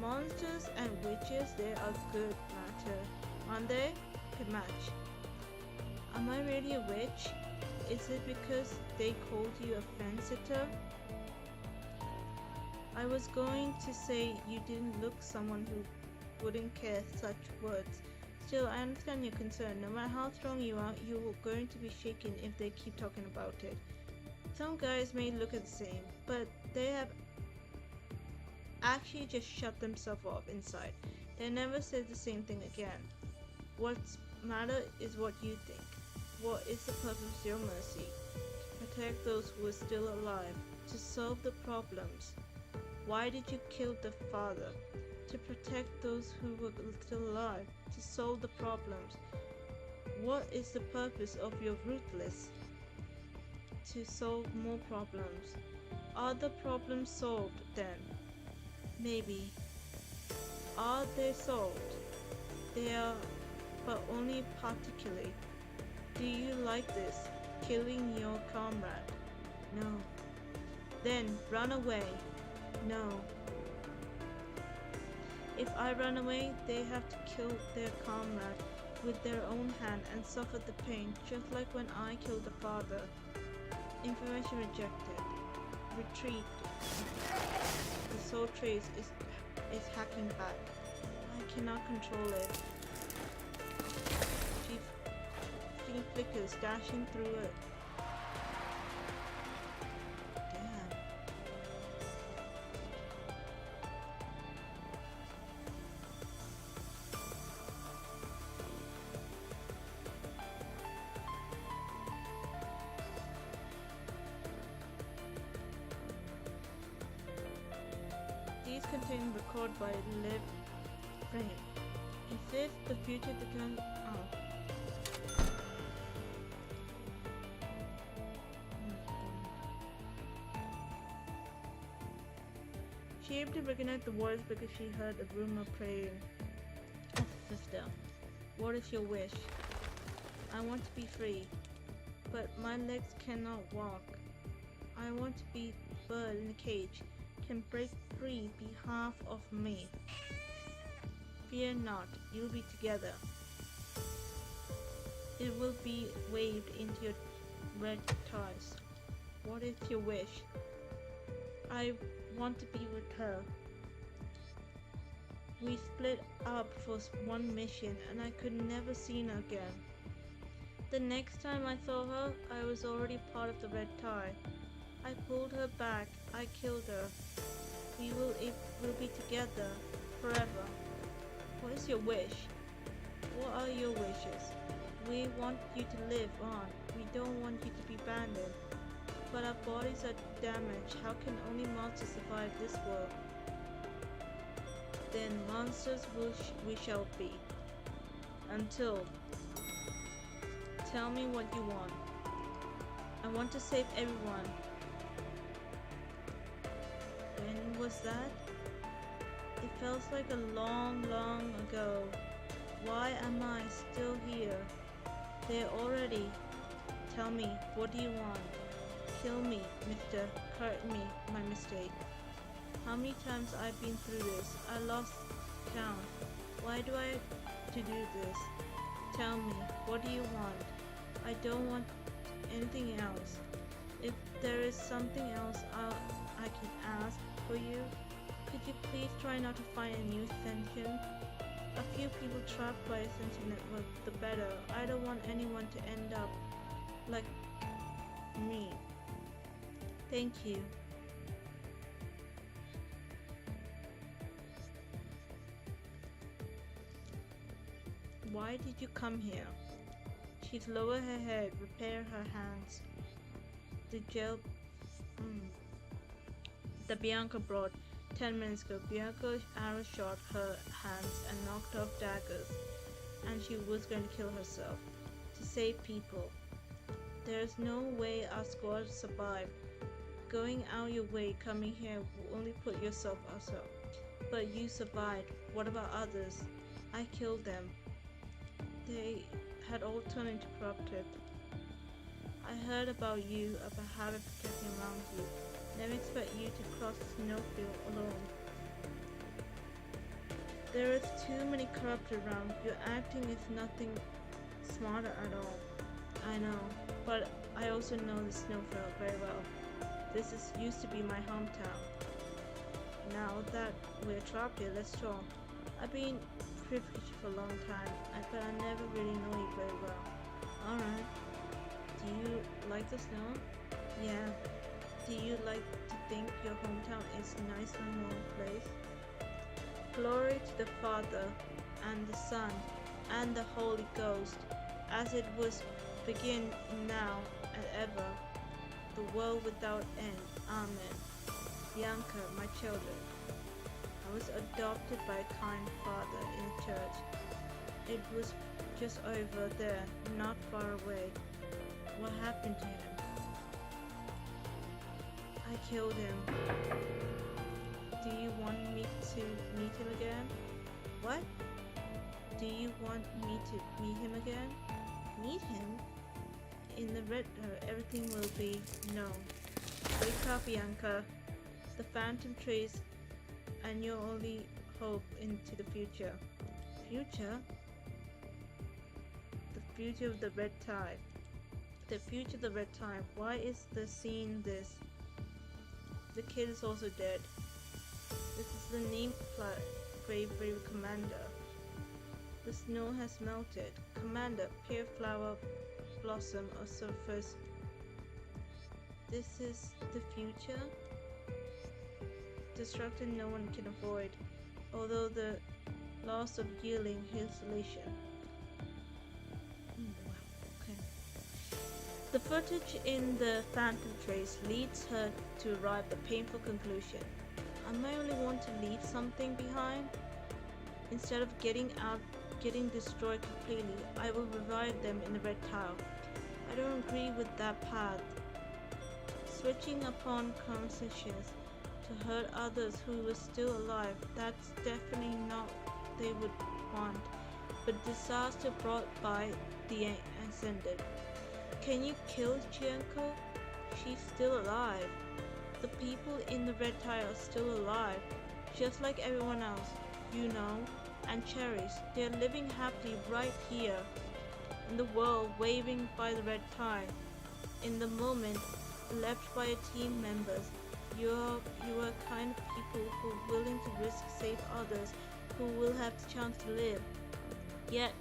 Monsters and witches, they are good matter, aren't they? Good match. Am I really a witch? Is it because they called you a fence-sitter? I was going to say you didn't look someone who wouldn't care such words. Still, I understand your concern. No matter how strong you are, you're going to be shaken if they keep talking about it. Some guys may look the same, but they have actually just shut themselves off inside. They never said the same thing again. What's matter is what you think. What is the purpose of your mercy? Protect those who are still alive, to solve the problems. Why did you kill the father? To protect those who were still alive, to solve the problems. What is the purpose of your ruthless? To solve more problems. Are the problems solved then? Maybe. Are they solved? They are, but only particularly. Do you like this? Killing your comrade? No. Then run away. No. If I run away, they have to kill their comrade with their own hand and suffer the pain, just like when I killed the father. Information rejected. Retreat. The soul trace is hacking back. I cannot control it. She flickers, dashing through it. Damn. These contain record by live frame. If the future becomes She able to recognize the words because she heard a rumor praying. Oh, sister, what is your wish? I want to be free, but my legs cannot walk. I want to be bird in a cage, can break free behalf of me. Fear not, you'll be together. It will be waved into your red ties. What is your wish? I want to be with her. We split up for one mission and I could never see her again. The next time I saw her, I was already part of the red tie. I pulled her back. I killed her. We'll be together forever. What is your wish? What are your wishes? We want you to live on. We don't want you to be abandoned. But our bodies are damaged. How can only monsters survive this world? Then monsters we shall be. Until. Tell me what you want. I want to save everyone. When was that? It feels like a long, long ago. Why am I still here? There already. Tell me, what do you want? Kill me, mister. Correct me, my mistake. How many times I've been through this? I lost count. Why do I have to do this? Tell me, what do you want? I don't want anything else. If there is something else I can ask for you, could you please try not to find a new sentient? A few people trapped by a sentient network, the better. I don't want anyone to end up like me. Thank you. Why did you come here? She'd lower her head, repair her hands. The gel that Bianca brought 10 minutes ago. Bianca's arrow shot her hands and knocked off daggers, and she was going to kill herself to save people. There's no way our squad survived. Going out your way, coming here will only put yourself out. But you survived. What about others? I killed them. They had all turned into corrupted. I heard about you, about having protection around you. Never expect you to cross the snowfield alone. There is too many corrupted around. Your acting is nothing smarter at all. I know, but I also know the snowfield very well. This used to be my hometown. Now that we're trapped here, let's talk. I've been privileged for a long time, but I never really know you very well. Alright. Do you like the snow? Yeah. Do you like to think your hometown is a nice and warm place? Glory to the Father, and the Son, and the Holy Ghost, as it was begin now and ever, the world without end. Amen. Bianca, my children. I was adopted by a kind father in a church. It was just over there, not far away. What happened to him? I killed him. Do you want me to meet him again? What? Do you want me to meet him again? Meet him? In the red, everything will be known. Wake up, Bianca. The phantom trace and your only hope into the future. Future? The future of the red tide. The future of the red tide. Why is the scene this? The kid is also dead. This is the name brave commander. The snow has melted. Commander, pure flower blossom or surface. This is the future? Destruction no one can avoid, although the loss of yielding isolation. Okay. The footage in the phantom trace leads her to arrive at the painful conclusion. I might only want to leave something behind. Instead of getting destroyed completely, I will revive them in the red tile. I don't agree with that path. Switching upon conscience to hurt others who were still alive, that's definitely not what they would want. But disaster brought by the ascended. Can you kill Chienko? She's still alive. The people in the red tile are still alive, just like everyone else, you know, and cherished. They're living happily right here in the world, waving by the red tide. In the moment, left by your team members, you are kind of people who are willing to risk save others who will have the chance to live. Yet,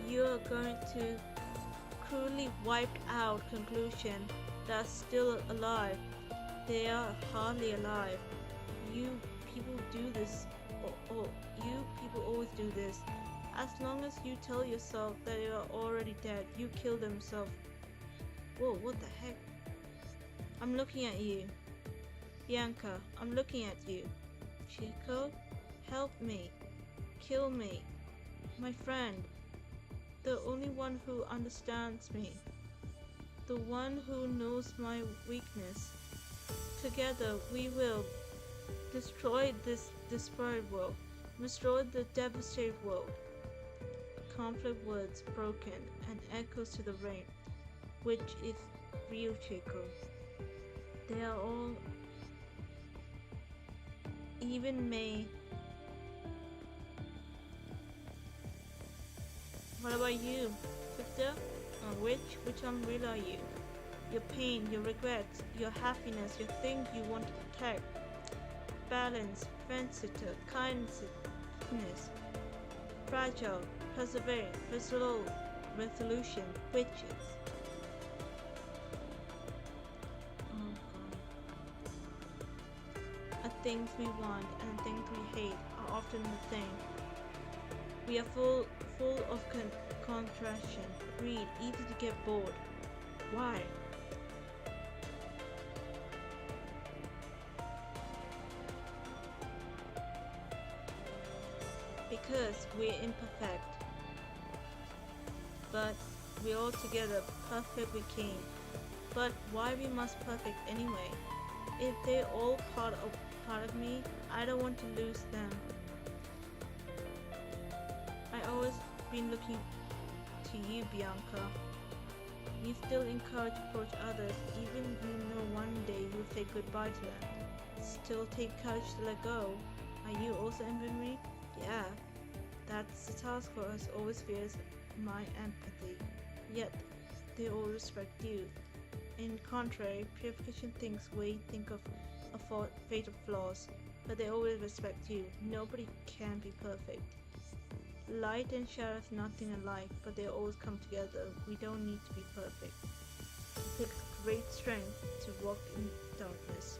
you are going to cruelly wiped out conclusion that's still alive. They are hardly alive. You people do this, or you people always do this. As long as you tell yourself that you are already dead, you kill themselves. Whoa, what the heck? I'm looking at you. Bianca, I'm looking at you. Chico, help me. Kill me. My friend. The only one who understands me. The one who knows my weakness. Together we will destroy this destroyed world. Destroy the devastated world. Conflict words broken and echoes to the rain, which is real, Chico. They are all, even May. What about you, Victor? Which umbrella are you? Your pain, your regrets, your happiness, your things you want to protect. Balance, sensitive, kindness, fragile, persevering, resolution, witches. Oh God. The things we want and the things we hate are often the same. We are full of contraction, greed, easy to get bored. Why? Because we're imperfect, but we're all together perfect we came. But why we must perfect anyway? If they're all part of me, I don't want to lose them. I always been looking to you, Bianca. You still encourage to approach others, even you know one day you'll say goodbye to them. Still take courage to let go. Are you also envying me? Yeah, that's the task for us. Always fears my empathy. Yet they all respect you. In contrary, purification thinks we think of a fatal flaws, but they always respect you. Nobody can be perfect. Light and shadow is nothing alike, but they always come together. We don't need to be perfect. It takes great strength to walk in darkness.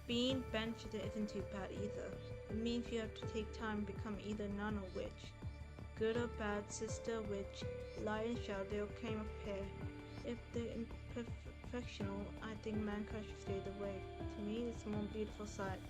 Being benched isn't too bad either. It means you have to take time to become either nun or witch. Good or bad, sister, witch, light and shadow, they all came up here. If they're imperfectional, I think mankind should stay the way. To me, it's a more beautiful sight.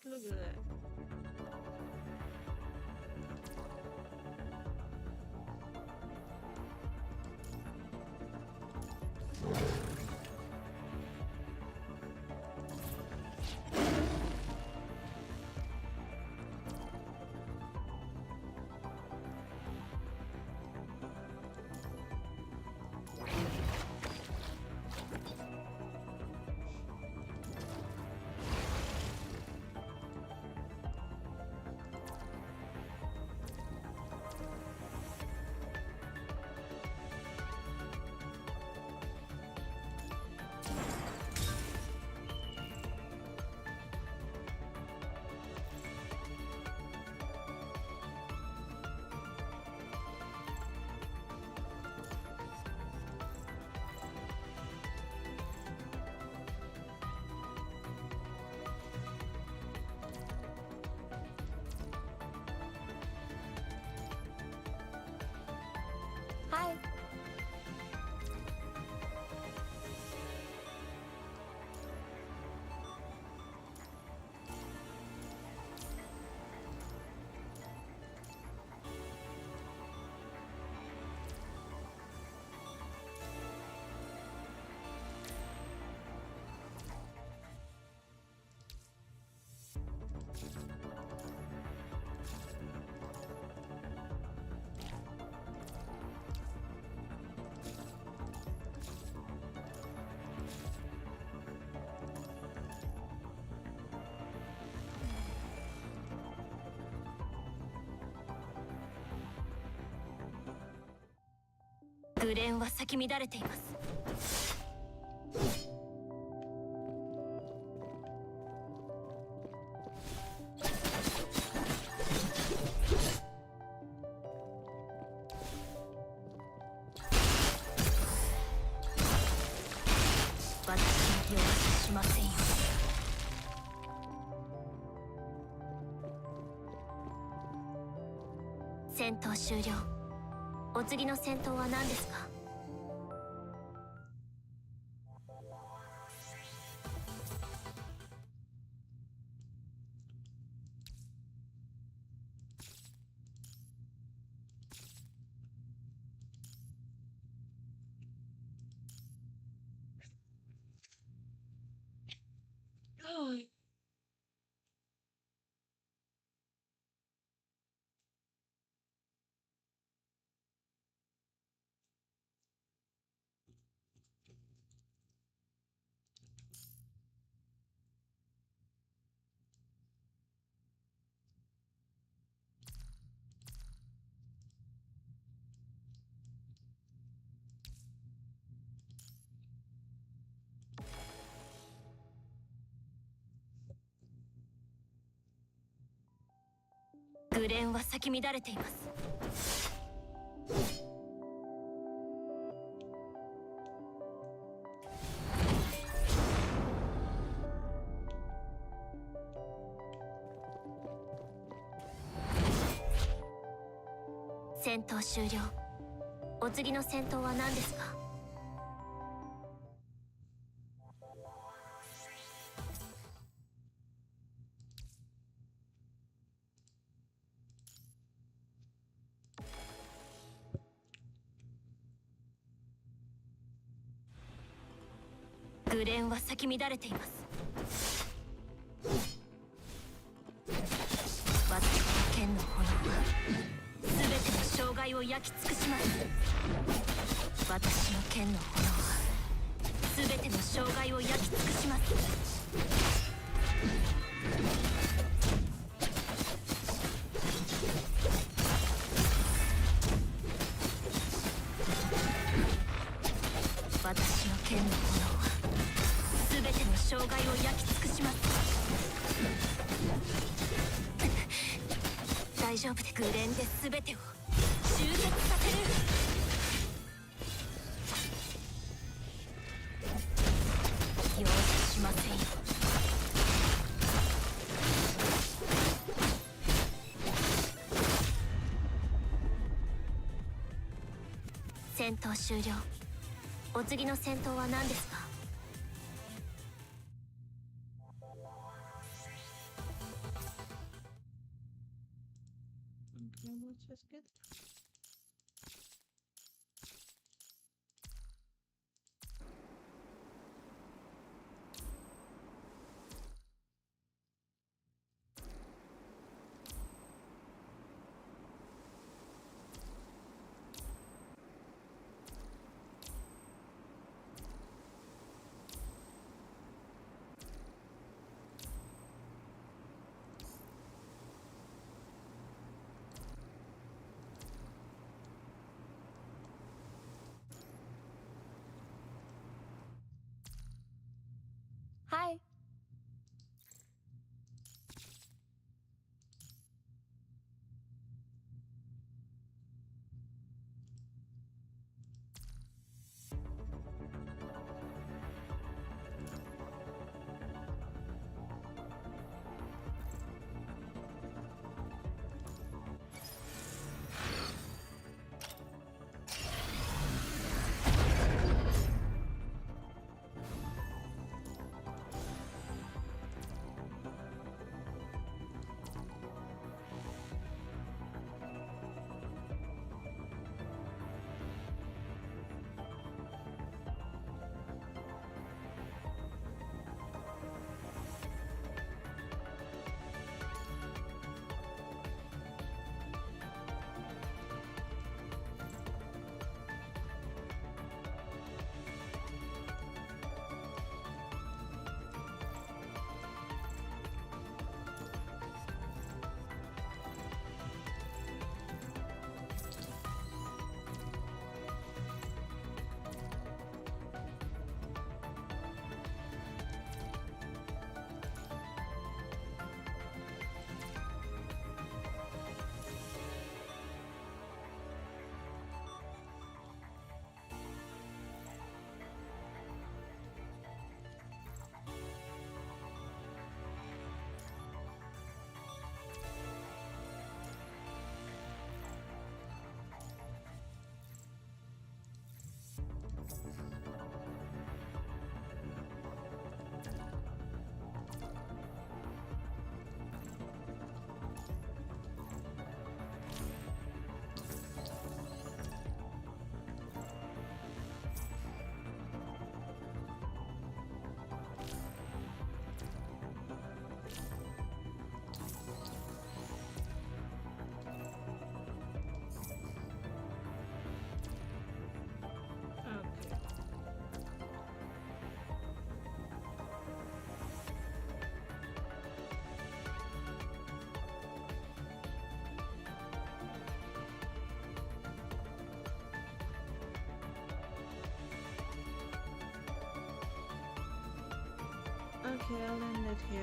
look at it.はい。グレンは咲き乱れています。私の手をしませんよ。戦闘終了。お次の戦闘は何ですか？グレンは咲き乱れています。戦闘終了。お次の戦闘は何ですか？グレンは咲き乱れています。私の剣の炎は全ての障害を焼き尽くします。私の剣の炎は全ての障害を焼き尽くします。私の剣の炎は全ての障害を焼き尽くします。大丈夫でグレンで全てを集結させる。容赦しませんよ。戦闘終了。お次の戦闘は何ですか？ Okay, I'll end it here.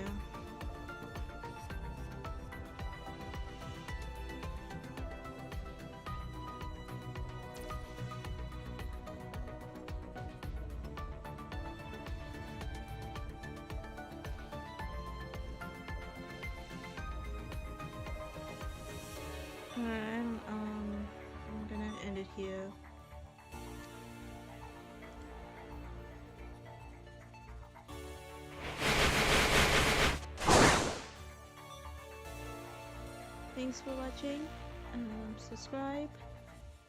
Alright, I'm gonna end it here. Thanks for watching. Subscribe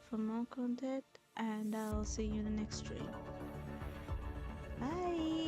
for more content, and I'll see you in the next stream. Bye.